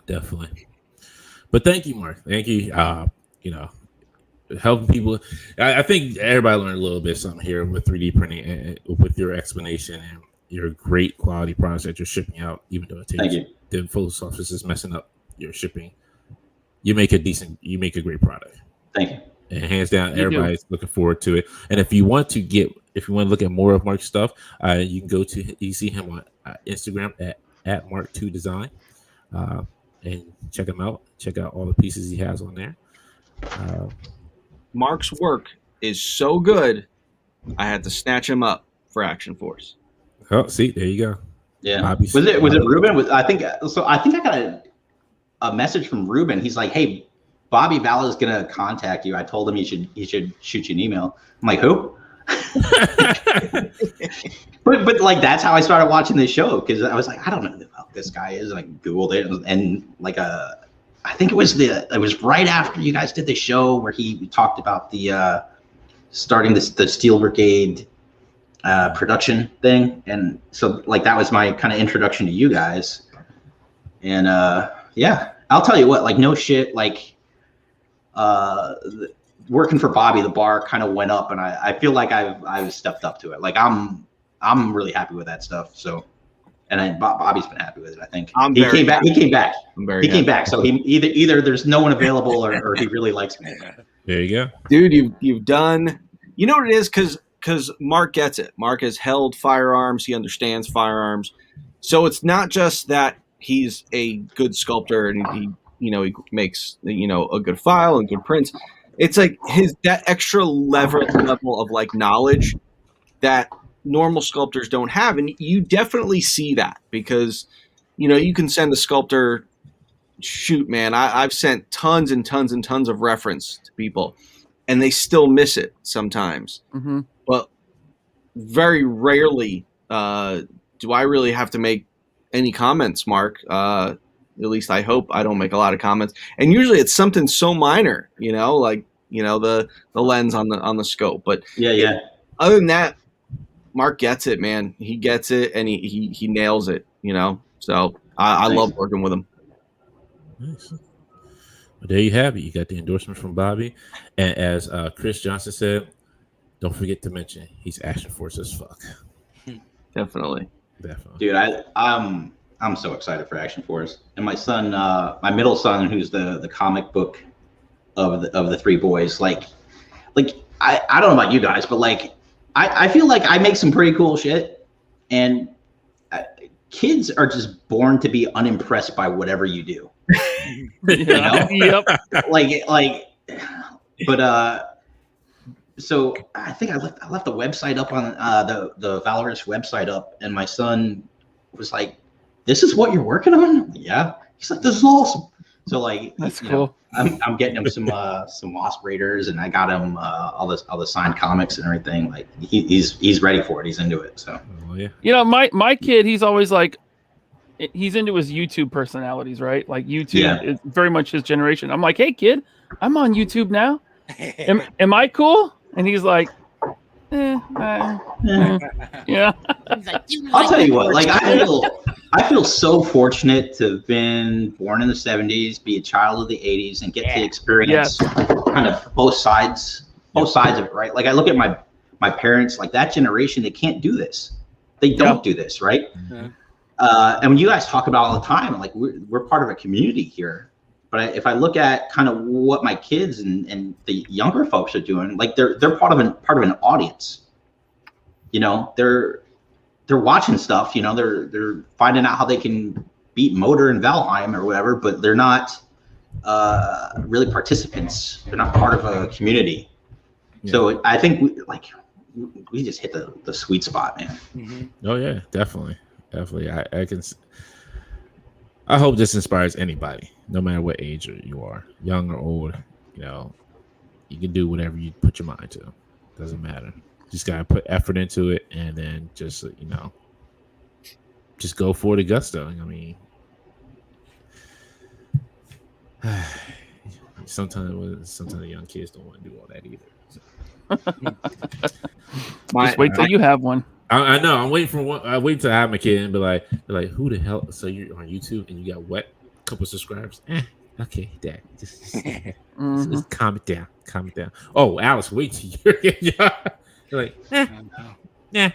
Definitely. But thank you, Mark. Thank you. You know, helping people. I think everybody learned a little bit something here with 3D printing and with your explanation and your great quality products that you're shipping out, even though it takes the post office is messing up your shipping. You make a great product. Thank you. And hands down, everybody's looking forward to it. And if you want to look at more of Mark's stuff, you can you see him on Instagram at Mark2Design. And check him out. Check out all the pieces he has on there. Mark's work is so good, I had to snatch him up for Action Force. Oh, see, there you go. Yeah. Was it Ruben? I think I got a message from Ruben. He's like, "Hey, Bobby Bala is gonna contact you. I told him he should shoot you an email." I'm like, "Who?" but like that's how I started watching this show, because I was like, I don't know who this guy is, and I Googled it, and like I think it was right after you guys did the show where he talked about the starting the Steel Brigade production thing, and so like that was my kind of introduction to you guys, and yeah, I'll tell you what, like no shit, like working for Bobby, the bar kind of went up, and I feel like I've stepped up to it. Like I'm really happy with that stuff. So and Bobby's been happy with it. I think He came back. He came back. So he either there's no one available or he really likes me. There you go, dude. You've done. You know what it is, because Mark gets it. Mark has held firearms. He understands firearms. So it's not just that he's a good sculptor and he makes a good file and good prints. It's like that extra level of like knowledge that normal sculptors don't have, and you definitely see that because you can send a sculptor. Shoot, man, I've sent tons and tons and tons of reference to people, and they still miss it sometimes. Mm-hmm. But very rarely do I really have to make any comments, Mark. At least I hope I don't make a lot of comments. And usually it's something so minor, like the lens on the scope. But yeah. Other than that, Mark gets it, man. He gets it, and he nails it. So I love working with him. Nice. Well, there you have it. You got the endorsement from Bobby, and as Chris Johnson said, don't forget to mention he's Action Force as fuck. Definitely. Dude, I'm so excited for Action Force, and my son, my middle son, who's the comic book of the three boys. Like I don't know about you guys, but like I feel like I make some pretty cool shit, and kids are just born to be unimpressed by whatever you do. Yep. But so I think I left the website up on the Valorous website up, and my son was like, "This is what you're working on?" Yeah. He's like, "This is awesome." So like, that's cool. I'm getting him some Wasp Raiders, and I got him all the signed comics and everything. Like he's ready for it. He's into it. So yeah. My kid, he's always like, he's into his YouTube personalities, right? Like YouTube is very much his generation. I'm like, hey kid, I'm on YouTube now. Am I cool? And he's like, yeah. I'll tell you what, like I feel so fortunate to have been born in the 70s, be a child of the 80s, and get to experience kind of both sides of it, right? Like I look at my parents, like that generation, they can't do this. They don't do this, right? Mm-hmm. And when you guys talk about all the time, like we're part of a community here. But if I look at kind of what my kids and the younger folks are doing, like they're part of an audience. They're watching stuff. They're finding out how they can beat Motor and Valheim or whatever, but they're not really participants. They're not part of a community. Yeah. So I think we just hit the sweet spot, man. Mm-hmm. Oh yeah, definitely. I hope this inspires anybody, no matter what age you are, young or old. You can do whatever you put your mind to. Doesn't matter. Just gotta put effort into it, and then just go for the gusto. I mean, sometimes the young kids don't want to do all that either. So. Just wait till you have one. I know. I'm waiting for one. I wait till I have my kid and be like, who the hell? So you're on YouTube and you got what? A couple subscribers? Okay, Dad. Just calm it down. Calm it down. Oh, Alice, wait till you're like, yeah.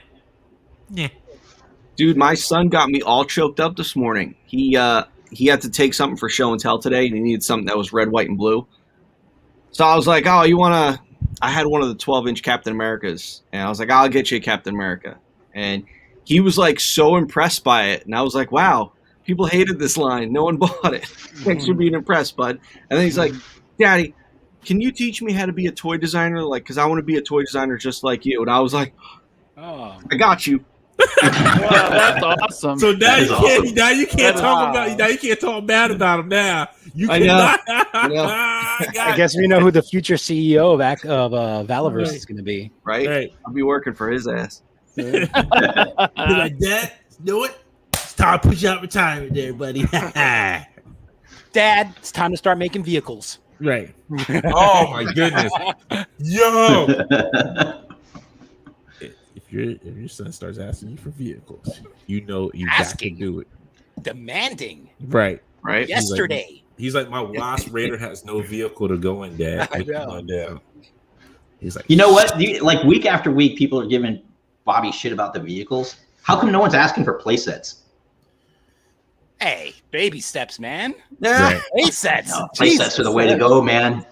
Dude, my son got me all choked up this morning. He had to take something for show and tell today, and he needed something that was red, white, and blue. So I was like, oh, you want to? I had one of the 12-inch Captain Americas, and I was like, I'll get you a Captain America. And he was like so impressed by it, and I was like, wow, people hated this line. No one bought it. Thanks for being impressed, bud. And then he's like, Daddy, can you teach me how to be a toy designer? Like, because I want to be a toy designer just like you. And I was like, I got you. Wow, that's awesome. So now you can't talk bad about him now. I know. I guess we know who the future CEO of Valorous is going to be. Right? I'll be working for his ass. You're like, Dad, you know what? It's time to push out retirement there, buddy. Dad, it's time to start making vehicles. Right. Oh my goodness. Yo. If your son starts asking you for vehicles, you got to do it. Demanding. Right. Yesterday. He's like, my Wasp Raider has no vehicle to go in, Dad. I know. He's like, you know what? Like week after week, people are giving Bobby shit about the vehicles. How come no one's asking for playsets? Hey, baby steps, man. Right. Playsets. No, playsets are the way to go, man.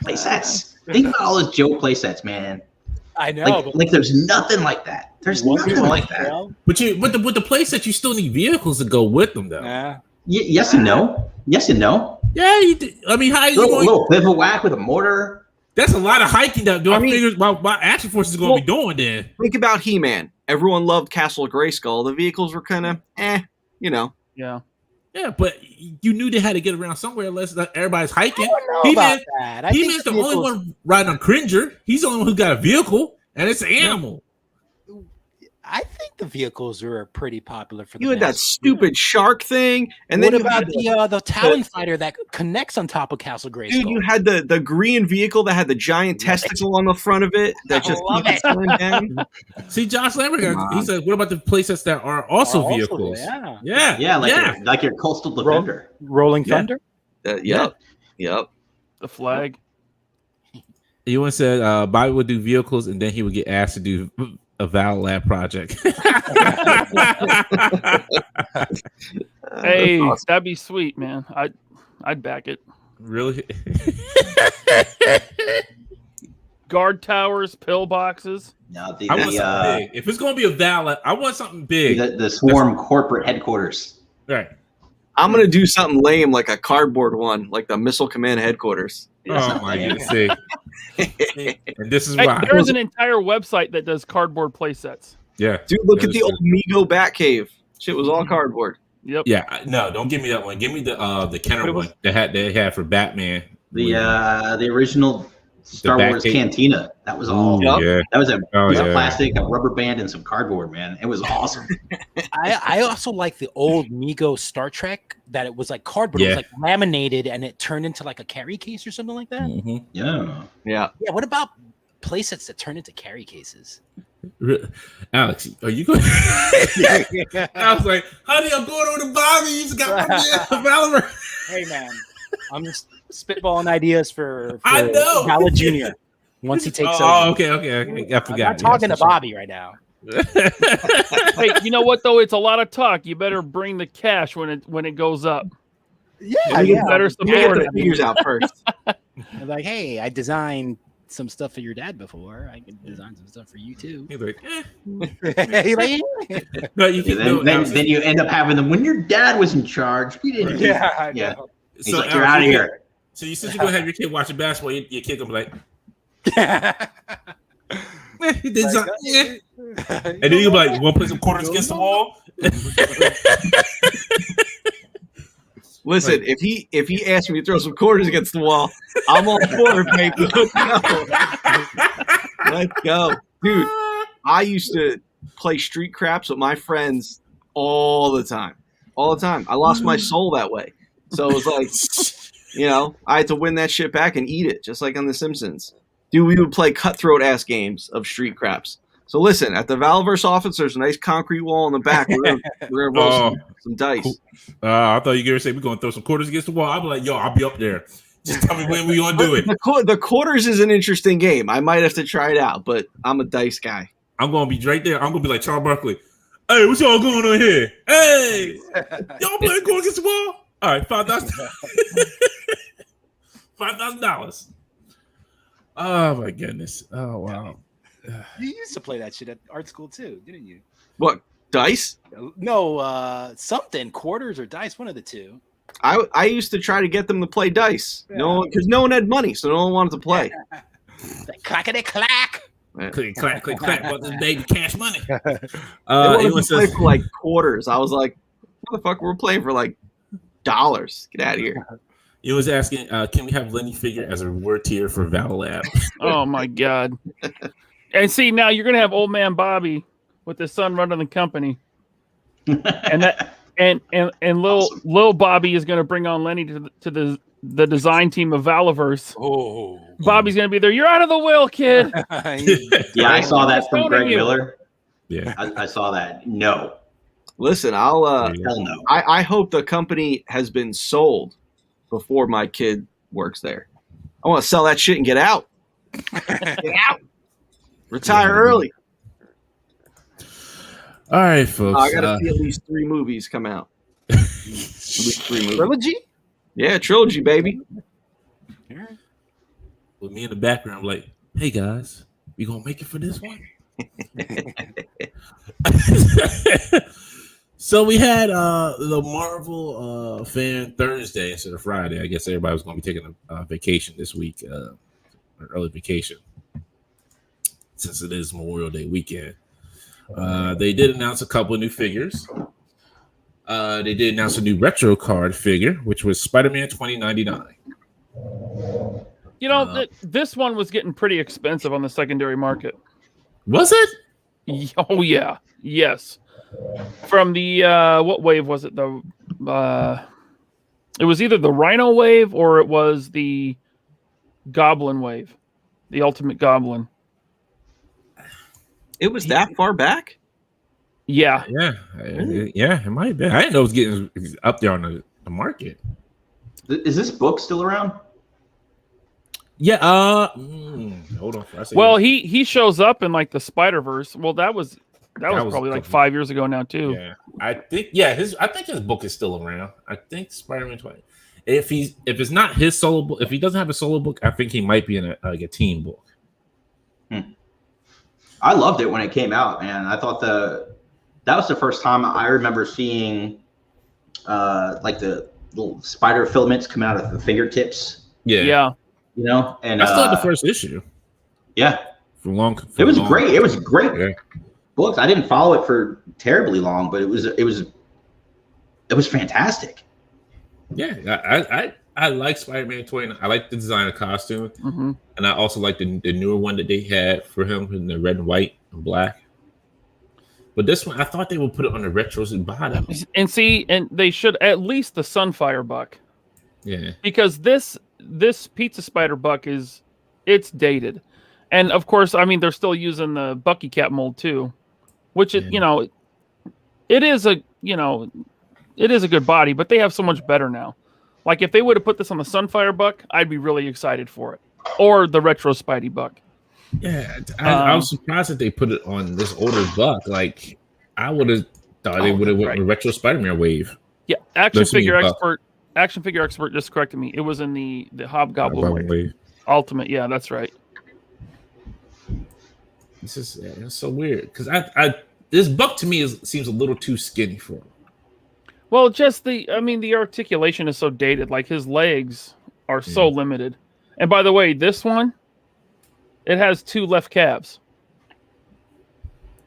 Playsets. Think about all those Joe playsets, man. I know. Like there's nothing like that. There's nothing like that. But with the playsets, you still need vehicles to go with them, though. Yeah. Yes and no. Yes and no. Yeah, I mean, how are you going? Little bivouac with a mortar. That's a lot of hiking that I figure my Action Force is going to be doing there. Think about He-Man. Everyone loved Castle Grayskull. The vehicles were kind of, you know. Yeah. Yeah, but you knew they had to get around somewhere unless everybody's hiking. I don't know about that. He-Man's the only one riding on Cringer. He's the only one who got a vehicle, and it's an animal. I think the vehicles were pretty popular for the You had that stupid shark thing, and then what about the Talon fighter that connects on top of Castle Grayskull? Dude, you had the green vehicle that had the giant testicle on the front of it that just keeps going down. See, Josh Lambert, he said, "What about the playsets that are also vehicles?" Like your Coastal Defender, Rolling Thunder. Yep. The flag. You said Bobby would do vehicles, and then he would get asked to do a Val Lab project. Hey, that'd be sweet, man. I'd back it. Really? Guard towers, pillboxes. No, I want something big. If it's going to be a Val Lab, I want something big. The Swarm corporate headquarters. Right. I'm gonna do something lame like a cardboard one, like the Missile Command headquarters. Oh my goodness! See, and this is why there's an entire website that does cardboard playsets. Yeah, dude, look at the old Mego Batcave. Shit was all cardboard. Yep. Yeah. No, don't give me that one. Give me the Kenner one that they had for Batman. The original Star Wars Cantina. That was all. Yeah. That was a piece of plastic, a rubber band, and some cardboard. Man, it was awesome. I also like the old Mego Star Trek that it was like cardboard. It was like laminated and it turned into like a carry case or something like that. Mm-hmm. Yeah. What about playsets that turn into carry cases? Alex, are you going? I was like, honey, I'm going over to Bobby. You just got my Hey man, I'm just spitballing ideas for I know Valid Jr. Once he takes over. Oh, okay. I forgot. I'm not talking to Bobby right now. Hey, you know what though? It's a lot of talk. You better bring the cash when it goes up. Yeah, you better support it. Figures out first. I'm like, hey, I designed some stuff for your dad before. I can design some stuff for you too. He's like, No, you can. Then you end up having them when your dad was in charge. We didn't. Yeah. He's like, you're out of here. So you since you're gonna have your kid watching basketball, your kid gonna be like, he did something. And then you be like, you want to play some quarters against the wall? Listen, if he asked me to throw some quarters against the wall, I'm all for it, baby. Let's go, dude. I used to play street craps with my friends all the time. I lost my soul that way. So it was like, I had to win that shit back and eat it, just like on The Simpsons. Dude, we would play cutthroat-ass games of street craps. So listen, at the Valverse office, there's a nice concrete wall in the back. We're gonna roll some dice. Cool. I thought you were gonna say we're gonna throw some quarters against the wall. I'd be like, I'll be up there. Just tell me when we gonna do it. The quarters is an interesting game. I might have to try it out, but I'm a dice guy. I'm gonna be right there. I'm gonna be like Charles Barkley. Hey, what's y'all going on here? Hey, y'all playing quarters against the wall? All right, $5,000. $5,000. Oh my goodness. Oh wow. You used to play that shit at art school too, didn't you? What, dice? No, something, quarters or dice, one of the two. I used to try to get them to play dice. Because no one had money, so no one wanted to play. Clackety clack. Click clack, but this baby cash money. They wanted to play for like quarters. I was like, what the fuck? We're playing for like dollars. Get out of here. You was asking, can we have Lenny figure as a reward tier for Val Lab? Oh my god. And see, now you're gonna have old man Bobby with his son running the company, and little Bobby is gonna bring on Lenny to the design team of Valiverse. Oh, Bobby's gonna be there. You're out of the will, kid. Yeah, I saw that from Greg Miller. Yeah, I saw that. No, listen, hell no. I hope the company has been sold before my kid works there. I want to sell that shit and get out. Get out. Retire early. All right, folks. I got to see at least 3 movies come out. At least 3 movies. Trilogy? Yeah, trilogy, baby. With me in the background, like, hey guys, we gonna make it for this one? So we had the Marvel Fan Thursday instead of Friday. I guess everybody was gonna be taking a vacation this week, an early vacation, since it is Memorial Day weekend. They did announce a couple of new figures. They did announce a new retro card figure, which was Spider-Man 2099. You know, this one was getting pretty expensive on the secondary market. Was it? Oh yeah, yes. From the what wave was it? The it was either the Rhino wave or it was the Goblin wave, the Ultimate Goblin. It was that far back? Yeah, It might be. I didn't know it was getting up there on the market. Is this book still around? Yeah. Hold on. Well, he shows up in like the Spider-Verse. Well, that was probably like 5 years ago now too. Yeah, I think his book is still around. I think Spider-Man 20. If it's not his solo book, if he doesn't have a solo book, I think he might be in a team book. I loved it when it came out, man. I thought that was the first time I remember seeing like the little spider filaments come out of the fingertips. Yeah. You know, and that's not the first issue. Yeah, It was great. It was great. Yeah. Books. I didn't follow it for terribly long, but it was fantastic. Yeah, I like Spider-Man 20. I like the design of costume, and I also like the newer one that they had for him in the red and white and black. But this one, I thought they would put it on the retros and bottom. And they should at least the Sunfire Buck. Yeah, because this Pizza Spider Buck it's dated, and of course, I mean they're still using the Bucky Cap mold too, which it is a good body, but they have so much better now. Like if they would have put this on the Sunfire Buck, I'd be really excited for it, or the retro Spidey Buck. Yeah, I was surprised that they put it on this older Buck. Like I would have thought they would have went with retro Spider-Man wave. Yeah, action figure expert just corrected me. It was in the Hobgoblin wave. Ultimate. Yeah, that's right. It's so weird because I this Buck to me seems a little too skinny for him. Well, just the articulation is so dated. Like his legs are so limited. And by the way, this one, it has 2 left calves.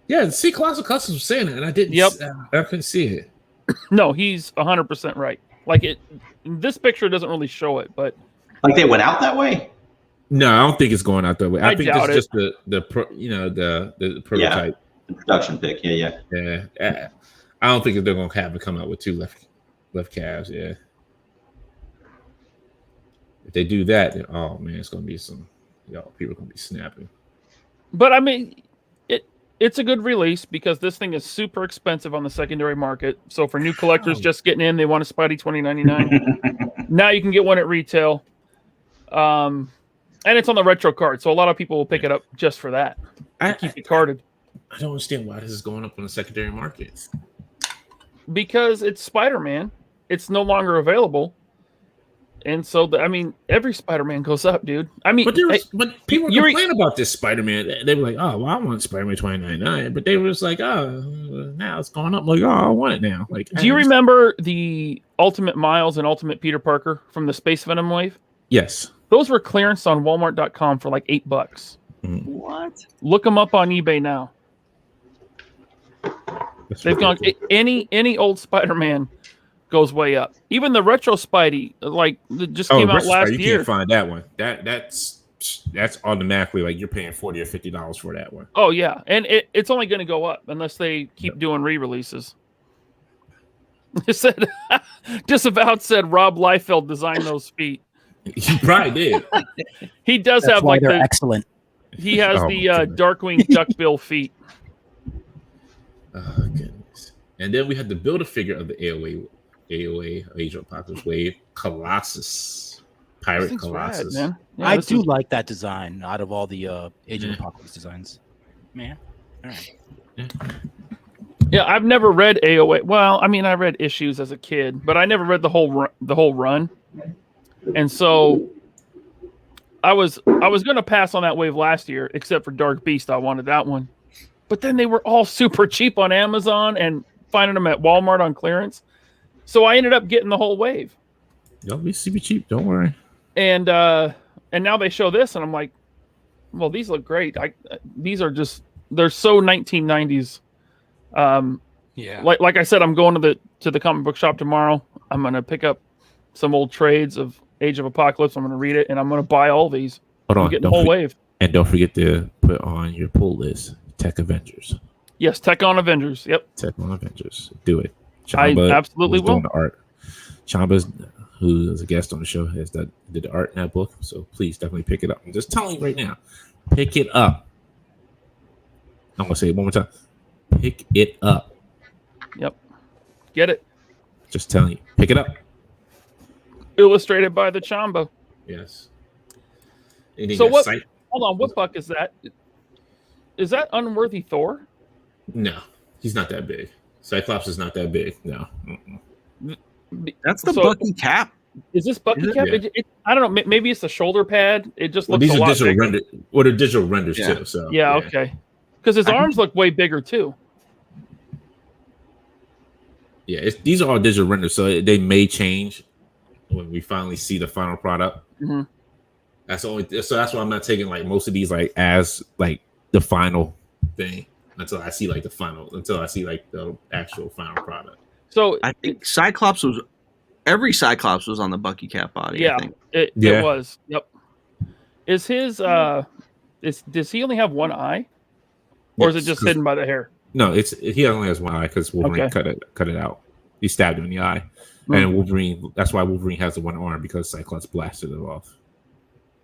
Yeah, see, Colossal Customs was saying it, and I didn't. Yep. I couldn't see it. No, he's 100% right. Like this picture doesn't really show it, but like they went out that way. No, I don't think it's going out that way. I think doubt it's just the prototype. Yeah, the production pick. Yeah. I don't think they're going to have it come out with 2 left calves. Yeah. If they do that, then, oh man, it's going to be people are going to be snapping. But I mean, it's a good release because this thing is super expensive on the secondary market. So for new collectors just getting in, they want a Spidey 2099. Now you can get one at retail. And it's on the retro card, so a lot of people will pick it up just for that. Keep it carded. I don't understand why this is going up on the secondary market. Because it's Spider-Man. It's no longer available. And so, every Spider-Man goes up, dude. I mean, but people were complaining about this Spider-Man. They were like, oh, well, I want Spider-Man 2099. But they were just like, oh, now it's going up. I'm like, oh, I want it now. Like, do you remember the Ultimate Miles and Ultimate Peter Parker from the Space Venom wave? Yes. Those were clearance on Walmart.com for like $8. What? Look them up on eBay now. They've gone any old Spider-Man goes way up. Even the retro Spidey, just came out last year. You can't find that one. That's automatically like you're paying $40 or $50 for that one. Oh yeah, and it's only going to go up unless they keep doing re-releases. It said Disavowed said Rob Liefeld designed those feet. He probably did. He does That's have why like they're excellent. He has Darkwing duckbill feet. Oh goodness! And then we had to build a figure of the AOA Age of Apocalypse wave Colossus, Pirate Colossus. Rad, man. Yeah, I do like that design out of all the Age of Apocalypse designs. Man, all right. Yeah. Yeah, I've never read AOA. Well, I mean, I read issues as a kid, but I never read the whole run. And so I was going to pass on that wave last year, except for Dark Beast. I wanted that one, but then they were all super cheap on Amazon and finding them at Walmart on clearance. So I ended up getting the whole wave. Don't be super cheap. Don't worry. And now they show this, and I'm like, well, these look great. These are just, they're so 1990s. Yeah. Like I said, I'm going to the comic book shop tomorrow. I'm gonna pick up some old trades of Age of Apocalypse. I'm gonna read it, and I'm gonna buy all these. Hold on, I'm getting the whole wave. And don't forget to put on your pull list Tech Avengers. Yes, Tech on Avengers. Yep. Tech on Avengers. Do it. I absolutely will. Doing the art. Chamba's, who is a guest on the show, did the art in that book. So please definitely pick it up. I'm just telling you right now, pick it up. I'm gonna say it one more time. Pick it up. Yep. Get it. Just telling you, pick it up. Illustrated by the Chamba. Yes. So what? Hold on. What buck is that? Is that Unworthy Thor? No, he's not that big. Cyclops is not that big. No. Mm-mm. That's the Bucky cap. Is this Bucky cap? Yeah. I don't know. Maybe it's the shoulder pad. It just looks these a are lot digital bigger. render. What are digital renders too? So yeah. Okay. Because his arms look way bigger too. Yeah, these are all digital renders, so they may change when we finally see the final product. Mm-hmm. That's why I'm not taking like most of these like as like the final thing until I see like the actual final product. So I think every Cyclops was on the Bucky cap body. Yeah, I think. it was. Yep. Is his does he only have one eye, or is it just hidden by the hair? No, he only has one eye because Wolverine cut it out. He stabbed him in the eye, and Wolverine. That's why Wolverine has the one arm because Cyclops blasted it off.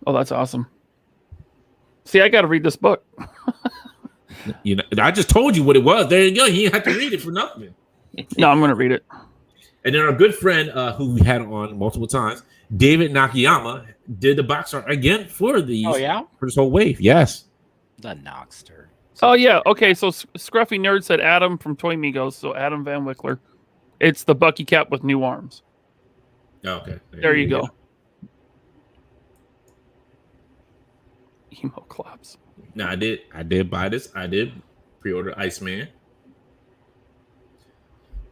Oh, that's awesome. See, I got to read this book. You know, I just told you what it was. There you go. You didn't have to read it for nothing. No, I'm going to read it. And then our good friend, who we had on multiple times, David Nakayama, did the box art again for these. Oh yeah, for this whole wave. Yes. the Noxter. Oh yeah, okay. So Scruffy Nerd said Adam from Toy Migos, so Adam Van Wickler. It's the Bucky cap with new arms. Okay. There you go. Emo Clops. Now I did buy this. I did pre-order Iceman.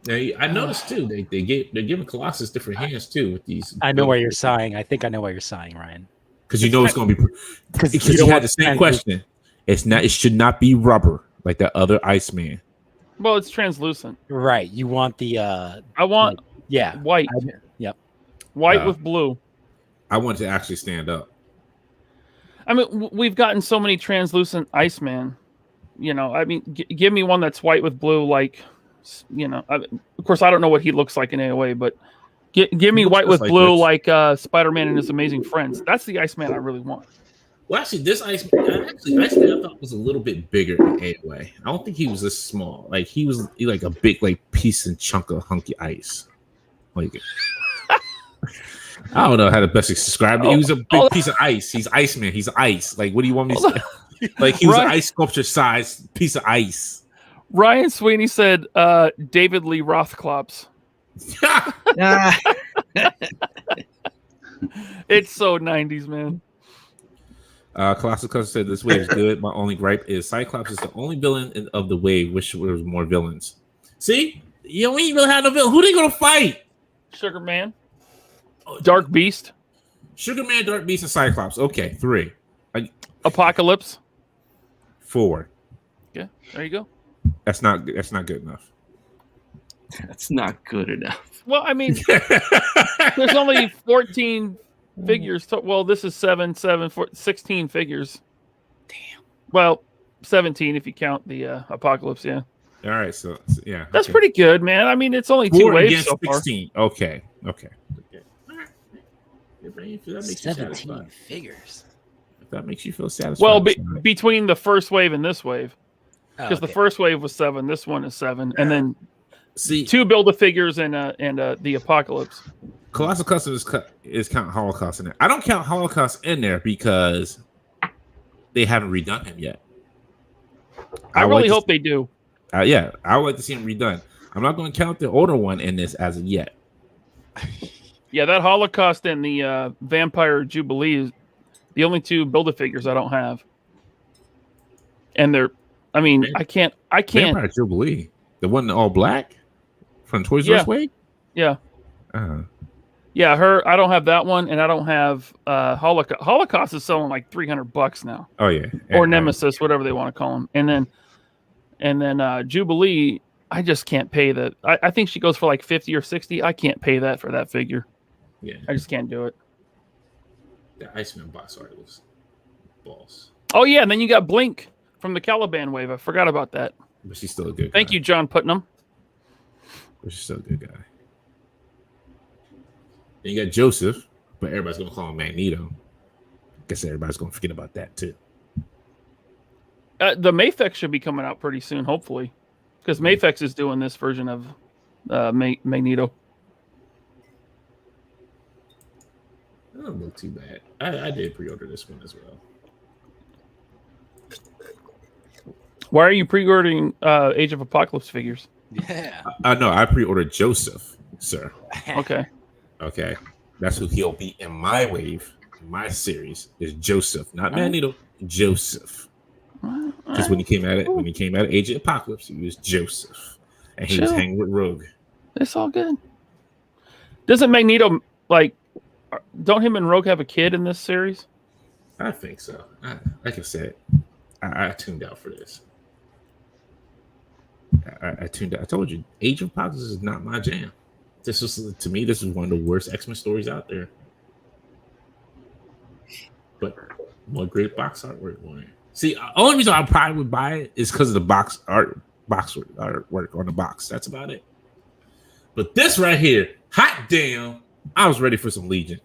Now I noticed too they're giving Colossus different hands too with these. I know why you're sighing. I think I know why you're sighing, Ryan. Because you know it's going to be because you don't had want the same question. It's not. It should not be rubber like the other Iceman. Well, it's translucent. Right. You want the I want white. Yep. White with blue. I want it to actually stand up. I mean, we've gotten so many translucent Iceman. You know, I mean, give me one that's white with blue, like, you know. Of course, I don't know what he looks like in AOA, but give me white with blue, like Spider-Man and His Amazing Friends. That's the Iceman I really want. Well, actually, this Iceman I thought was a little bit bigger in AOA. I don't think he was this small. Like he was like a big like piece and chunk of hunky ice. Like I don't know how to best describe it. He was a big piece of ice. He's Iceman. He's ice. Like what do you want me to say? Like he was an ice sculpture sized piece of ice. Ryan Sweeney said David Lee Rothklops. It's so 90s, man. Colossal Cousin said this wave is good. My only gripe is Cyclops is the only villain of the wave. Wish there was more villains. See, you don't even have no villain. Who they gonna fight? Sugar Man, Dark Beast, Sugar Man, Dark Beast, and Cyclops. Okay, 3. Apocalypse. 4. Yeah, there you go. That's not good enough. That's not good enough. Well, I mean, there's only 14 figures. Well, this is 16 figures. Damn. Well, 17 if you count the Apocalypse. Yeah. All right. So yeah, that's pretty good, man. I mean, it's only 2 waves so 16. Far. Okay. All right. If that makes 17 figures. If that makes you feel satisfied. Well, between the first wave and this wave, because okay. the first wave was 7, this one is 7, and then see 2 Build-A-Figures and the Apocalypse. Colossal Custom is count Holocaust in there. I don't count Holocaust in there because they haven't redone him yet. I really hope they do. Yeah, I would like to see him redone. I'm not going to count the older one in this as of yet. Yeah, that Holocaust and the Vampire Jubilee is the only two Build-A-Figures I don't have. And they're, I mean, I can't. Vampire Jubilee, the one in all black from Toys R Us Way. Yeah. Uh-huh. Yeah, her. I don't have that one, and I don't have Holocaust. Holocaust is selling like $300 now. Oh yeah, or Nemesis, whatever they want to call them. And then Jubilee, I just can't pay that. I think she goes for like 50 or 60. I can't pay that for that figure. Yeah, I just can't do it. The Iceman box art was balls. Oh yeah, and then you got Blink from the Caliban wave. I forgot about that. But she's still a good guy. Thank you, John Putnam. But she's still a good guy. Then you got Joseph, but everybody's gonna call him Magneto. Guess everybody's gonna forget about that too. The Mafex should be coming out pretty soon, hopefully, because Mafex is doing this version of Magneto. That don't look too bad. I did pre-order this one as well. Why are you pre-ordering Age of Apocalypse figures? Yeah. No, I pre-ordered Joseph, sir. Okay. Okay, that's who he'll be in my wave. My series is Joseph, not Magneto. Joseph. Because when he came at Age of Apocalypse, he was Joseph, and he was hanging with Rogue. It's all good. Doesn't Magneto don't him and Rogue have a kid in this series? I think so. Like I said, I tuned out for this. I tuned out. I told you, Age of Apocalypse is not my jam. This was, to me, this is one of the worst X-Men stories out there. But what great box artwork on it. See, only reason I probably would buy it is because of the box artwork on the box. That's about it. But this right here, hot damn, I was ready for some Legion.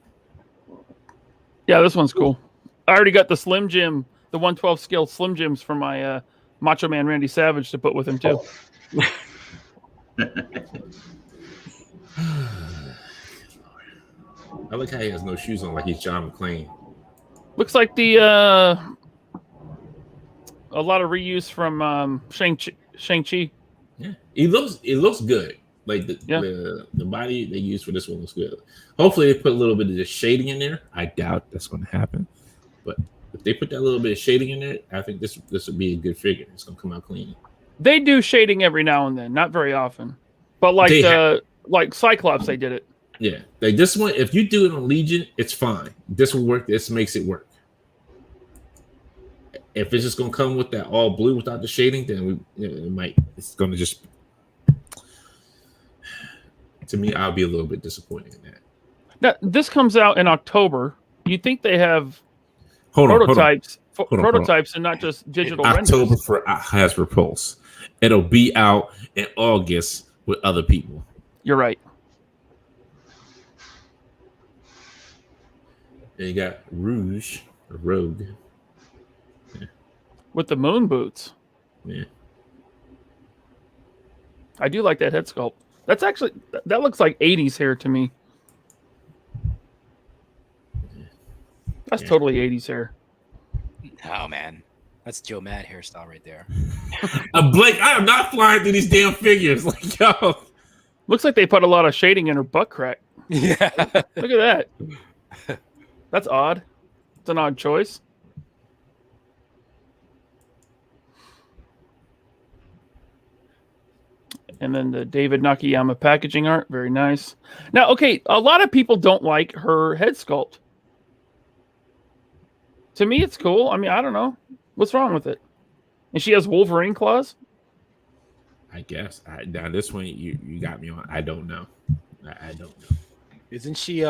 Yeah, this one's cool. I already got the Slim Jim, the 112 scale Slim Jims for my Macho Man Randy Savage to put with him too. I like how he has no shoes on, like he's John McClane. Looks like the a lot of reuse from Shang-Chi. Yeah, it looks good. Like the body they used for this one looks good. Hopefully they put a little bit of the shading in there. I doubt that's going to happen, but if they put that little bit of shading in there, I think this would be a good figure. It's going to come out clean. They do shading every now and then, not very often, but like Cyclops, they did it. Yeah, like this one, if you do it on Legion, it's fine. This will work. This makes it work. If it's just gonna come with that all blue without the shading, then it's gonna just. To me, I'll be a little bit disappointed in that. Now, this comes out in October. You think they have prototypes and not just digital October renders? has Repulse. It'll be out in August with other people. You're right. And you got Rogue. Yeah. With the moon boots. Yeah. I do like that head sculpt. That's actually, that looks like 80s hair to me. That's totally 80s hair. Oh, man. That's Joe Mad hairstyle right there. Blake, I am not flying through these damn figures. Like, yo. Looks like they put a lot of shading in her butt crack. Yeah. Look at that. That's odd. It's an odd choice. And then the David Nakayama packaging art. Very nice. Now, okay, a lot of people don't like her head sculpt. To me, it's cool. I mean, I don't know. What's wrong with it? And she has Wolverine claws? I guess. Now, this one, you got me on. I don't know. I don't know. Isn't she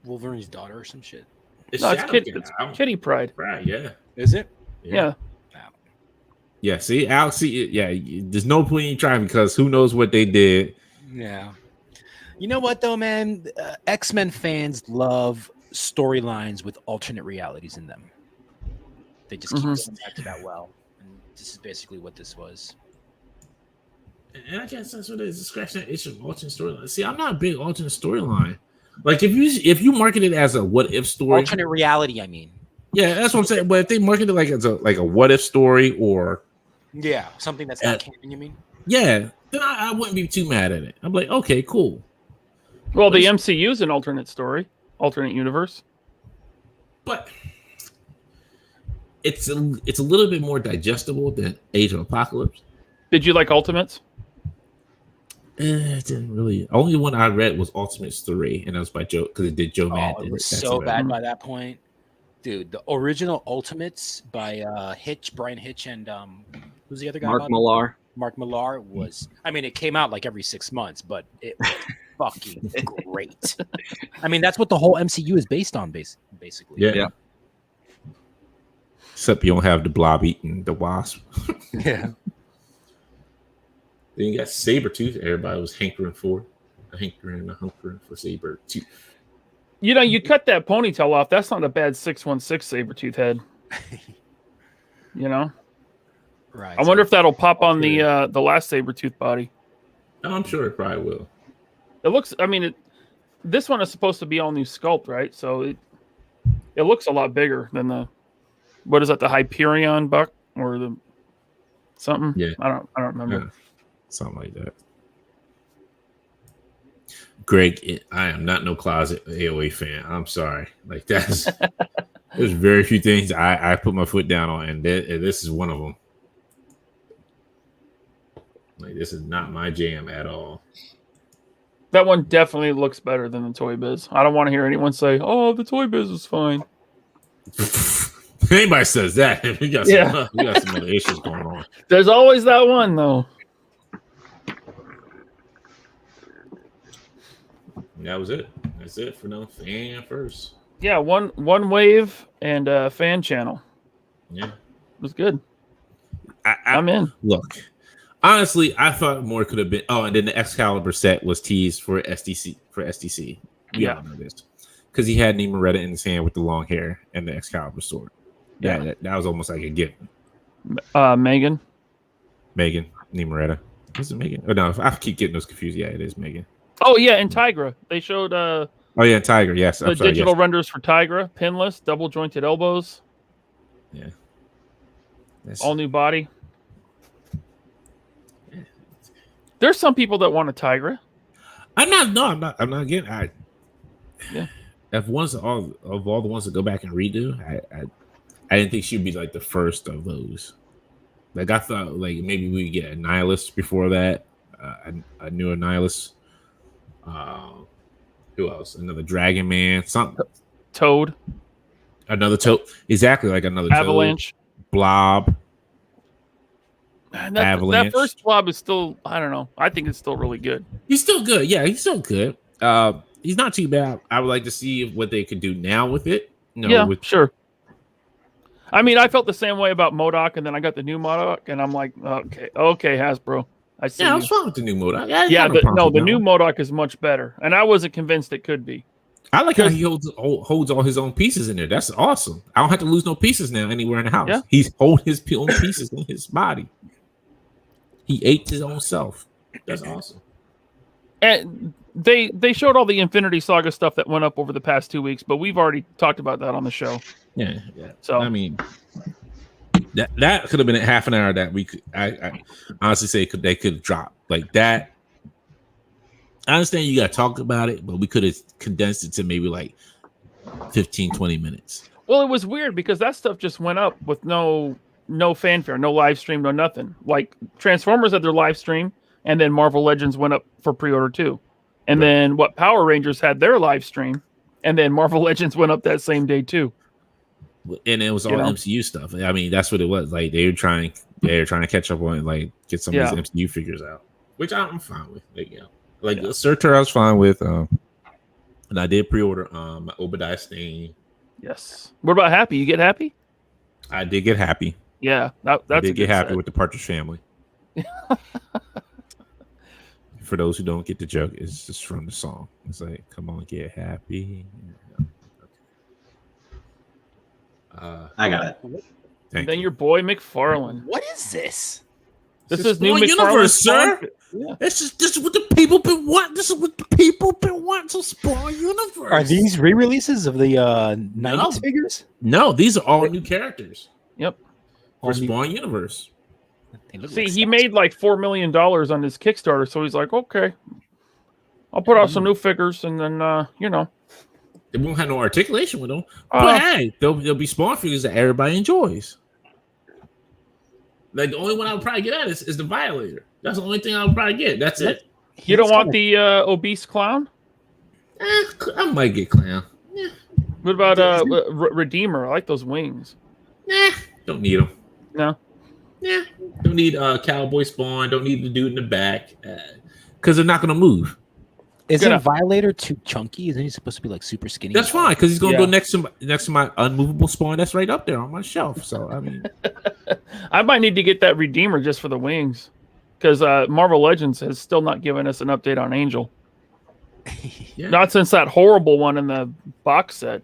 Wolverine's daughter or some shit? It's Kitty Pride. Right, yeah. Is it? Yeah. Yeah, see, Alex, there's no point in trying because who knows what they did. Yeah. You know what, though, man? X-Men fans love storylines with alternate realities in them. They just keep going back to that well. And this is basically what this was. And I guess that's what it is. Scratching that itch of alternate storyline. See, I'm not a big alternate storyline. Like, if you market it as a what-if story. Alternate reality, I mean. Yeah, that's what I'm saying. But if they market it like as a what-if story or Yeah, something that's not canon. You mean? Yeah, then I wouldn't be too mad at it. I'm like, okay, cool. Well, the MCU is an alternate story, alternate universe. But it's a little bit more digestible than Age of Apocalypse. Did you like Ultimates? It didn't really. Only one I read was Ultimates 3, and that was by Joe, because it did Joe Madden. It was so bad by that point, dude. The original Ultimates by Brian Hitch, and who's the other guy? Mark Millar. Mark Millar was. I mean, it came out like every 6 months, but it was fucking great. I mean, that's what the whole MCU is based on, basically. Yeah. Except you don't have the Blob eating the Wasp. Yeah. Then you got Sabretooth. Everybody was hankering for Sabretooth. You know, you cut that ponytail off. That's not a bad 616 Sabretooth head. You know? Right. I wonder if that'll pop on the last Sabretooth body. No, I'm sure it probably will. It looks, I mean, this one is supposed to be all new sculpt, right? So it looks a lot bigger than what is that, the Hyperion buck or the something? Yeah. I don't remember. Yeah. Something like that. Greg, I am not no closet AOA fan. I'm sorry. Like there's very few things I put my foot down on, and this is one of them. Like this is not my jam at all. That one definitely looks better than the Toy Biz. I don't want to hear anyone say, "Oh, the Toy Biz is fine." Anybody says that, we got some other issues going on. There's always that one though. That was it. That's it for no fan first. Yeah, one wave and a fan channel. Yeah, it was good. I'm in. Look, honestly, I thought more could have been. Oh, and then the Excalibur set was teased for SDC. Yeah, know this because he had Nemeretta in his hand with the long hair and the Excalibur sword. Yeah, that was almost like a gift. Megan, Nemeretta. Is it Megan? Oh no, I keep getting those confused. Yeah, it is Megan. Oh yeah, and Tigra. They showed oh yeah, Tiger, yes. The digital renders for Tigra, pinless, double jointed elbows. Yeah. All new body. Yeah. There's some people that want a Tigra. I'm not getting if all the ones that go back and redo, I didn't think she'd be like the first of those. Like I thought like maybe we get a Nihilist before that. A new Nihilist. Who else? Another Dragon Man, something. Toad. Another Toad. Exactly like another Avalanche. Toad. Blob. That first Blob is still, I don't know. I think it's still really good. He's still good. Yeah, he's still good. He's not too bad. I would like to see what they could do now with it. Sure. I mean, I felt the same way about MODOK, and then I got the new MODOK, and I'm like, okay, Hasbro. I see. Yeah, I was fine with the new MODOK. The new MODOK is much better, and I wasn't convinced it could be. I like how he holds all his own pieces in there. That's awesome. I don't have to lose no pieces now anywhere in the house. Yeah. He's holding his own pieces in his body. He ate his own self. That's awesome. And they showed all the Infinity Saga stuff that went up over the past 2 weeks, but we've already talked about that on the show. Yeah. So I mean, that could have been a half an hour that we could. I honestly say they could drop like that. I understand you got to talk about it, but we could have condensed it to maybe like 15, 20 minutes. Well, it was weird because that stuff just went up with no fanfare, no live stream, no nothing. Like Transformers had their live stream, and then Marvel Legends went up for pre-order too. And then Power Rangers had their live stream, and then Marvel Legends went up that same day too. And it was all MCU stuff. I mean, that's what it was. Like they were trying to catch up on like get some of these MCU figures out, which I'm fine with. Surtur I was fine with. And I did pre-order my Obadiah Stane. Yes. What about Happy? You get Happy? I did get Happy. Yeah, that's I did get Happy with the Partridge Family. For those who don't get the joke, it's just from the song. It's like, come on, get happy. I got it. Then your boy McFarlane. What is this? This is new McFarlane universe, sir. Yeah. This is what the people been wanting. This is what the people been wanting to Spawn universe. Are these re-releases of the 90s figures? No, these are all new characters. Yep. For Spawn universe. See, he made like $4 million on his Kickstarter, so he's like, okay, I'll put out some new figures, and then They won't have no articulation with them. But hey, there'll be Spawn figures that everybody enjoys. Like the only one I would probably get at is the Violator. That's the only thing I would probably get. That's it. You don't want the obese clown? I might get Clown. What about Redeemer? I like those wings. Don't need them. No. Yeah, don't need Cowboy Spawn. Don't need the dude in the back because they're not gonna move. Isn't Violator too chunky? Isn't he supposed to be like super skinny? That's fine because he's gonna go next to my unmovable Spawn that's right up there on my shelf. So I mean, I might need to get that Redeemer just for the wings because Marvel Legends has still not given us an update on Angel. Yeah. Not since that horrible one in the box set.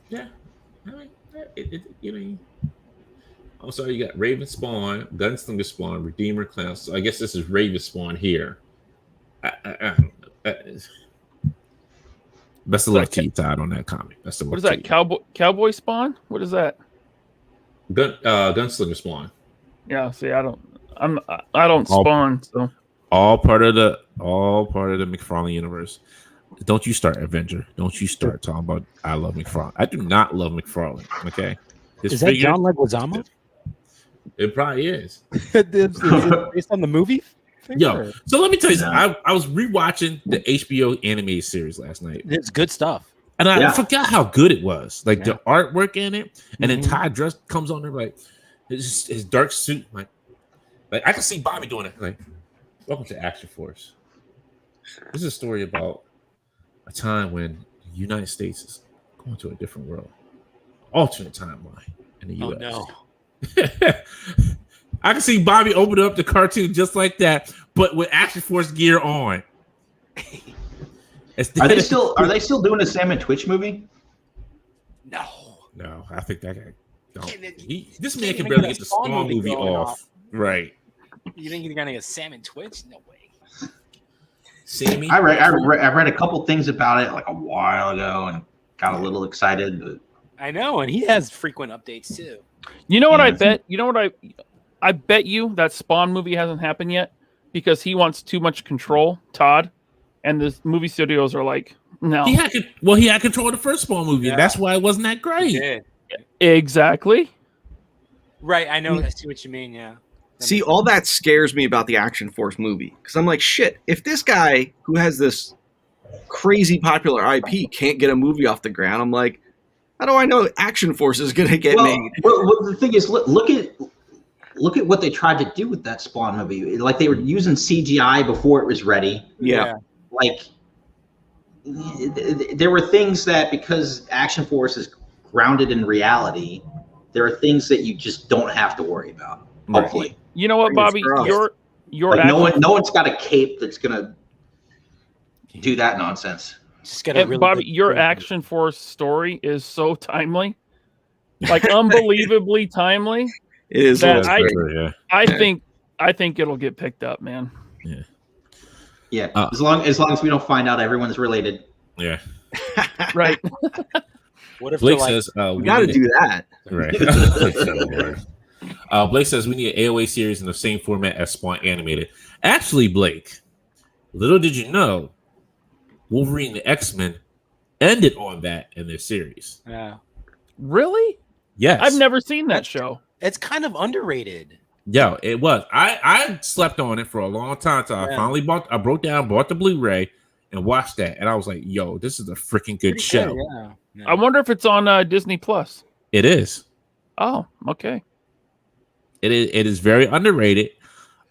Yeah, I mean, oh, so you got Raven Spawn, Gunslinger Spawn, Redeemer Clown. So I guess this is Raven Spawn here. I don't know. Best of luck to you, Todd, on that comic. Best of luck. What is that? Cowboy Spawn? What is that? Gunslinger Spawn. Yeah. See, I don't spawn. So all part of the McFarlane universe. Don't you start, Avenger. Don't you start talking about I love McFarlane. I do not love McFarlane. Okay. Is that John Leguizamo? It probably is. Is it based on the movie? Yo, so let me tell you something. I was rewatching the HBO animated series last night. It's good stuff. And I forgot how good it was. Like the artwork in it. And then Todd Dress comes on there like his dark suit. Like I can see Bobby doing it. Like, welcome to Action Force. This is a story about a time when the United States is going to a different world. Alternate timeline in the US. Oh, no. I can see Bobby open up the cartoon just like that, but with Action Force gear on. Are they still doing a Sam and Twitch movie? No, I think that guy don't. This man can barely get the Spawn movie off. Right. You think you're gonna get Sam and Twitch? No way. Sammy? I read a couple things about it like a while ago and got a little excited. But I know, and he has frequent updates too. You know what I bet? You know what I bet you that Spawn movie hasn't happened yet because he wants too much control, Todd, and the movie studios are like, no. He had control of the first Spawn movie. And that's why it wasn't that great. Yeah. Exactly. Right, I know. I see what you mean. Yeah. See, all that scares me about the Action Force movie because I'm like, shit. If this guy who has this crazy popular IP can't get a movie off the ground, I'm like, how do I know Action Force is going to get made? Well, the thing is, look at what they tried to do with that Spawn movie. Like they were using CGI before it was ready. Yeah. Like there were things that because Action Force is grounded in reality, there are things that you just don't have to worry about. Hopefully. You know what, Bobby? Your like no one's got a cape that's gonna do that nonsense. Bobby, your Action Force story is so timely, like unbelievably timely. It is. I think it'll get picked up, man. Yeah. Yeah. As long as we don't find out everyone's related. Yeah. Right. What if Blake says we got to do that? Right. Blake says we need an AOA series in the same format as Spawn animated. Actually, Blake, little did you know, Wolverine and the X-Men ended on that in their series. Yeah. Really? Yes. I've never seen that show. It's kind of underrated. Yo, it was. I slept on it for a long time. So I finally bought the Blu-ray and watched that. And I was like, yo, this is a freaking good show. Good, yeah. I wonder if it's on Disney Plus. It is. Oh, okay. It is very underrated.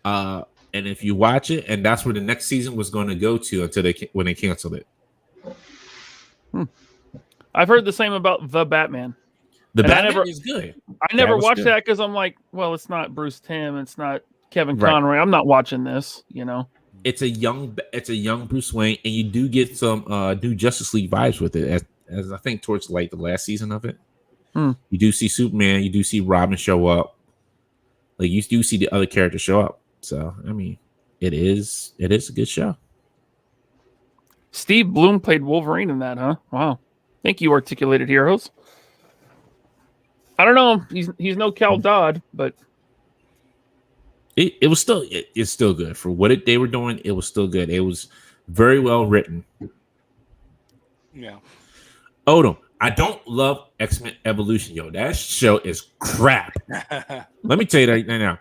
And if you watch it, and that's where the next season was going to go to until when they canceled it. I've heard the same about The Batman. The Batman is good. I never watched that because I'm like, well, it's not Bruce Timm, it's not Kevin Conroy. I'm not watching this, you know. It's a young Bruce Wayne, and you do get some new Justice League vibes with it, as I think towards like the last season of it. You do see Superman, you do see Robin show up, like you do see the other characters show up. So I mean, it is a good show. Steve Bloom played Wolverine in that, huh? Wow. Thank you, Articulated Heroes. I don't know. He's no Cal Dodd, but It was still it's still good for what they were doing. It was still good. It was very well written. Yeah. Odom, I don't love X-Men Evolution, yo. That show is crap. Let me tell you that right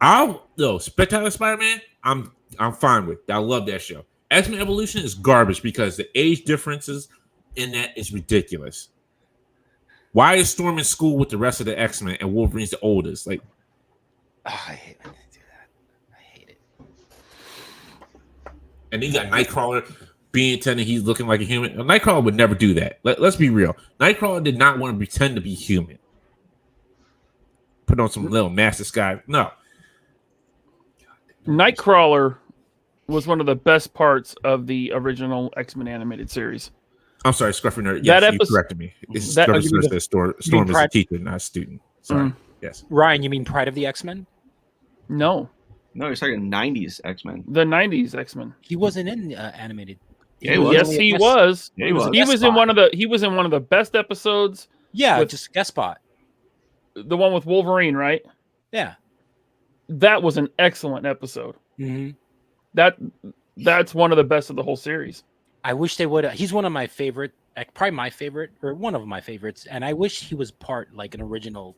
now. Spectacular Spider-Man, I'm fine with. I love that show. X-Men Evolution is garbage because the age differences in that is ridiculous. Why is Storm in school with the rest of the X-Men and Wolverine's the oldest? Like, I hate when they do that. I hate it. and then you got Nightcrawler being pretending he's looking like a human. Nightcrawler would never do that. Let's be real. Nightcrawler did not want to pretend to be human. Put on some little mask disguise. No. Nightcrawler was one of the best parts of the original X-Men animated series. I'm sorry, Scruffy Nerd. Yes, you corrected me. It's Scruffy Nerd says Storm is a teacher, not a student. Sorry. Yes. Ryan, you mean Pride of the X-Men? No. No, he's talking 90s X-Men. The 90s X-Men. He wasn't in animated. Yeah, he was. Yes, he was. Yeah, he was. He was in one of the best episodes. Yeah, with, just a guest spot. The one with Wolverine, right? Yeah. That was an excellent episode. Mm-hmm. That's one of the best of the whole series. I wish they would. He's one of my favorite, probably my favorite, or one of my favorites. And I wish he was part, like an original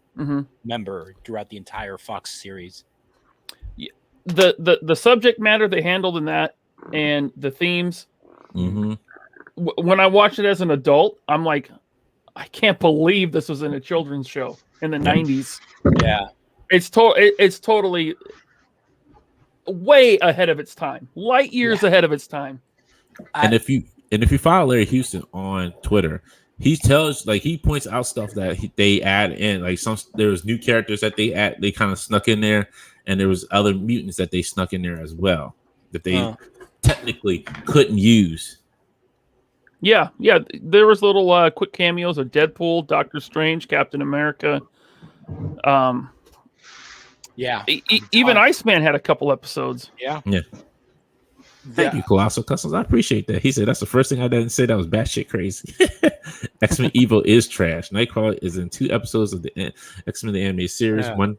member throughout the entire Fox series. The subject matter they handled in that and the themes. Mm-hmm. When I watched it as an adult, I'm like, I can't believe this was in a children's show in the 90s. Yeah. It's totally way ahead of its time. Light years ahead of its time. And if you follow Larry Houston on Twitter, he points out stuff that they add in. Like there was new characters that they kind of snuck in there, and there was other mutants that they snuck in there as well that they technically couldn't use. Yeah. There was little quick cameos of Deadpool, Doctor Strange, Captain America. Even Iceman had a couple episodes. Yeah. Thank you, Colossal Customs. I appreciate that. He said that's the first thing I didn't say that was batshit crazy. X-Men Evil is trash. Nightcrawler is in 2 episodes of the X-Men the animated series. Yeah. 1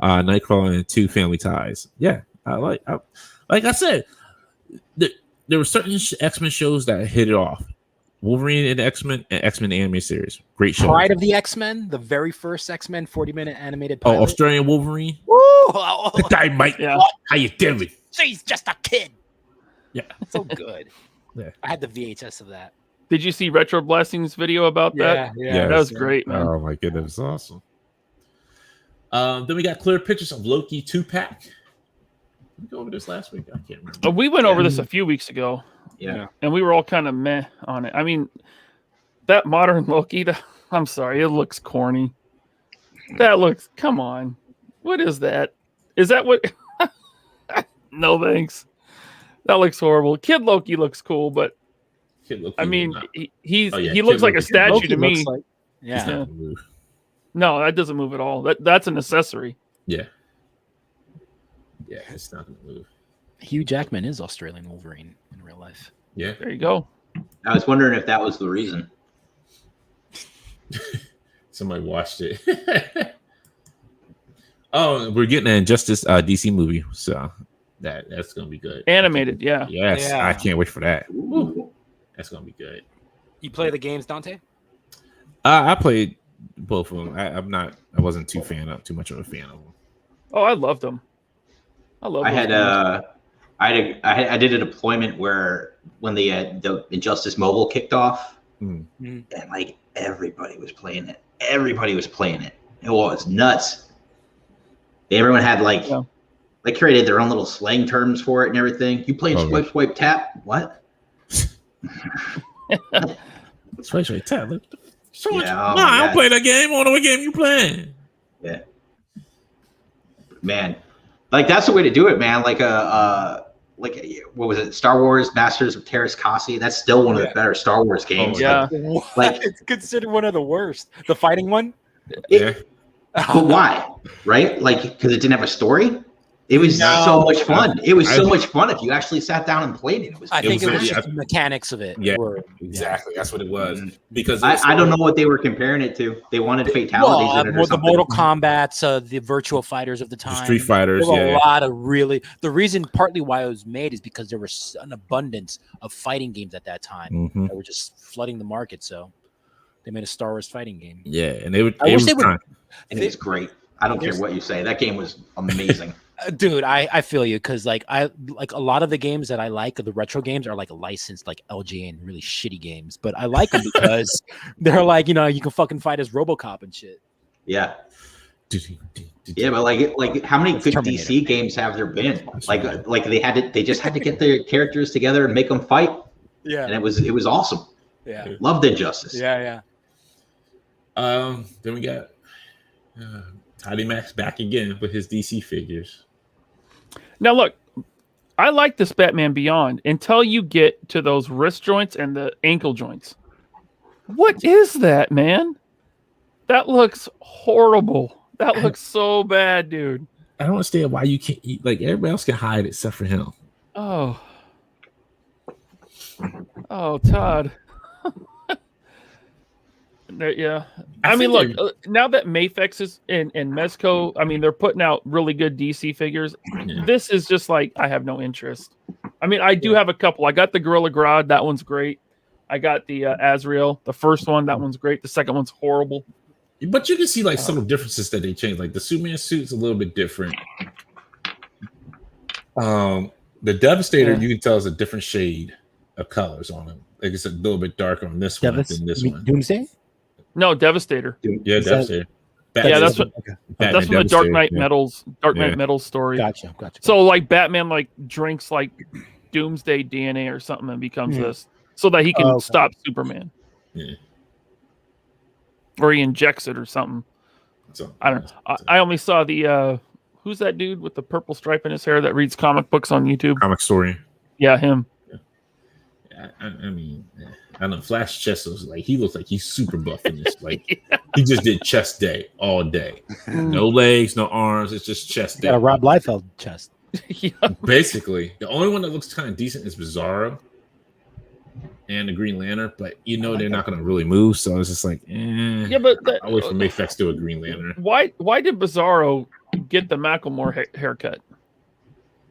Nightcrawler and 2 Family Ties. Yeah, like I said, there were certain X-Men shows that hit it off. Wolverine and X-Men and X-Men the animated series. Great show. Pride of the X-Men, the very first X-Men 40-minute animated pilot. Oh, Australian Wolverine. Woo! The guy, Mike. Yeah. How you doing? She's just a kid. Yeah. So good. Yeah. I had the VHS of that. Did you see Retro Blasting's video about that? Yeah. That was great, man. Oh my goodness, awesome. Then we got clear pictures of Loki 2-pack. Did we go over this last week? I can't remember. We went over this a few weeks ago. Yeah. And we were all kind of meh on it. I mean, that modern Loki, I'm sorry, it looks corny. Come on. What is that? Is that what? No, thanks. That looks horrible. Kid Loki looks cool, but I mean, he looks like a statue to me. Yeah. No, that doesn't move at all. That's an accessory. Yeah, it's not gonna move. Hugh Jackman is Australian Wolverine in real life. Yeah, There you go. I was wondering if that was the reason. somebody watched it. Oh, we're getting an Injustice DC movie, so that's gonna be good. Animated, yeah. Yes, Yeah. I can't wait for that. Woo. That's gonna be good. You play the games, Dante? I played both of them. I wasn't too much of a fan of them. Oh, I loved them. I did a deployment where when the Injustice Mobile kicked off, and like everybody was playing it. It was nuts. Everyone had they created their own little slang terms for it and everything. You played swipe tap? What? Swipe tap. Yeah, I don't play that game. I don't know what game you playing. Yeah, man, like that's the way to do it, man. Like what was it? Star Wars Masters of Terras Kasi. That's still one of the better Star Wars games. Yeah. Like It's considered one of the worst. The fighting one? Yeah. But why? Right? Like because it didn't have a story. It was so much fun. It was so I- much fun if you actually sat down and played it. It was. I think it was yeah. just the mechanics of it. Yeah, were- exactly. That's what it was. Because it was I don't know what they were comparing it to. They wanted fatalities in it or the something. Mortal Kombats, the virtual fighters of the the time. Street Fighters. There were Yeah, a lot of really. The reason, partly why it was made, is because there was an abundance of fighting games at that time Mhm. that were just flooding the market. So they made a Star Wars fighting game. yeah, and they would. I wish they would. And it was great. I don't care what you say. That game was amazing. Dude, I feel you because like I like a lot of the games that I like, the retro games, are like licensed like LG and really shitty games, but I like them because they're like, you know, you can fucking fight as RoboCop and shit. Yeah. Yeah, but like how many good DC games have there been? Like they just had to get their characters together and make them fight, Yeah, and it was awesome. yeah, Loved Injustice. yeah. Then we got Toddy Max back again with his DC figures. Now look, I like this Batman Beyond until you get to those wrist joints and the ankle joints. What is that, man? That looks horrible. That looks so bad, dude. I don't understand why you can't eat. Like everybody else can hide except for him. Oh, Todd. Yeah, I mean, look. Now that Mafex is in Mezco, I mean, they're putting out really good DC figures. Yeah. This is just like I have no interest. I mean, I do have a couple. I got the Gorilla Grodd. That one's great. I got the Azrael. The first one, that one's great. The second one's horrible. But you can see like some differences that they changed. Like the Superman suit's a little bit different. The Devastator, you can tell is a different shade of colors on him. Like it's a little bit darker on this one than this one. Doomsday? No, Devastator. Yeah, Devastator. Yeah, that's what. That's from the Dark Knight Metals. Knight Metals story. Gotcha. So like Batman like drinks like Doomsday DNA or something and becomes this, so that he can stop Superman. Yeah. Or he injects it or something. So, I don't know. I only saw the who's that dude with the purple stripe in his hair that reads comic books on YouTube? Comic Story. Yeah, him. I mean, I know Flash chest was like he looks like he's super buff in this. Like he just did chest day all day. No legs, no arms. It's just chest day. Got a Rob Liefeld chest. Yeah. Basically, the only one that looks kind of decent is Bizarro and the Green Lantern, but you know they're not going to really move, so it's just like, Yeah, but I'll wait for Mayflex to do a Green Lantern why did Bizarro get the Macklemore haircut?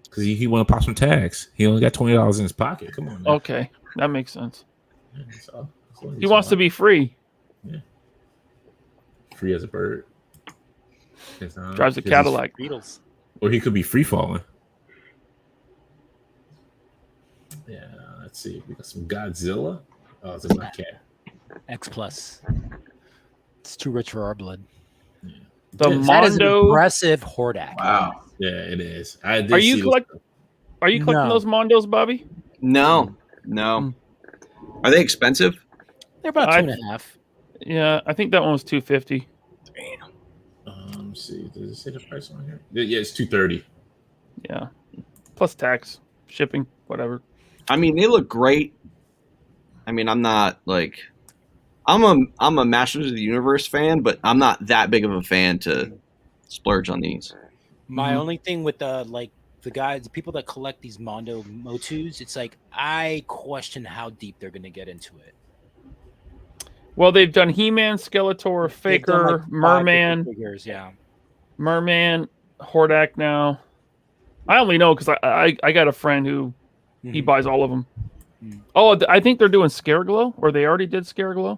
because he want to pop some tags. He only got $20 in his pocket. Come on, man. Okay, that makes sense. Yeah, that's all He wants to be free. free as a bird. Drives a Cadillac. Beatles. Or he could be free falling. Yeah, let's see. We got some Godzilla. Oh, this is my cat. X Plus. It's too rich for our blood. The That is an Mondo. impressive Hordak. Wow. Yeah, it is. I did Are you see Are you collecting No. those Mondos, Bobby? No. Are they expensive? They're about I- 2.5. Yeah, I think that one was $250. Let's see. Does it say the price on here? Yeah, it's $230. Yeah, plus tax, shipping, whatever. I mean, they look great. I mean, I'm not like I'm a Masters of the Universe fan, but I'm not that big of a fan to splurge on these. My only thing with the people that collect these Mondo Motus, it's like I question how deep they're going to get into it. Well, they've done He-Man, Skeletor, They've Faker, done, like, 5 Merman, different figures, yeah. Merman, Hordak. Now, I only know because I got a friend who he buys all of them. Oh, I think they're doing Scareglow, or they already did Scareglow.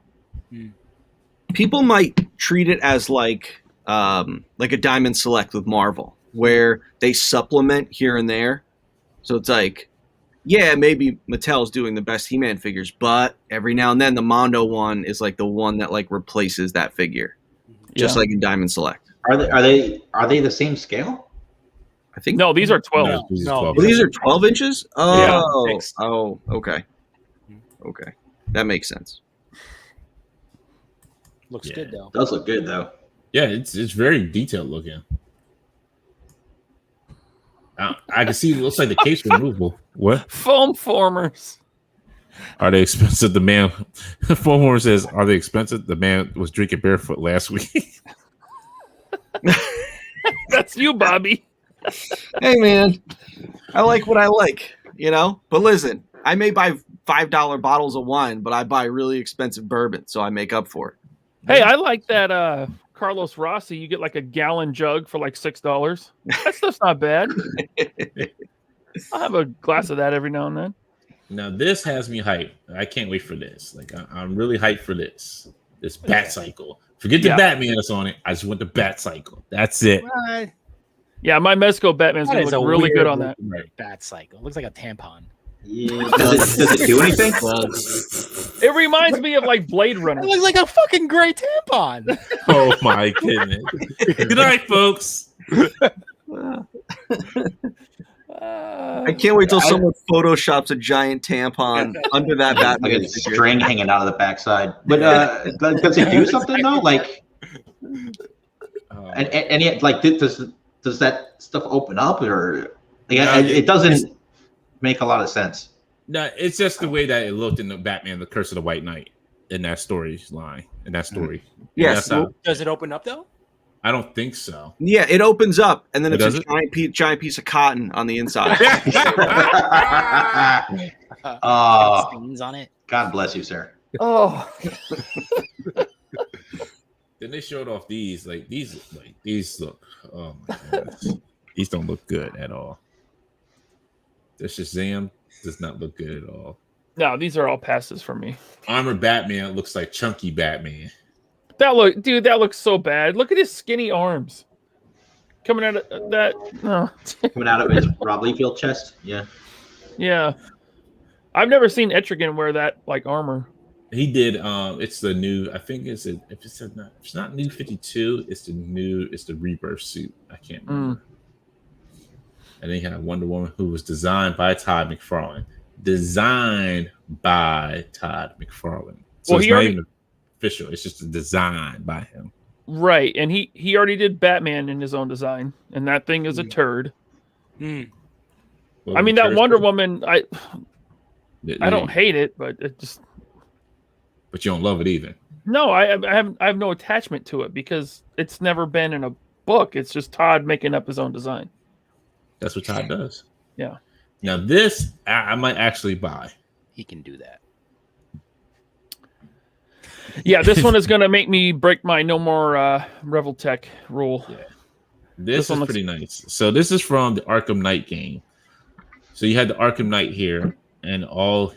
People might treat it as like a Diamond Select with Marvel, where they supplement here and there. So it's like, yeah, maybe Mattel's doing the best He-Man figures, but every now and then the Mondo one is like the one that like replaces that figure, just like in Diamond Select. Are they the same scale? I think No, these are 12. No, these are No. 12. Well, these are 12 inches. Oh, Yeah. okay. That makes sense. Looks Yeah. good though. Does look good though. Yeah, it's very detailed looking. I can see it looks like the case removable. What? Foam formers. Are they expensive? The man, Foam Horn says, are they expensive? The man was drinking barefoot last week. That's you, Bobby. Hey, man, I like what I like, But listen, I may buy $5 bottles of wine, but I buy really expensive bourbon, so I make up for it. Hey, I like that Carlos Rossi. You get like a gallon jug for like $6. That stuff's not bad. I'll have a glass of that every now and then. Now this has me hyped. I can't wait for this. Like I'm really hyped for this. This Bat Cycle. Forget the Batman that's on it. I just want the Bat Cycle. That's it. Right. Yeah, my Mezco Batman's That gonna is look a really good weird on that. Bat cycle. It looks like a tampon. Yeah. Does it do anything? It reminds me of like Blade Runner. It looks like a fucking gray tampon. Oh my goodness. Good night, folks. I can't wait till someone photoshops a giant tampon under that like Batman a string hanging out of the backside. But does it do something though? Like, and yet, like, does that stuff open up or? Like, it doesn't make a lot of sense. No, it's just the way that it looked in the Batman: The Curse of the White Knight in that storyline. In that story, Yes. Does it open up though? I don't think so. Yeah, it opens up, and then It it's does a giant piece of cotton on the inside. Oh, Stains on it. God bless you, sir. Oh, Then they showed off these. These look. Oh my goodness. These don't look good at all. This Shazam does not look good at all. no, these are all passes for me. Armored Batman looks like chunky Batman. That looks so bad. Look at his skinny arms coming out of that. No. Coming out of his Rob Liefeld chest. Yeah. Yeah, I've never seen Etrigan wear that like armor. He did. It's the new. I think it's not New 52. It's the Rebirth suit. I can't remember. And then he had Wonder Woman, who was designed by Todd McFarlane. Designed by Todd McFarlane. So Well, it's he not already- even official. It's just a design by him. Right, and he already did Batman in his own design, and that thing is a turd. Well, I mean, the that first Wonder one- Woman, I don't hate it, but it just But you don't love it either. no, I have no attachment to it because it's never been in a book. It's just Todd making up his own design. That's what Todd does. Yeah. Now this, I might actually buy. He can do that. Yeah, this one is going to make me break my no more Revel Tech rule. Yeah. This This one is looks- pretty nice. So this is from the Arkham Knight game. So you had the Arkham Knight here, and all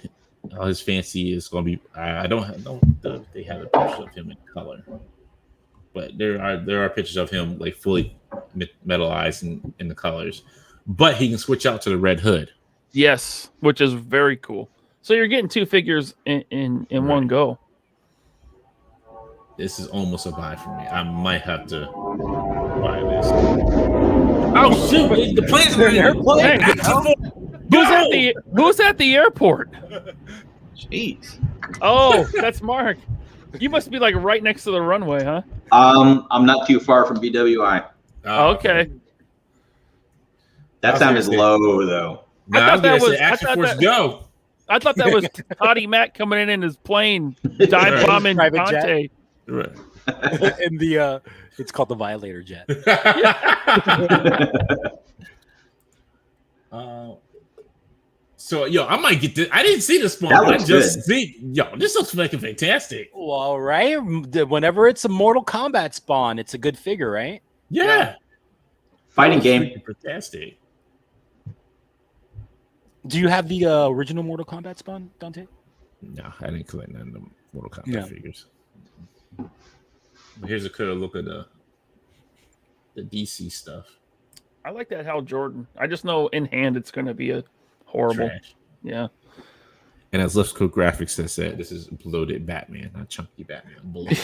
his fancy is going to be. I don't know if they have a picture of him in color, but there are pictures of him like fully metallized in the colors. But he can switch out to the red hood. Yes, which is very cool. So you're getting two figures in one go. This is almost a buy for me. I might have to buy this. Oh shoot! The plane's in the airplane. Who's at the airport? Jeez. Oh, that's Mark. You must be like right next to the runway, huh? I'm not too far from BWI. Okay. That sound is low though. No, I I thought was gonna that say was- I Action thought Force that- Go. I thought that was Toddy Mac coming in his plane, dive bombing Private jet. Conte. Right. In the it's called the Violator jet. So yo, I might get this. I didn't see this spawn. That I looks just good. see yo. This looks fucking fantastic. Well, right. Whenever it's a Mortal Kombat spawn, it's a good figure, right? Yeah, Fighting That game. looks freaking fantastic. Do you have the original Mortal Kombat spawn, Dante? No, I didn't collect none of the Mortal Kombat Yeah. figures. But here's a clear look at the DC stuff. I like that Hal Jordan. I just know in hand it's going to be a horrible. Trash. Yeah. And as Liefeld Graphics has said, this is bloated Batman, not chunky Batman. Bloated.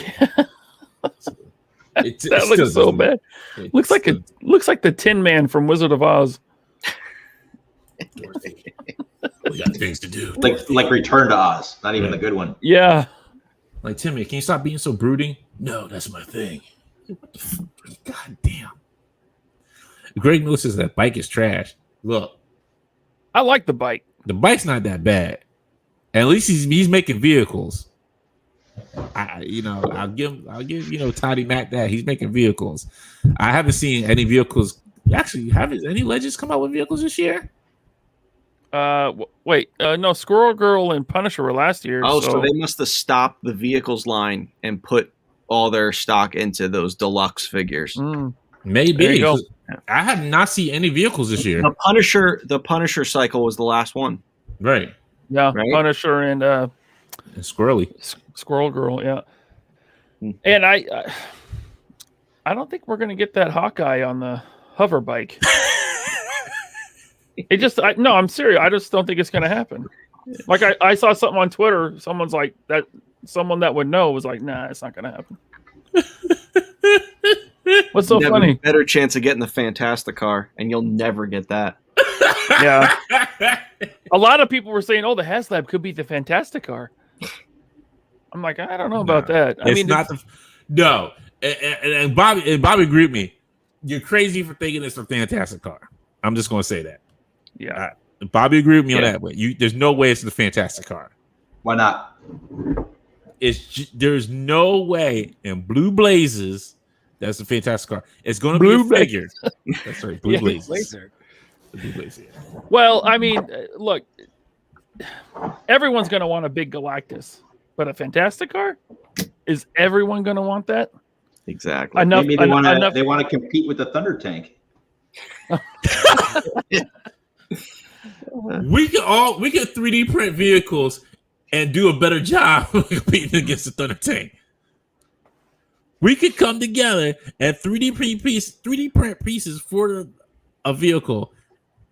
That looks so bad. Looks like the Tin Man from Wizard of Oz. We got things to do. Like Return to Oz, not even the good one. Yeah. Like Timmy, can you stop being so brooding? No, that's my thing. What the fuck? God damn. Greg notices that bike is trash. Look, I like the bike. the bike's not that bad. At least he's making vehicles. I'll give Toddy Mac that he's making vehicles. I haven't seen any vehicles Actually, have any Legends come out with vehicles this year? Wait, no, Squirrel Girl and Punisher were last year. Oh, so they must have stopped the vehicles line and put all their stock into those deluxe figures. Maybe. I have not seen any vehicles this year. The Punisher cycle was the last one. Right. Yeah, Right? Punisher and Squirrely. Squirrel Girl, yeah. And I don't think we're gonna get that Hawkeye on the hover bike. I'm serious. I just don't think it's gonna happen. Like I saw something on Twitter. Someone's like that. Someone that would know was like, "Nah, it's not gonna happen." What's so funny? Better chance of getting the Fantastic car, and you'll never get that. Yeah. A lot of people were saying, "Oh, the HasLab could be the Fantastic car." I'm like, I don't know about that. I mean, not no. And Bobby agreed with me. You're crazy for thinking it's a Fantastic car. I'm just gonna say that. Yeah. Bobby agreed with me on that. But there's no way it's the Fantastic car. Why not? There's no way in Blue Blazes that's a Fantastic car. It's going to be a figure. That's right, Blue Blazes. Blue Blazes. Well, I mean, look, everyone's going to want a big Galactus, but a Fantastic car? Is everyone going to want that? Exactly. Maybe they want to compete with the Thunder Tank. We can 3D print vehicles and do a better job of competing against the Thunder Tank. We could come together and 3D print pieces for a vehicle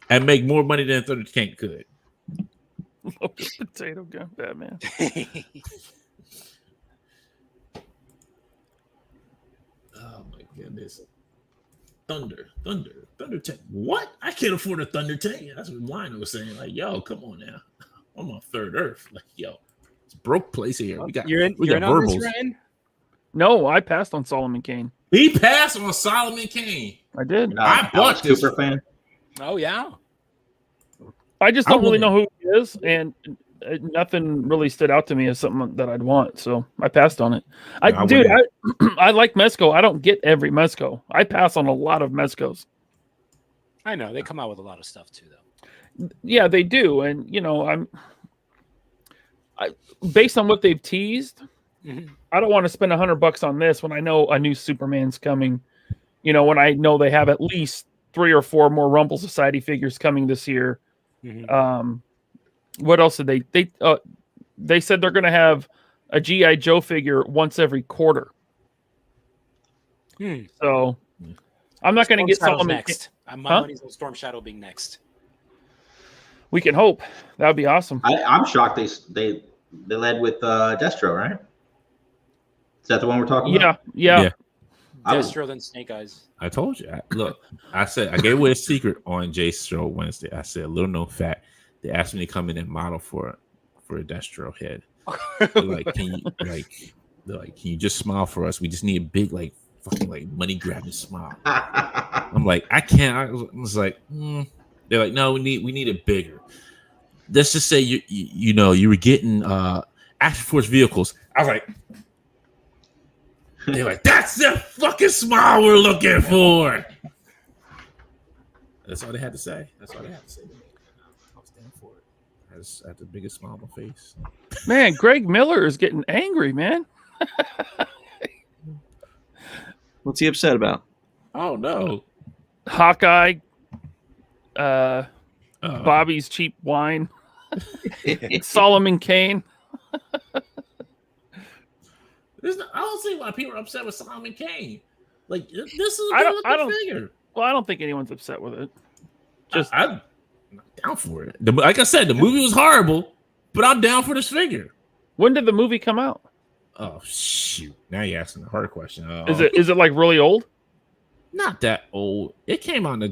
and make more money than Thunder Tank could. Potato gun, Batman. Oh my goodness. Thunder Tank. What? I can't afford a Thunder Tank. That's what Lionel was saying. Like, yo, come on now. I'm on Third Earth. Like, yo, it's a broke place here. We got verbals. No, I passed on Solomon Kane. He passed on Solomon Kane. I did. I bought this. Super fan. Oh yeah. I just don't really know who he is, and nothing really stood out to me as something that I'd want, so I passed on it. I like Mezco. I don't get every Mezco. I pass on a lot of Mezcos. I know they come out with a lot of stuff too, though. Yeah, they do, and I based on what they've teased, I don't want to spend $100 on this when I know a new Superman's coming. When I know they have at least 3 or 4 more Rumble Society figures coming this year. What else did they said they're going to have a G.I. Joe figure once every quarter. So I'm not going to get Solomon next. My money's on Storm Shadow being next. We can hope. That would be awesome. I'm shocked they led with Destro, right? Is that the one we're talking about? Yeah. Destro, then Snake Eyes. I told you. I said I gave away a secret on Jay's show Wednesday. I said, little known fact. They asked me to come in and model for a Destro head. They're like, can you just smile for us? We just need a big fucking money grabbing smile. I'm like, I can't. I was like, They're like, no, we need it bigger. Let's just say you were getting Action Force vehicles. I was like, they're like, that's the fucking smile we're looking for. That's all they had to say. I was down for it. I had the biggest smile on my face. Man, Greg Miller is getting angry, man. What's he upset about? Oh no, Hawkeye, Bobby's cheap wine, Solomon Kane. I don't see why people are upset with Solomon Kane. Like, this is a good figure. Well, I don't think anyone's upset with it. Just I'm down for it. Like I said, the movie was horrible, but I'm down for this figure. When did the movie come out? Oh shoot! Now you're asking a hard question. Is it like really old? Not that old. It came out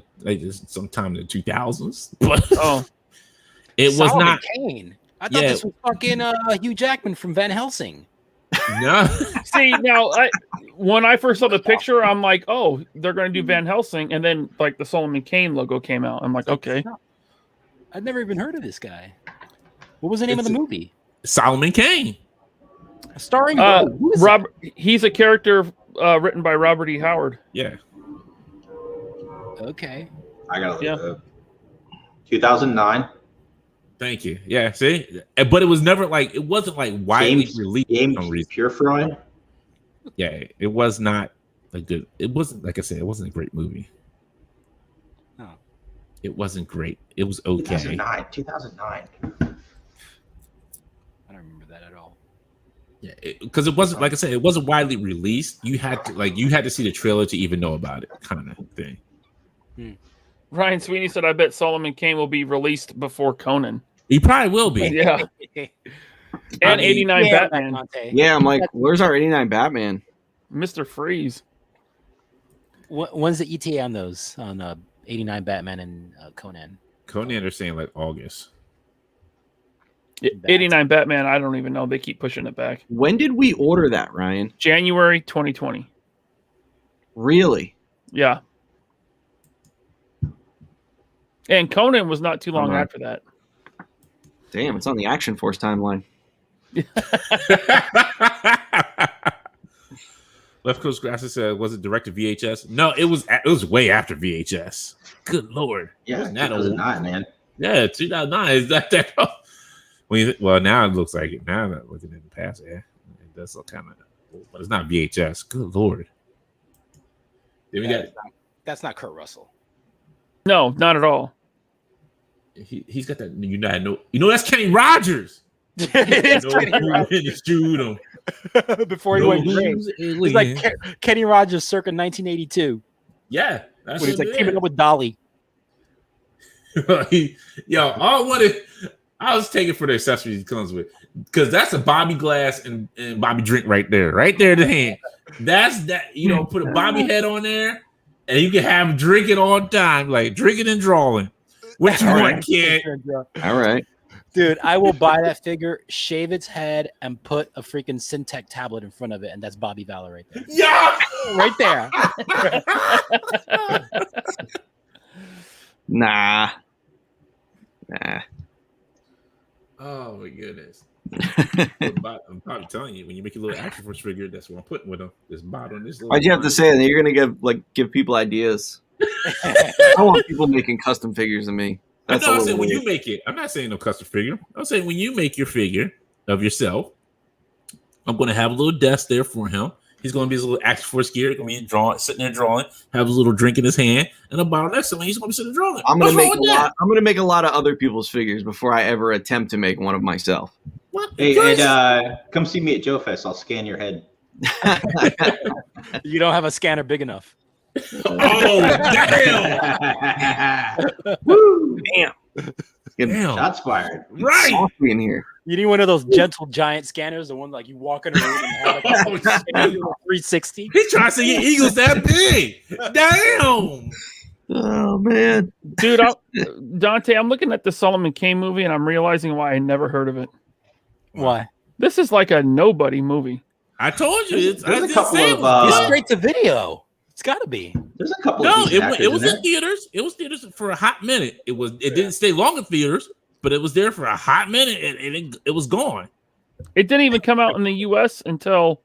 sometime in the 2000s, but it was Solomon not Kane. I thought this was fucking Hugh Jackman from Van Helsing. No. See, now when I first saw the picture, I'm like, oh, they're going to do Van Helsing, and then the Solomon Kane logo came out. I'm like, okay. I'd never even heard of this guy. What was the name of the movie? Solomon Kane. Starring Robert. He's a character written by Robert E. Howard. Yeah. Okay. I got Yeah. 2009. Thank you. Yeah, see, but it was never like it wasn't like widely released for some reason. Pure Freud. Yeah, it was not a good. It wasn't like I said. It wasn't a great movie. Oh. It wasn't great. It was okay. 2009. I don't remember that at all. Yeah, because it wasn't like I said. It wasn't widely released. You had to see the trailer to even know about it, kind of thing. Ryan Sweeney said, "I bet Solomon Kane will be released before Conan." He probably will be. Yeah. And 89 Batman. Yeah, I'm like, where's our 89 Batman? Mr. Freeze. When's the ETA on those? On 89 Batman and Conan? Conan are saying like August. 89 Batman, I don't even know. They keep pushing it back. When did we order that, Ryan? January 2020. Really? Yeah. And Conan was not too long after that. Damn, it's on the Action Force timeline. Left Coast Grasses said, "Was it direct to VHS?" No, it was way after VHS. Good lord. Yeah, Wasn't that old? 2009, man. Yeah, 2009. Is that old? Well, now it looks like it. Now that looking in the past, yeah, it does look kind of old, but it's not VHS. Good lord. Then we got That's not Kurt Russell. No, not at all. he's got that. That's Kenny Rogers. It's Kenny Rogers. Shoot him. Before he went gray. It's like Kenny Rogers circa 1982. Yeah, that's when he's like keeping up with Dolly. I was taking for the accessories he comes with because that's a Bobby glass and Bobby drink right there in the hand. That's that. Put a Bobby head on there, and you can have him drinking all the time, like drinking and drawing. What you want, kid? All right. Dude, I will buy that figure, shave its head, and put a freaking Syntec tablet in front of it, and that's Bobby Valor right there. Yeah, right there. Nah. Oh my goodness. I'm probably telling you, when you make a little Action Force figure, that's what I'm putting with them. This bottle, this little. Why'd you have to say that? You're gonna give people ideas. I want people making custom figures of me. I'm not saying when you make it. I'm not saying no custom figure. I'm saying when you make your figure of yourself, I'm going to have a little desk there for him. He's going to be his little Action Force gear. He's going to be sitting there drawing, have his little drink in his hand, and a bottle next to him. He's going to be sitting there drawing. I'm going to make a lot of other people's figures before I ever attempt to make one of myself. What? Hey, and come see me at Joe Fest. I'll scan your head. You don't have a scanner big enough. Oh, damn! Woo! Damn! Shots fired. Right Softly in here. You need one of those gentle giant scanners, the one like you walk in a room and have like 360. He's trying to say your eagle's that big. Damn! Oh man, dude, Dante, I'm looking at the Solomon Kane movie and I'm realizing why I never heard of it. Why? This is like a nobody movie. I told you. It's straight to video. It's got to be. There's a couple. No, of it was in theaters. It was theaters for a hot minute. It didn't stay long in theaters, but it was there for a hot minute, and it was gone. It didn't even come out in the U.S. until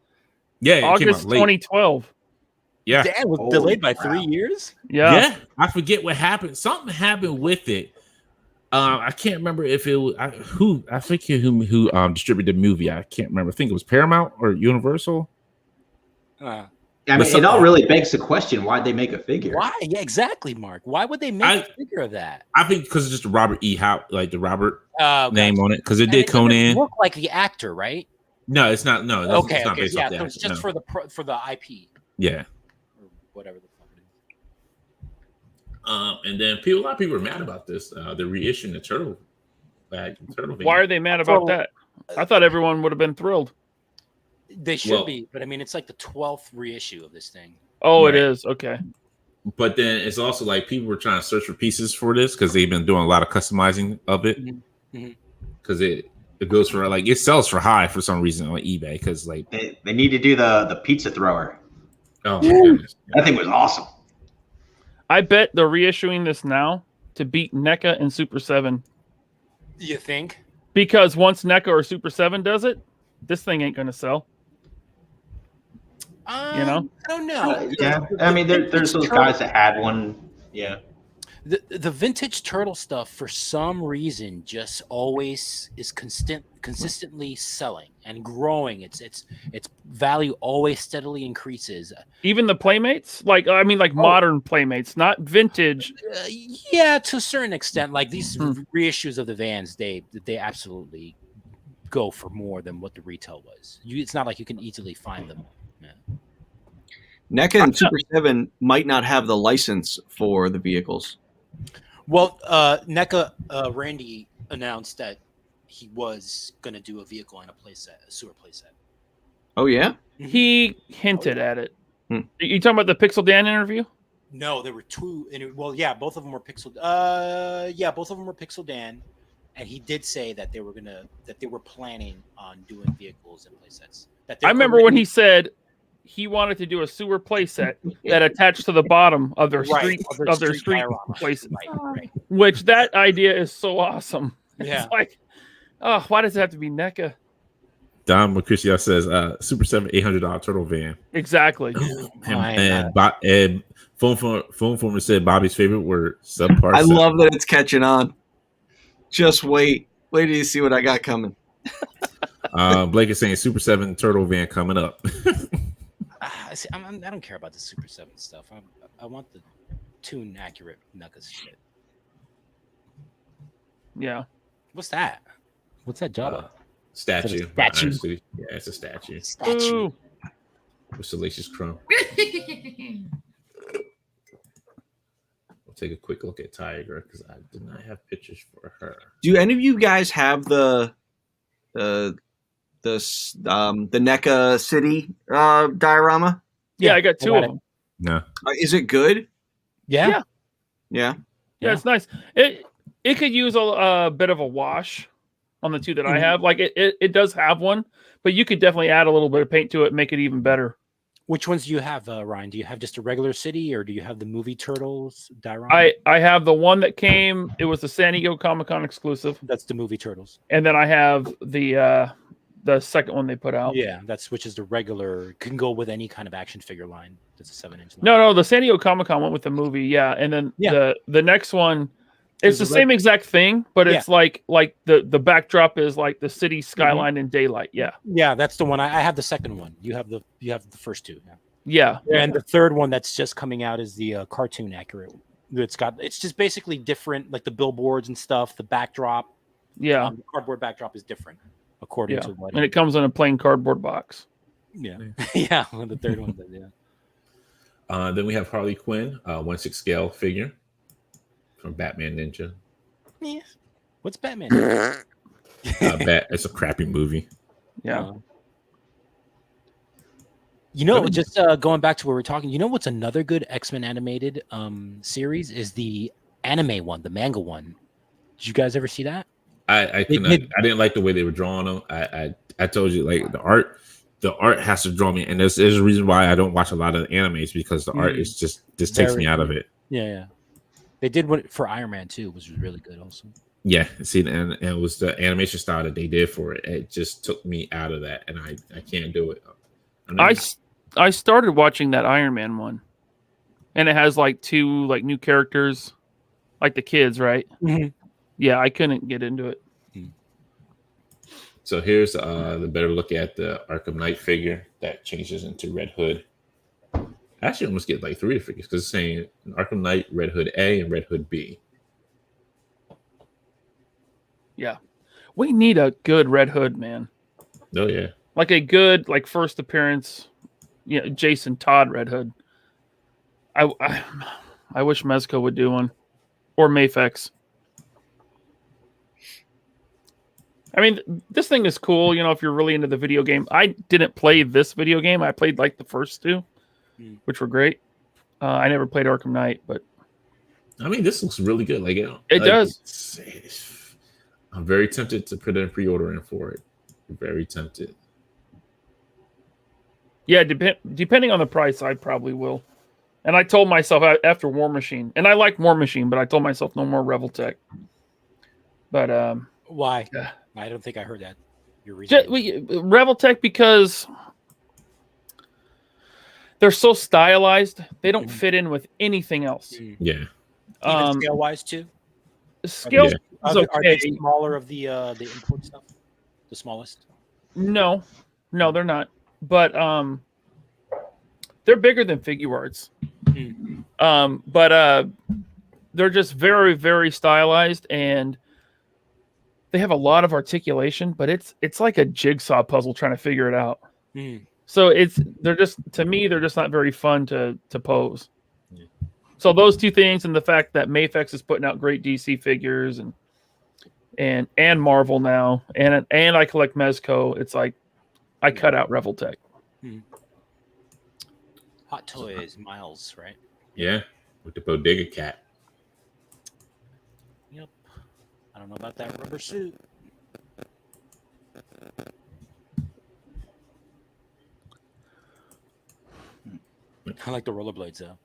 August 2012. Yeah, it was delayed by 3 years. Yeah, I forget what happened. Something happened with it. I can't remember if it was who distributed the movie. I can't remember. I think it was Paramount or Universal. I mean, it all really begs the question: why'd they make a figure? Why? Yeah, exactly, Mark. Why would they make a figure of that? I think because it's just Robert E. Howe, like the Robert name on it, because it did Conan. It look like the actor, right? No, it's not. No, it's not based off that. So it's just for the IP. Yeah. Or whatever the fuck it is. And then a lot of people were mad about this. They're reissuing the turtle bag. Why are they mad about that? I thought everyone would have been thrilled. They should be, but I mean, it's like the 12th reissue of this thing. Oh, right. It is. Okay. But then it's also like people were trying to search for pieces for this because they've been doing a lot of customizing of it. Because it goes for like it sells for high for some reason on eBay because like they need to do the pizza thrower. Oh my goodness, that thing was awesome. I bet they're reissuing this now to beat NECA and Super 7. You think? Because once NECA or Super 7 does it, this thing ain't going to sell. I don't know. Yeah, I mean, there's those guys that had one Yeah. The vintage turtle stuff for some reason just always is consistently selling and growing. Its value always steadily increases. Even the Playmates, like modern Playmates, not vintage. Yeah, to a certain extent. Like these reissues of the Vans, they absolutely go for more than what the retail was. It's not like you can easily find them. Yeah. NECA and Super 7 might not have the license for the vehicles. Well, NECA Randy announced that he was going to do a vehicle and a sewer playset. Oh, yeah? He hinted at it. You talking about the Pixel Dan interview? No, there were two. Well, yeah, both of them were Pixel. Both of them were Pixel Dan, and he did say that they were planning on doing vehicles and playsets. I remember when he said he wanted to do a sewer playset that attached to the bottom of their street place, right. Which that idea is so awesome. Yeah. It's like, oh, why does it have to be NECA? Don Mercutio says Super 7 $800 turtle van. Exactly. And Phone Former said Bobby's favorite were subpar. I love that it's catching on. Just wait till you see what I got coming. Blake is saying Super 7 turtle van coming up. I don't care about the Super 7 stuff. I want the tune accurate NECA shit. Yeah. What's that? What's that Java? Statue. Statue? Honestly. Yeah, it's a statue. Ooh. With Salacious Crumb. We'll take a quick look at Tiger because I did not have pictures for her. Do any of you guys have the NECA City diorama? Yeah, I got two of them. No. Is it good? Yeah. Yeah. Yeah, it's nice. It could use a bit of a wash on the two that I have. Like it does have one, but you could definitely add a little bit of paint to it and make it even better. Which ones do you have, Ryan? Do you have just a regular city, or do you have the movie Turtles diorama? I have the one that came. It was the San Diego Comic-Con exclusive. That's the movie Turtles. And then I have the second one they put out. Yeah, which is the regular. Can go with any kind of action figure line. That's a 7-inch line. No, the San Diego Comic-Con went with the movie. Yeah, and then the next one. It's the same exact thing, but it's like the backdrop is like the city skyline in daylight. Yeah. Yeah, that's the one. I have the second one. You have the first two. Yeah. And the third one that's just coming out is the cartoon accurate. It's just basically different, like the billboards and stuff. The backdrop. Yeah. The cardboard backdrop is different according to what. And it comes in a plain cardboard box. Yeah. Yeah. The third one does. Yeah. Then we have Harley Quinn, 1/6 scale figure. From Batman Ninja. Yeah. What's Batman? It's a crappy movie. Yeah. Just going back to where we're talking, what's another good X-Men animated series is the anime one, the manga one. Did you guys ever see that? I didn't like the way they were drawing them. I told you, like, the art has to draw me, and there's a reason why I don't watch a lot of animes, because the art is just takes me out of it. Yeah. They did one for Iron Man too, which was really good also. Yeah, see, and it was the animation style that they did for it. It just took me out of that, and I can't do it. I started watching that Iron Man one, and it has like two like new characters, like the kids, right? Mm-hmm. Yeah, I couldn't get into it. So here's the better look at the Arkham Knight figure that changes into Red Hood. I actually almost get like 3 figures because it's saying Arkham Knight, Red Hood A, and Red Hood B. Yeah. We need a good Red Hood, man. Oh, yeah. Like a good, like, first appearance, Jason Todd Red Hood. I wish Mezco would do one. Or Mafex. I mean, this thing is cool, if you're really into the video game. I didn't play this video game. I played, like, the first two, which were great. I never played Arkham Knight, but... I mean, this looks really good. Like it does. I'm very tempted to put in pre-order in for it. Very tempted. Yeah, depending on the price, I probably will. And I told myself after War Machine, and I like War Machine, but I told myself no more Revoltech. But why? Yeah. I don't think I heard that. Your reason? Revoltech, because they're so stylized, they don't fit in with anything else. Yeah. Even scale wise too. Scale Yeah. is Are they okay. smaller of the import stuff? The smallest. No, they're not. But they're bigger than figure arts. But they're just very, very stylized, and they have a lot of articulation. But it's like a jigsaw puzzle trying to figure it out. So they're just not very fun to pose. Yeah. So those two things, and the fact that Mafex is putting out great DC figures and Marvel now, and I collect Mezco. It's like I cut out Revoltech. Hot Toys, Miles, right? Yeah, with the Bodega Cat. Yep. I don't know about that rubber suit. I like the rollerblades though.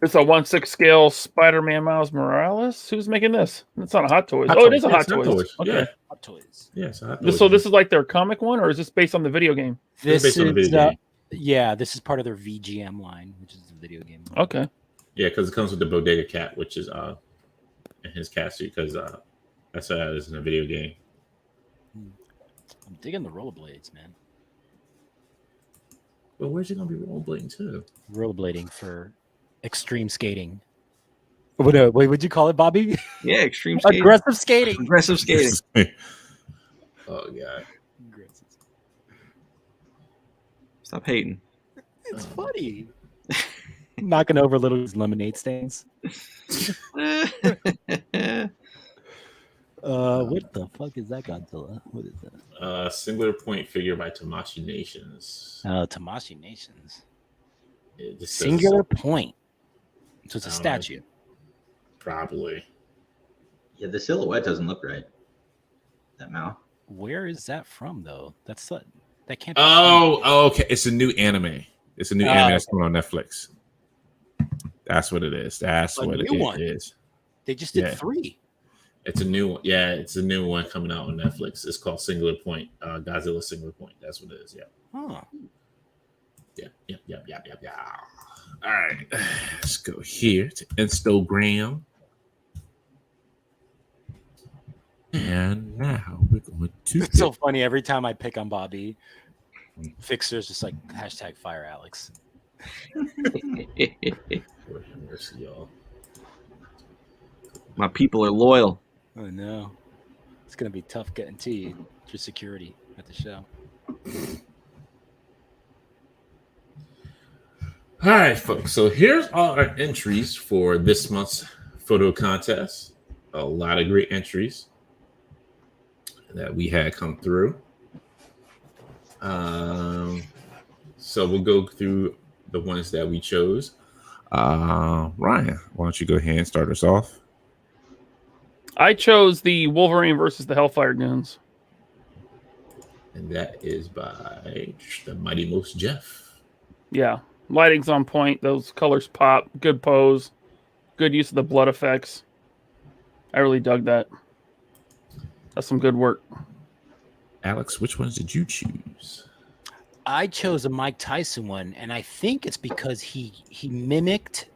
It's a 1/6 scale Spider-Man Miles Morales. Who's making this? It's not a Hot Toys. It is a Hot Toys. Okay. Yeah. Hot Toys. Yeah, so Hot Toys. So this is like their comic one, or is this based on the video game? This based on the is video game. yeah, this is part of their VGM line, which is the video game. Okay. Yeah, because it comes with the Bodega Cat, which is in his cat suit, because that's is in a video game. I'm digging the rollerblades, man. But where's he gonna be rollerblading to? Rollerblading for extreme skating. Wait, what'd you call it, Bobby? Yeah, extreme skating. Aggressive skating. Aggressive skating. Oh god. Stop hating. It's funny. Knocking over little lemonade stands. What the fuck is that Godzilla? What is that? Singular point figure by Tamashii Nations. Tamashii Nations. It just Singular point. So it's a I don't know. statue. Probably. Yeah, the silhouette doesn't look right. That mouth. Where is that from, though? That can't. Be Oh, okay. It's a new anime. It's a new anime that's coming on Netflix. That's what it is. That's A what it new one. is. They just did Yeah. 3. It's a new one. Yeah, it's a new one coming out on Netflix. It's called Singular Point. Godzilla Singular Point. That's what it is. Yeah. Huh. Yeah. All right. Let's go here to Instagram. And now we're going to. It's so funny. Every time I pick on Bobby, Fixer's just like #fire Alex. Mercy, y'all. My people are loyal. Oh no, it's gonna be tough getting to you for security at the show. All right, folks. So here's all our entries for this month's photo contest. A lot of great entries that we had come through. So we'll go through the ones that we chose. Ryan, why don't you go ahead and start us off? I chose the Wolverine versus the Hellfire Goons. And that is by the Mighty Most Jeff. Yeah. Lighting's on point. Those colors pop. Good pose. Good use of the blood effects. I really dug that. That's some good work. Alex, which ones did you choose? I chose a Mike Tyson one, and I think it's because he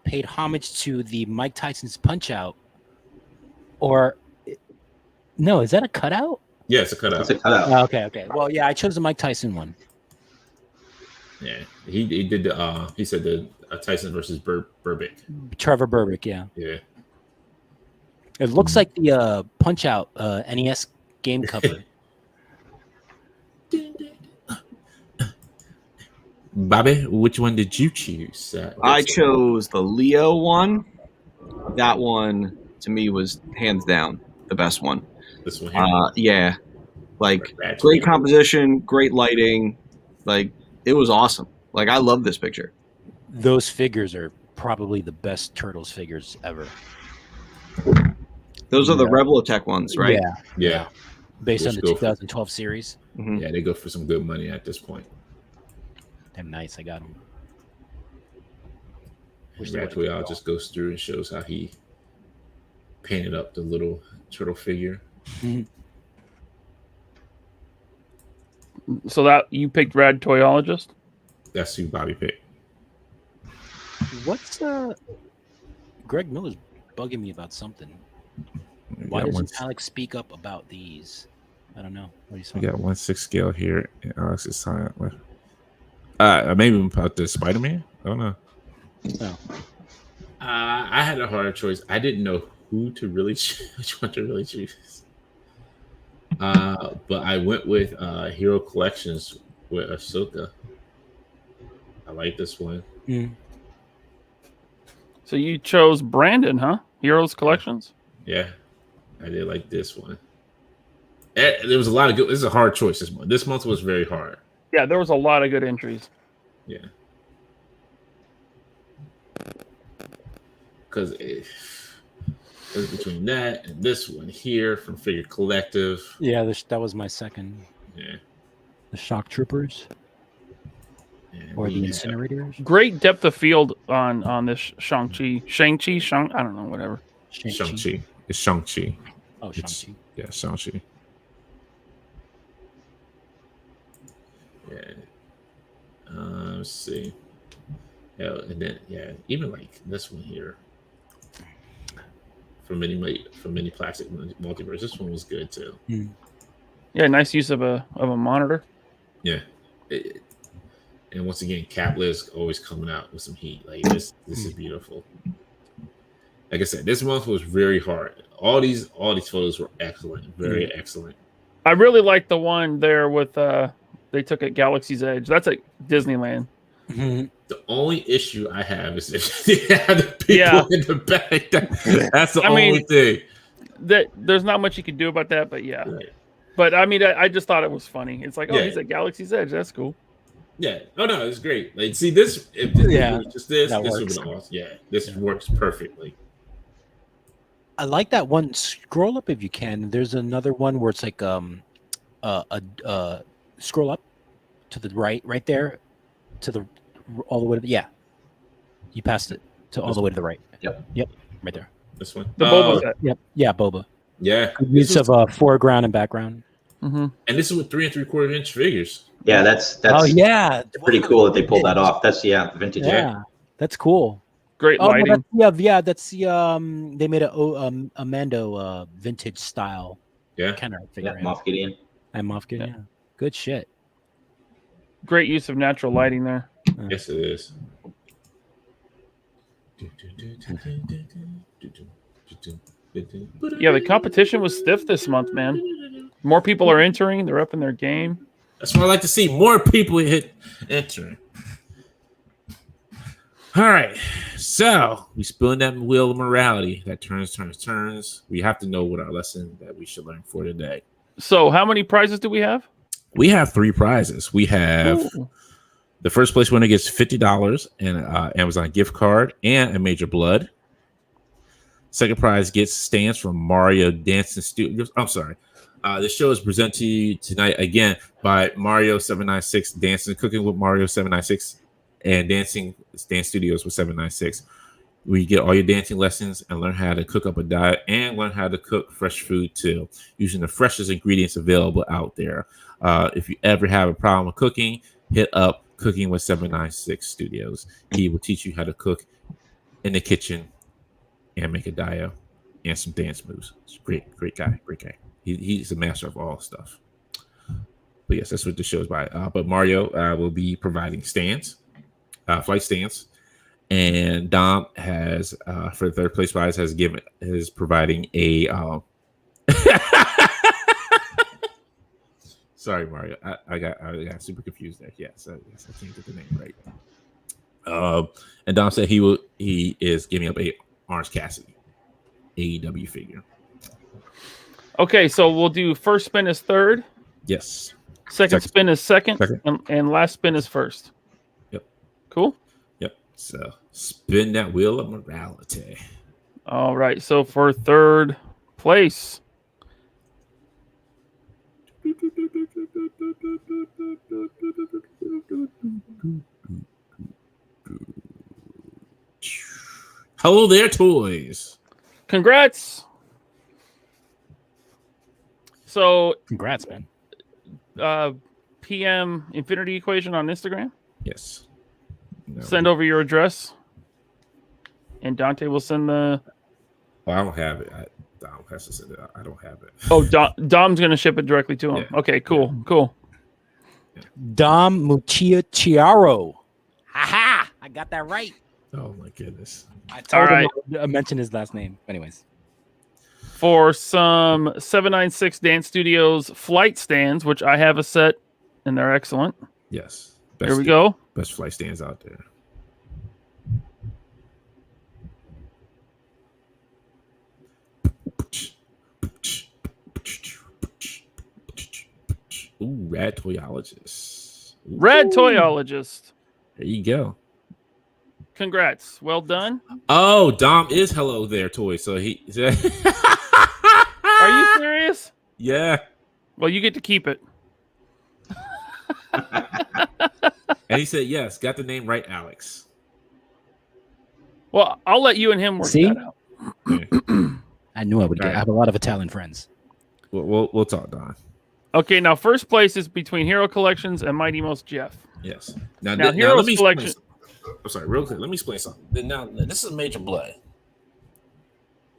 paid homage to the Mike Tyson's Punch Out. Or no, is that a cutout? Yeah, it's a cutout. It's a cutout. Oh, okay. Well, yeah, I chose the Mike Tyson one. Yeah, he did the he said the Tyson versus Burbick. Trevor Burbick, yeah. Yeah. It looks like the Punch Out NES game cover. Bobby, which one did you choose? I chose the Leo one. That one to me was hands down the best one. This one here. Yeah, like Ratchet. great composition, great lighting. Like it was awesome. Like I love this picture. Those figures are probably the best Turtles figures ever. Those are the Revoltech ones, right? Yeah. Based on Let's the go for it. 2012 series. Mhm. Yeah, they go for some good money at this point. Damn nice, I got them. And Ratwell just goes through and shows how he painted up the little turtle figure. So that you picked Rad Toyologist? That's who Bobby picked. What's Greg Miller's bugging me about something. Why got doesn't Alex speak up about these? I don't know. What are you We saying? got 1/6 scale here, and Alex is silent. Maybe about the Spider-Man. I don't know. Oh. I had a hard choice. I didn't know who to really which one to really choose. But I went with Hero Collections with Ahsoka. I like this one. Mm. So you chose Brandon, huh? Heroes Collections? Yeah, I did like this one. There was a lot of good. This is a hard choice this month. This month was very hard. Yeah, there was a lot of good entries. Yeah. Because it was between that and this one here from Figure Collective. Yeah, that was my second. Yeah. The Shock Troopers And or the we have- Incinerators. Great depth of field on this Shang-Chi. I don't know, whatever. Shang-Chi. It's Shang-Chi. Oh, It's- Shang-Chi. Yeah, Shang-Chi. Yeah. Let's see. Yeah, and then even like this one here. From many plastic multiverse. This one was good too. Yeah, nice use of a monitor. Yeah. And once again, Capless always coming out with some heat. Like this is beautiful. Like I said, this month was very hard. All these photos were excellent, very excellent. I really like the one there with they took at Galaxy's Edge. That's at Disneyland. Mm-hmm. The only issue I have is if they have the people in the back. That's the only thing. That there's not much you can do about that, but yeah. Right. But I mean, I just thought it was funny. It's like, oh, Yeah. he's at Galaxy's Edge. That's cool. Yeah. Oh no, it's great. Like, see this. If this was just this that would have works. been awesome. Yeah, this works perfectly. I like that one. Scroll up if you can. There's another one where it's like scroll up to the right there, to the all the way to the You passed it to all the way to the right. Yep, right there. This one. The Boba set. Yep. Yeah, Boba. Yeah. Good use of foreground and background. Mm-hmm. And this is with 3 3/4 inch figures. Yeah, that's Oh yeah, pretty cool that they pulled that off. That's vintage. Yeah, that's cool. Great Oh, lighting. no, that's the they made a Mando vintage style Yeah. kind of Yeah, figure. Moff Gideon. And Moff Gideon. Yeah. Good shit. Great use of natural lighting there. Yes, it is. Yeah, the competition was stiff this month, man. More people are entering. They're up in their game. That's what I like to see. More people hit entering. All right. So we spin that wheel of morality that turns. We have to know what our lesson that we should learn for today. So how many prizes do we have? We have 3 prizes. We have the first place winner gets $50 and an Amazon gift card and a Major Blood. Second prize gets stands from Mario Dancing Studios. I'm sorry. The show is presented to you tonight again by Mario 796 Dancing Cooking with Mario 796 and Dancing Dance Studios with 796. We get all your dancing lessons and learn how to cook up a diet and learn how to cook fresh food too, using the freshest ingredients available out there. If you ever have a problem with cooking, hit up Cooking with 796 Studios. He will teach you how to cook in the kitchen and make a diet and some dance moves. It's great guy. He's a master of all stuff. But yes, that's what the show is by. But Mario will be providing stands, flight stands, and Dom has for the third place prize is providing a. Sorry, Mario. I got super confused there. Yes, I can't get the name right. And Dom said he is giving up a Orange Cassidy AEW figure. Okay, so we'll do first spin is third. Yes. Second spin is second. And last spin is first. Yep. Cool. Yep. So spin that wheel of morality. All right. So for third place, Hello there, toys. congrats. So Congrats, man. PM Infinity Equation on Instagram. Yes. No. Send over your address, and Dante will send the. Oh, I don't have it. Dom has to send it. I don't have it. Oh, Dom's going to ship it directly to him. Yeah. Okay, cool, cool. Dom Muchia Chiaro. Ha! I got that right. Oh my goodness. I told All him I mentioned his last name. Anyways. For some 796 Dance Studios flight stands, which I have a set, and they're excellent. Yes. Here we go. Best flight stands out there. Ooh, Rad Toyologist. Ooh. Red Toyologist. There you go. Congrats. Well done. Oh, Dom is hello there, toy. So he. Are you serious? Yeah. Well, you get to keep it. And he said yes. Got the name right, Alex. Well, I'll let you and him work See? that out. Yeah. I knew I would get. Right. I have a lot of Italian friends. We'll talk, Don. Okay, now first place is between Hero Collections and Mighty Most Jeff. Yes. Now, let Heroes me explain Collection. something. I'm sorry, real quick. Let me explain something. Now, this is major blood.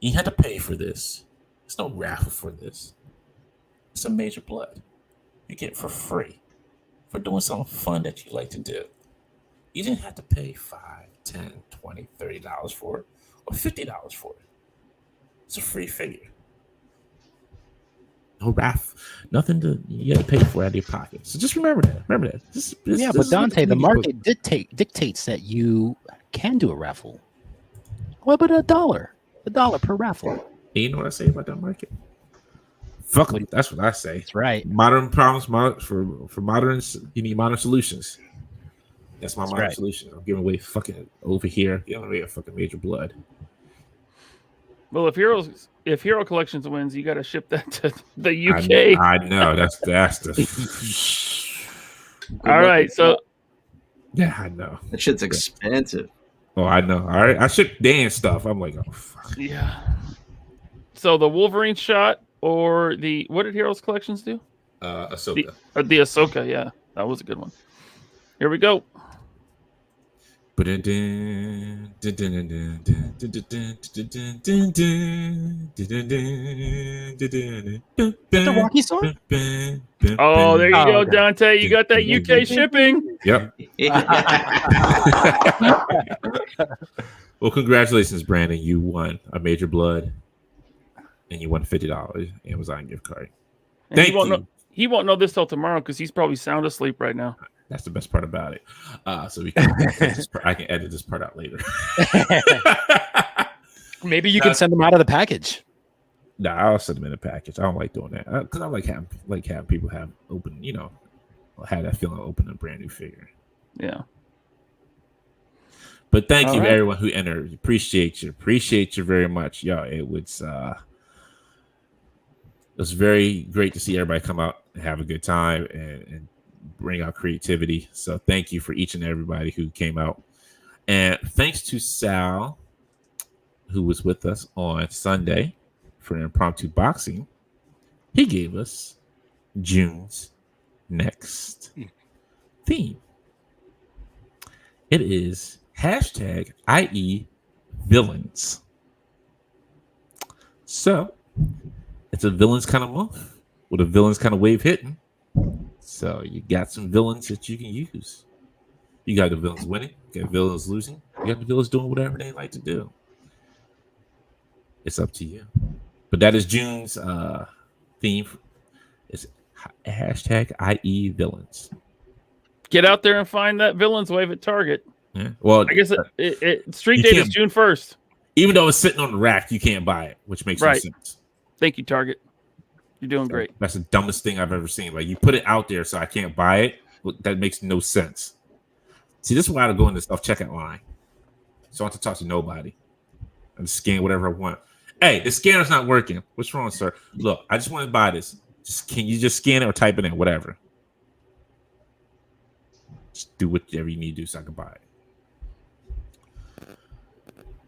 You had to pay for this. There's no raffle for this. It's a major blood. You get it for free for doing something fun that you like to do. You didn't have to pay $5, $10, $20, $30 for it or $50 for it. It's a free figure. No raffle. Nothing to you got to pay for out of your pocket. So just remember that. Remember that. This But Dante, the market. market dictates that you can do a raffle. What about $1? $1 per raffle. You know what I say about that market? Fuck it. That's what I say. That's right. Modern problems for modern. You need modern solutions. That's my modern right. solution. I'm giving away fucking over here. Giving away a fucking major blood. Well, if Hero Collections wins, you got to ship that to the UK. I know. That's the. All right, so Yeah, I know. That shit's expensive. Oh, I know. All right, I shipped Dan stuff. I'm like, oh fuck. yeah. So the Wolverine shot or the what did Heroes Collections do? Ahsoka. The Ahsoka, yeah, that was a good one. Here we go. Is The Rocky song? Oh, there you go, okay. Dante. You got that UK shipping. Yep. Well, congratulations, Brandon. You won a major blood, and you won $50 Amazon gift card. And Thank you. He won't know this till tomorrow because he's probably sound asleep right now. That's the best part about it. So we can I can edit this part out later. Maybe you can send them out of the package. Nah, I'll send them in a package. I don't like doing that because I like having people have open, have that feeling of opening a brand new figure. Yeah. But thank All you, right. everyone who entered. Appreciate you very much. Yo, it was very great to see everybody come out and have a good time and bring out creativity. So thank you for each and everybody who came out. And thanks to Sal, who was with us on Sunday for an impromptu boxing. He gave us June's next theme. It is #IE villains. So it's a villains kind of month with a villains kind of wave hitting. So you got some villains that you can use. You got the villains winning, you got villains losing, you got the villains doing whatever they like to do. It's up to you. But that is June's theme. It's #IE villains. Get out there and find that villains wave at Target. Yeah. Well, I guess street you date is can't- June 1st. even though it's sitting on the rack, you can't buy it, which makes no Right. sense. Thank you, Target. You're doing great. That's the dumbest thing I've ever seen. Like, you put it out there so I can't buy it. That makes no sense. See, this is why I go in the self-checkout line. So I don't have to talk to nobody. I just scan whatever I want. Hey, the scanner's not working. What's wrong, sir? Look, I just want to buy this. Can you just scan it or type it in? Whatever. Just do whatever you need to do so I can buy it.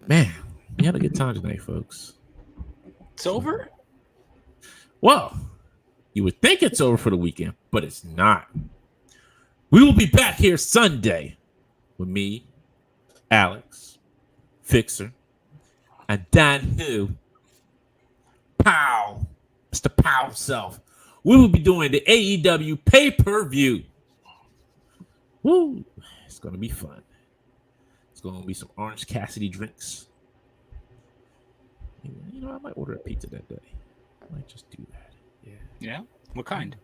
Man, we had a good time tonight, folks. It's over? Well, you would think it's over for the weekend, but it's not. We will be back here Sunday with me, Alex, Fixer, and Dan Who. Pow. Mr. Pow himself. We will be doing the AEW pay-per-view. Woo. It's going to be fun. It's going to be some Orange Cassidy drinks. You know, I might order a pizza that day. I might just do that. Yeah. Yeah? What kind?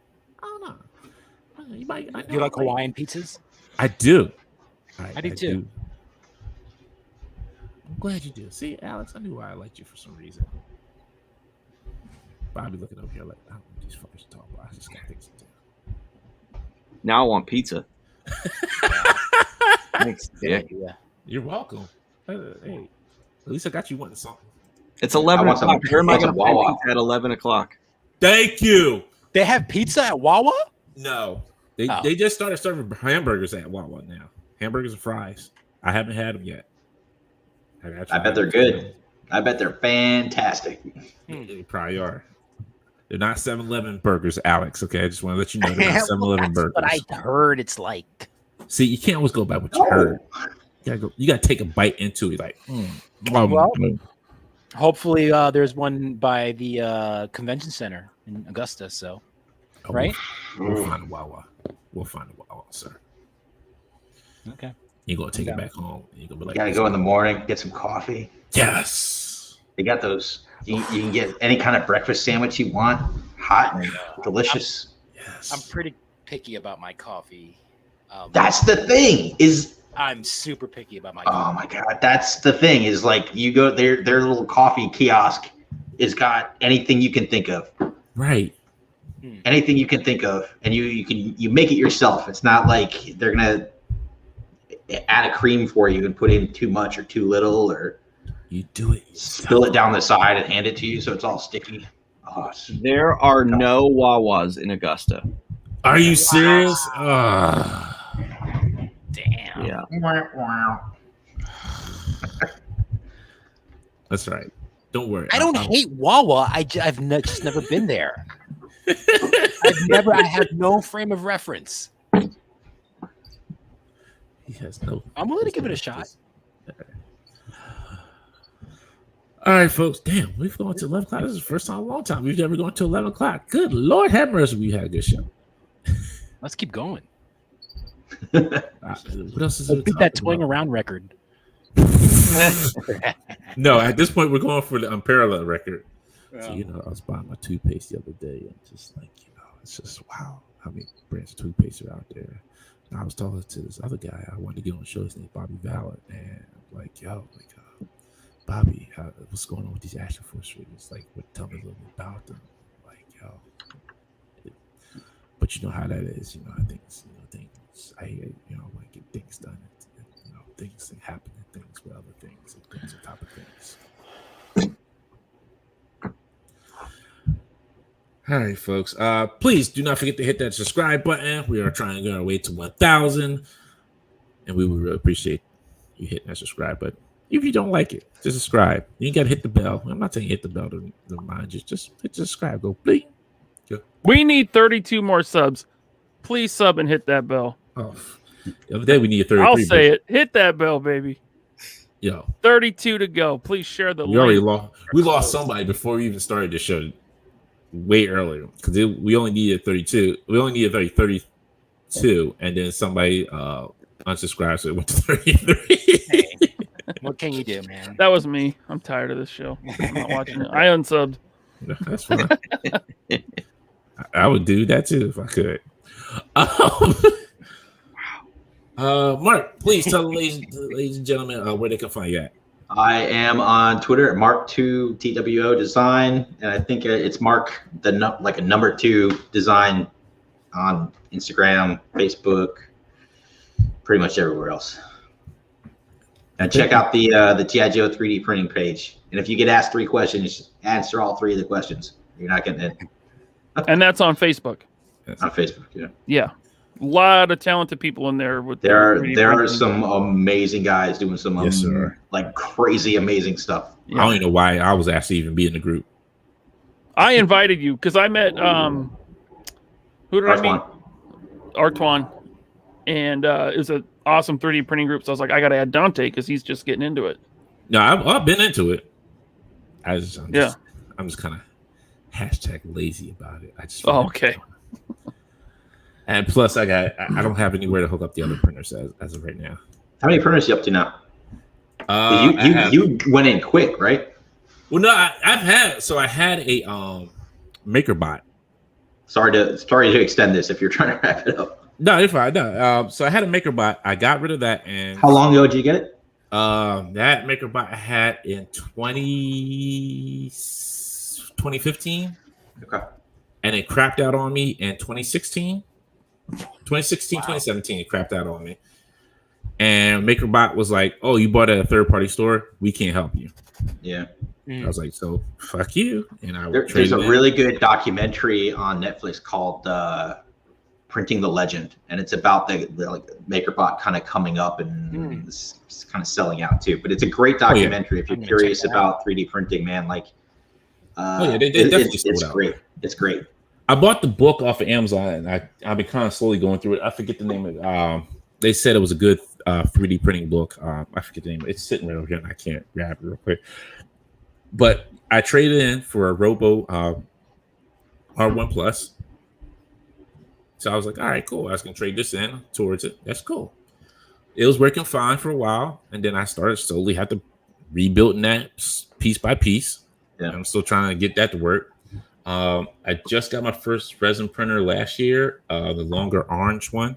I don't know. You might. You like Hawaiian pizzas? I do. I do too. I'm glad you do. See, Alex, I knew why I liked you for some reason. Bobby looking over here like, I don't know what these fuckers talk about. I just got things to do. Now I want pizza. Thanks. Yeah. You're welcome. Hey, at least I got you wanting something. It's 11 want some o'clock. Where am I pizza going to Wawa. find pizza at 11 o'clock? Thank you. They have pizza at Wawa? No, they just started serving hamburgers at Wawa now. Hamburgers and fries. I haven't had them yet. I bet they're good. I bet they're fantastic. They probably are. They're not 7-Eleven burgers, Alex. Okay, I just want to let you know they're not 7-Eleven burgers. But I heard it's like. See, you can't always go by what you heard. You gotta take a bite into it, like. Well, hopefully, there's one by the convention center in Augusta. So, right? We'll find a Wawa. We'll find a Wawa, sir. Okay. You're gonna take it back home. And you're gonna be like, You gotta go in the morning, get some coffee. yes. They got those. You can get any kind of breakfast sandwich you want, hot and delicious. Yes. I'm pretty picky about my coffee. That's the thing. I'm super picky about my Oh coffee. my god, that's the thing. Is like you go their little coffee kiosk has got anything you can think of. Right. Anything you can think of, and you make it yourself. It's not like they're gonna add a cream for you and put in too much or too little, or You do it. spill it down the side and hand it to you so it's all sticky. Oh, There are no Wawas in Augusta. Are you serious? Damn. Yeah. That's right. Don't worry. I don't hate Wawa. I've just never been there. I have no frame of reference. He has no. I'm willing to give it a shot. All right, folks. Damn, we've gone to 11 o'clock. This is the first time in a long time we've never gone to 11 o'clock. Good Lord have mercy, we had a good show. Let's keep going. What else is there? Let's beat that toying around record. No, at this point, we're going for the unparalleled record. So, you know, I was buying my toothpaste the other day, and just like, you know, it's just wow, how many brands of toothpaste are out there. And I was talking to this other guy I wanted to get on the show. His name is Bobby Valor, and I'm like, yo, Bobby, what's going on with these action force figures? Like, tell me a little bit about them. Like, yo, but you know how that is. You know, I think like get things done. You know, things happen and things with other things and things on top of things. All right, folks. Please do not forget to hit that subscribe button. We are trying to get our way to 1,000, and we would really appreciate you hitting that subscribe button. If you don't like it, just subscribe. You got to hit the bell. I'm not saying hit the bell to remind you. Just hit the subscribe. Go, please. We need 32 more subs. Please sub and hit that bell. Oh, the other day we needed 33. I'll say it. Hit that bell, baby. Yo, 32 to go. Please share the we already link. lost somebody before we even started the show. Way earlier because we only needed 32. We only needed 32, and then somebody unsubscribed, so it went to 33. Hey, what can you do, man? That was me. I'm tired of this show. I'm not watching it. I unsubbed. No, that's fine. I would do that too if I could. Mark, please tell the ladies and gentlemen where they can find you at. I am on Twitter at Mark2TWO Design, and I think it's Mark like a number 2 design on Instagram, Facebook, pretty much everywhere else. And check out the T.I. Joe 3D printing page. And if you get asked 3 questions, answer all 3 of the questions. You're not getting it And that's on Facebook. on Facebook. Yeah. Yeah. A lot of talented people in there. There are some amazing guys doing some Yes, sir. like crazy amazing stuff. I don't even know why I was actually even be in the group. I invited you because I met who did I meet? Artwan. and it was an awesome 3D printing group. So I was like, I got to add Dante because he's just getting into it. No, I've been into it. I'm just kind of hashtag lazy about it. I just okay. And plus, I don't have anywhere to hook up the other printers as of right now. How many printers are you up to now? You went in quick, right? Well, no, I had a MakerBot. Sorry to extend this if you're trying to wrap it up. No, you're fine. No, so I had a MakerBot. I got rid of that. And how long ago did you get it? That MakerBot I had in 2015. Okay. And it crapped out on me in 2016. 2017, it crapped out on me. And MakerBot was like, "Oh, you bought it at a third-party store. We can't help you." Yeah. I was like, "So fuck you." And there's a really good documentary on Netflix called "Printing the Legend," and it's about the like MakerBot kind of coming up and it's kind of selling out too. But it's a great documentary if you're curious about 3D printing, man. Like, it's great. It's great. I bought the book off of Amazon, and I've been kind of slowly going through it. I forget the name of it. They said it was a good 3D printing book. I forget the name. It's sitting right over here, and I can't grab it real quick. But I traded in for a Robo R1 Plus. So I was like, all right, cool. I was going to trade this in towards it. That's cool. It was working fine for a while, and then I started slowly had to rebuilding that piece by piece. Yeah. I'm still trying to get that to work. I just got my first resin printer last year, the longer orange one,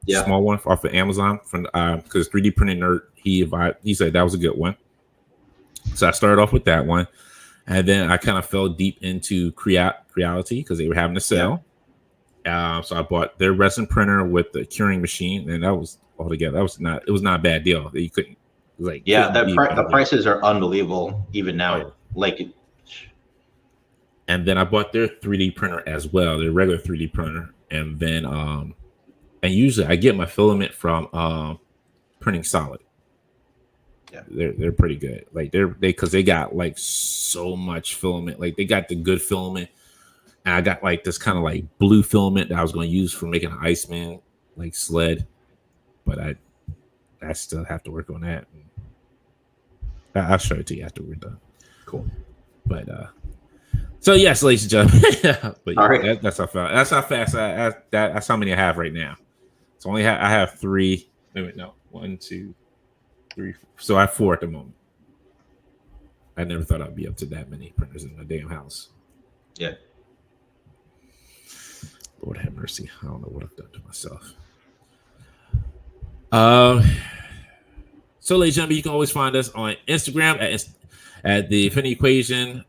small one off of Amazon from because 3D Printing Nerd he said that was a good one. So I started off with that one, and then I kind of fell deep into Creality because they were having a sale. So I bought their resin printer with the curing machine, and that was altogether it was not a bad deal. You couldn't the prices are unbelievable even now. And then I bought their 3D printer as well, their regular 3D printer. And then, and usually I get my filament from Printing Solid. Yeah, they're pretty good. Like because they got like so much filament. Like they got the good filament, and I got like this kind of like blue filament that I was going to use for making an Iceman like sled, but I still have to work on that. I'll show it to you after we're done. Cool. But so yes, ladies and gentlemen. But all right, that's how fast. That's how many I have right now. So I have 3. Wait, no, 1, 2, 3. So I have 4 at the moment. I never thought I'd be up to that many printers in my damn house. Yeah. Lord have mercy. I don't know what I've done to myself. So ladies and gentlemen, you can always find us on Instagram at the Infinity Equation.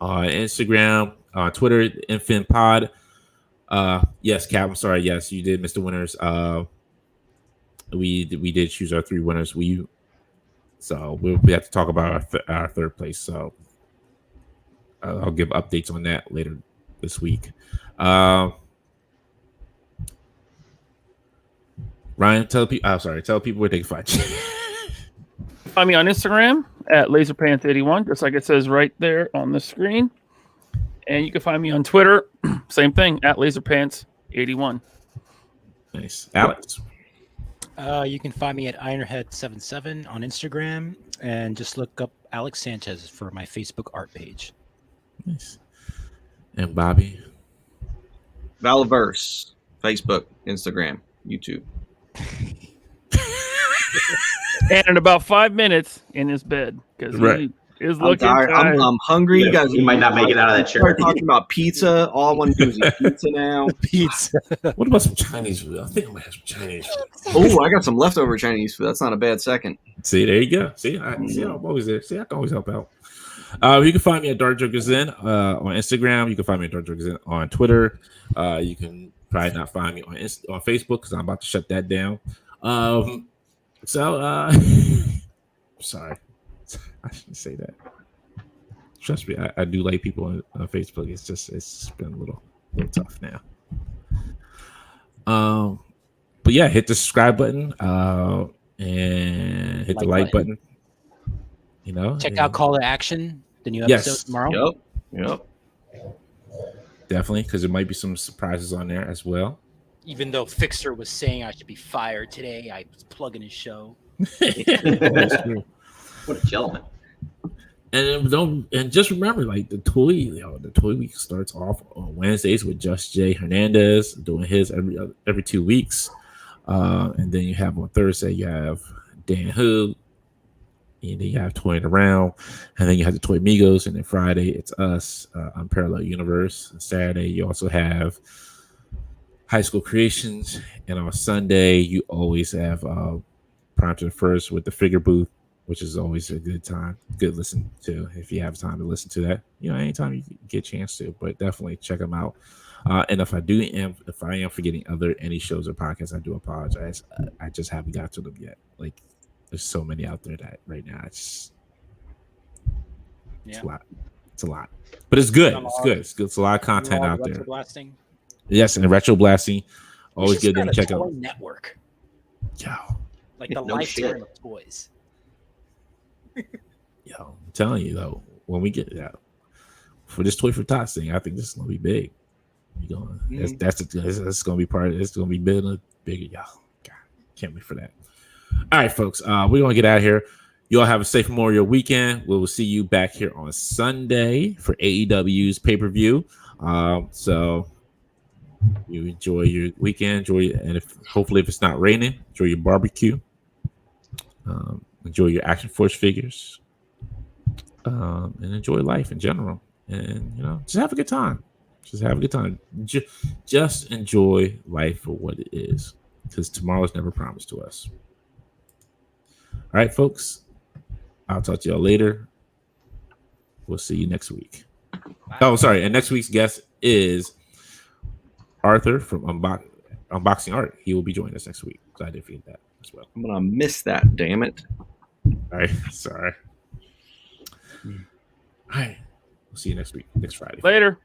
On Instagram, on Twitter, Infin Pod. Yes, Cap. I'm sorry. Yes, you did, Mr. Winners. We did choose our 3 winners. We have to talk about our third place. So I'll give updates on that later this week. Ryan, tell people where they can find you. Find me on Instagram at laserpants81, just like it says right there on the screen. And you can find me on Twitter, same thing, at laserpants81. Nice. Alex? You can find me at Ironhead77 on Instagram, and just look up Alex Sanchez for my Facebook art page. Nice. And Bobby? Valaverse, Facebook, Instagram, YouTube. And in about 5 minutes in his bed because he is looking tired. I'm hungry. You guys, you might not make it out of that chair. We're talking about pizza. All I want to do is eat pizza now. Pizza. What about some Chinese food? I think I might have some Chinese food. Oh, I got some leftover Chinese food. That's not a bad second. See, there you go. See, I'm always there. See, I can always help out. You can find me at Dark Jokers In on Instagram. You can find me at Dark Jokers In on Twitter. You can probably not find me on Facebook because I'm about to shut that down. Sorry, I shouldn't say that. Trust me, I do like people on Facebook. It's been a little tough now. But yeah, hit the subscribe button and hit the like button. You know, check out Call to Action, the new episode tomorrow. Yep. Definitely, because there might be some surprises on there as well. Even though Fixer was saying I should be fired today, I was plugging his show. That's true. What a gentleman. And just remember, like the toy week starts off on Wednesdays with Just Jay Hernandez doing his every 2 weeks, and then you have on Thursday you have Dan Hood, and then you have Toying Around, and then you have the Toy Migos, and then Friday it's us on Parallel Universe. And Saturday you also have High School Creations, and on Sunday you always have Prime to the First with the Figure Booth, which is always a good time, good listen to if you have time to listen to that. Anytime you get a chance to, but definitely check them out. And if I am forgetting any shows or podcasts, I do apologize. I just haven't got to them yet. Like, there's so many out there that right now it's a lot. It's a lot, but it's good. It's good. It's a lot of content out there. Blasting. Yes, and retro blasting. Always good to check out. Network. Yo, like the lifetime of toys. Yo, I'm telling you though, when we get that for this Toy for Tots thing, I think this is gonna be big. That's gonna be part of it. It's gonna be bigger. Yo, God, can't wait for that. All right, folks, we're gonna get out of here. You all have a safe Memorial weekend. We will see you back here on Sunday for AEW's pay-per-view. So you enjoy your weekend, and hopefully if it's not raining, enjoy your barbecue. Enjoy your Action Force figures, and enjoy life in general. And just have a good time. Just have a good time. Just enjoy life for what it is, because tomorrow's never promised to us. All right, folks. I'll talk to y'all later. We'll see you next week. Bye. Oh, sorry. And next week's guest is Arthur from Unboxing Art. He will be joining us next week. So I did forget that as well. I'm gonna miss that. Damn it! All right, sorry. All right, we'll see you next week, next Friday. Later.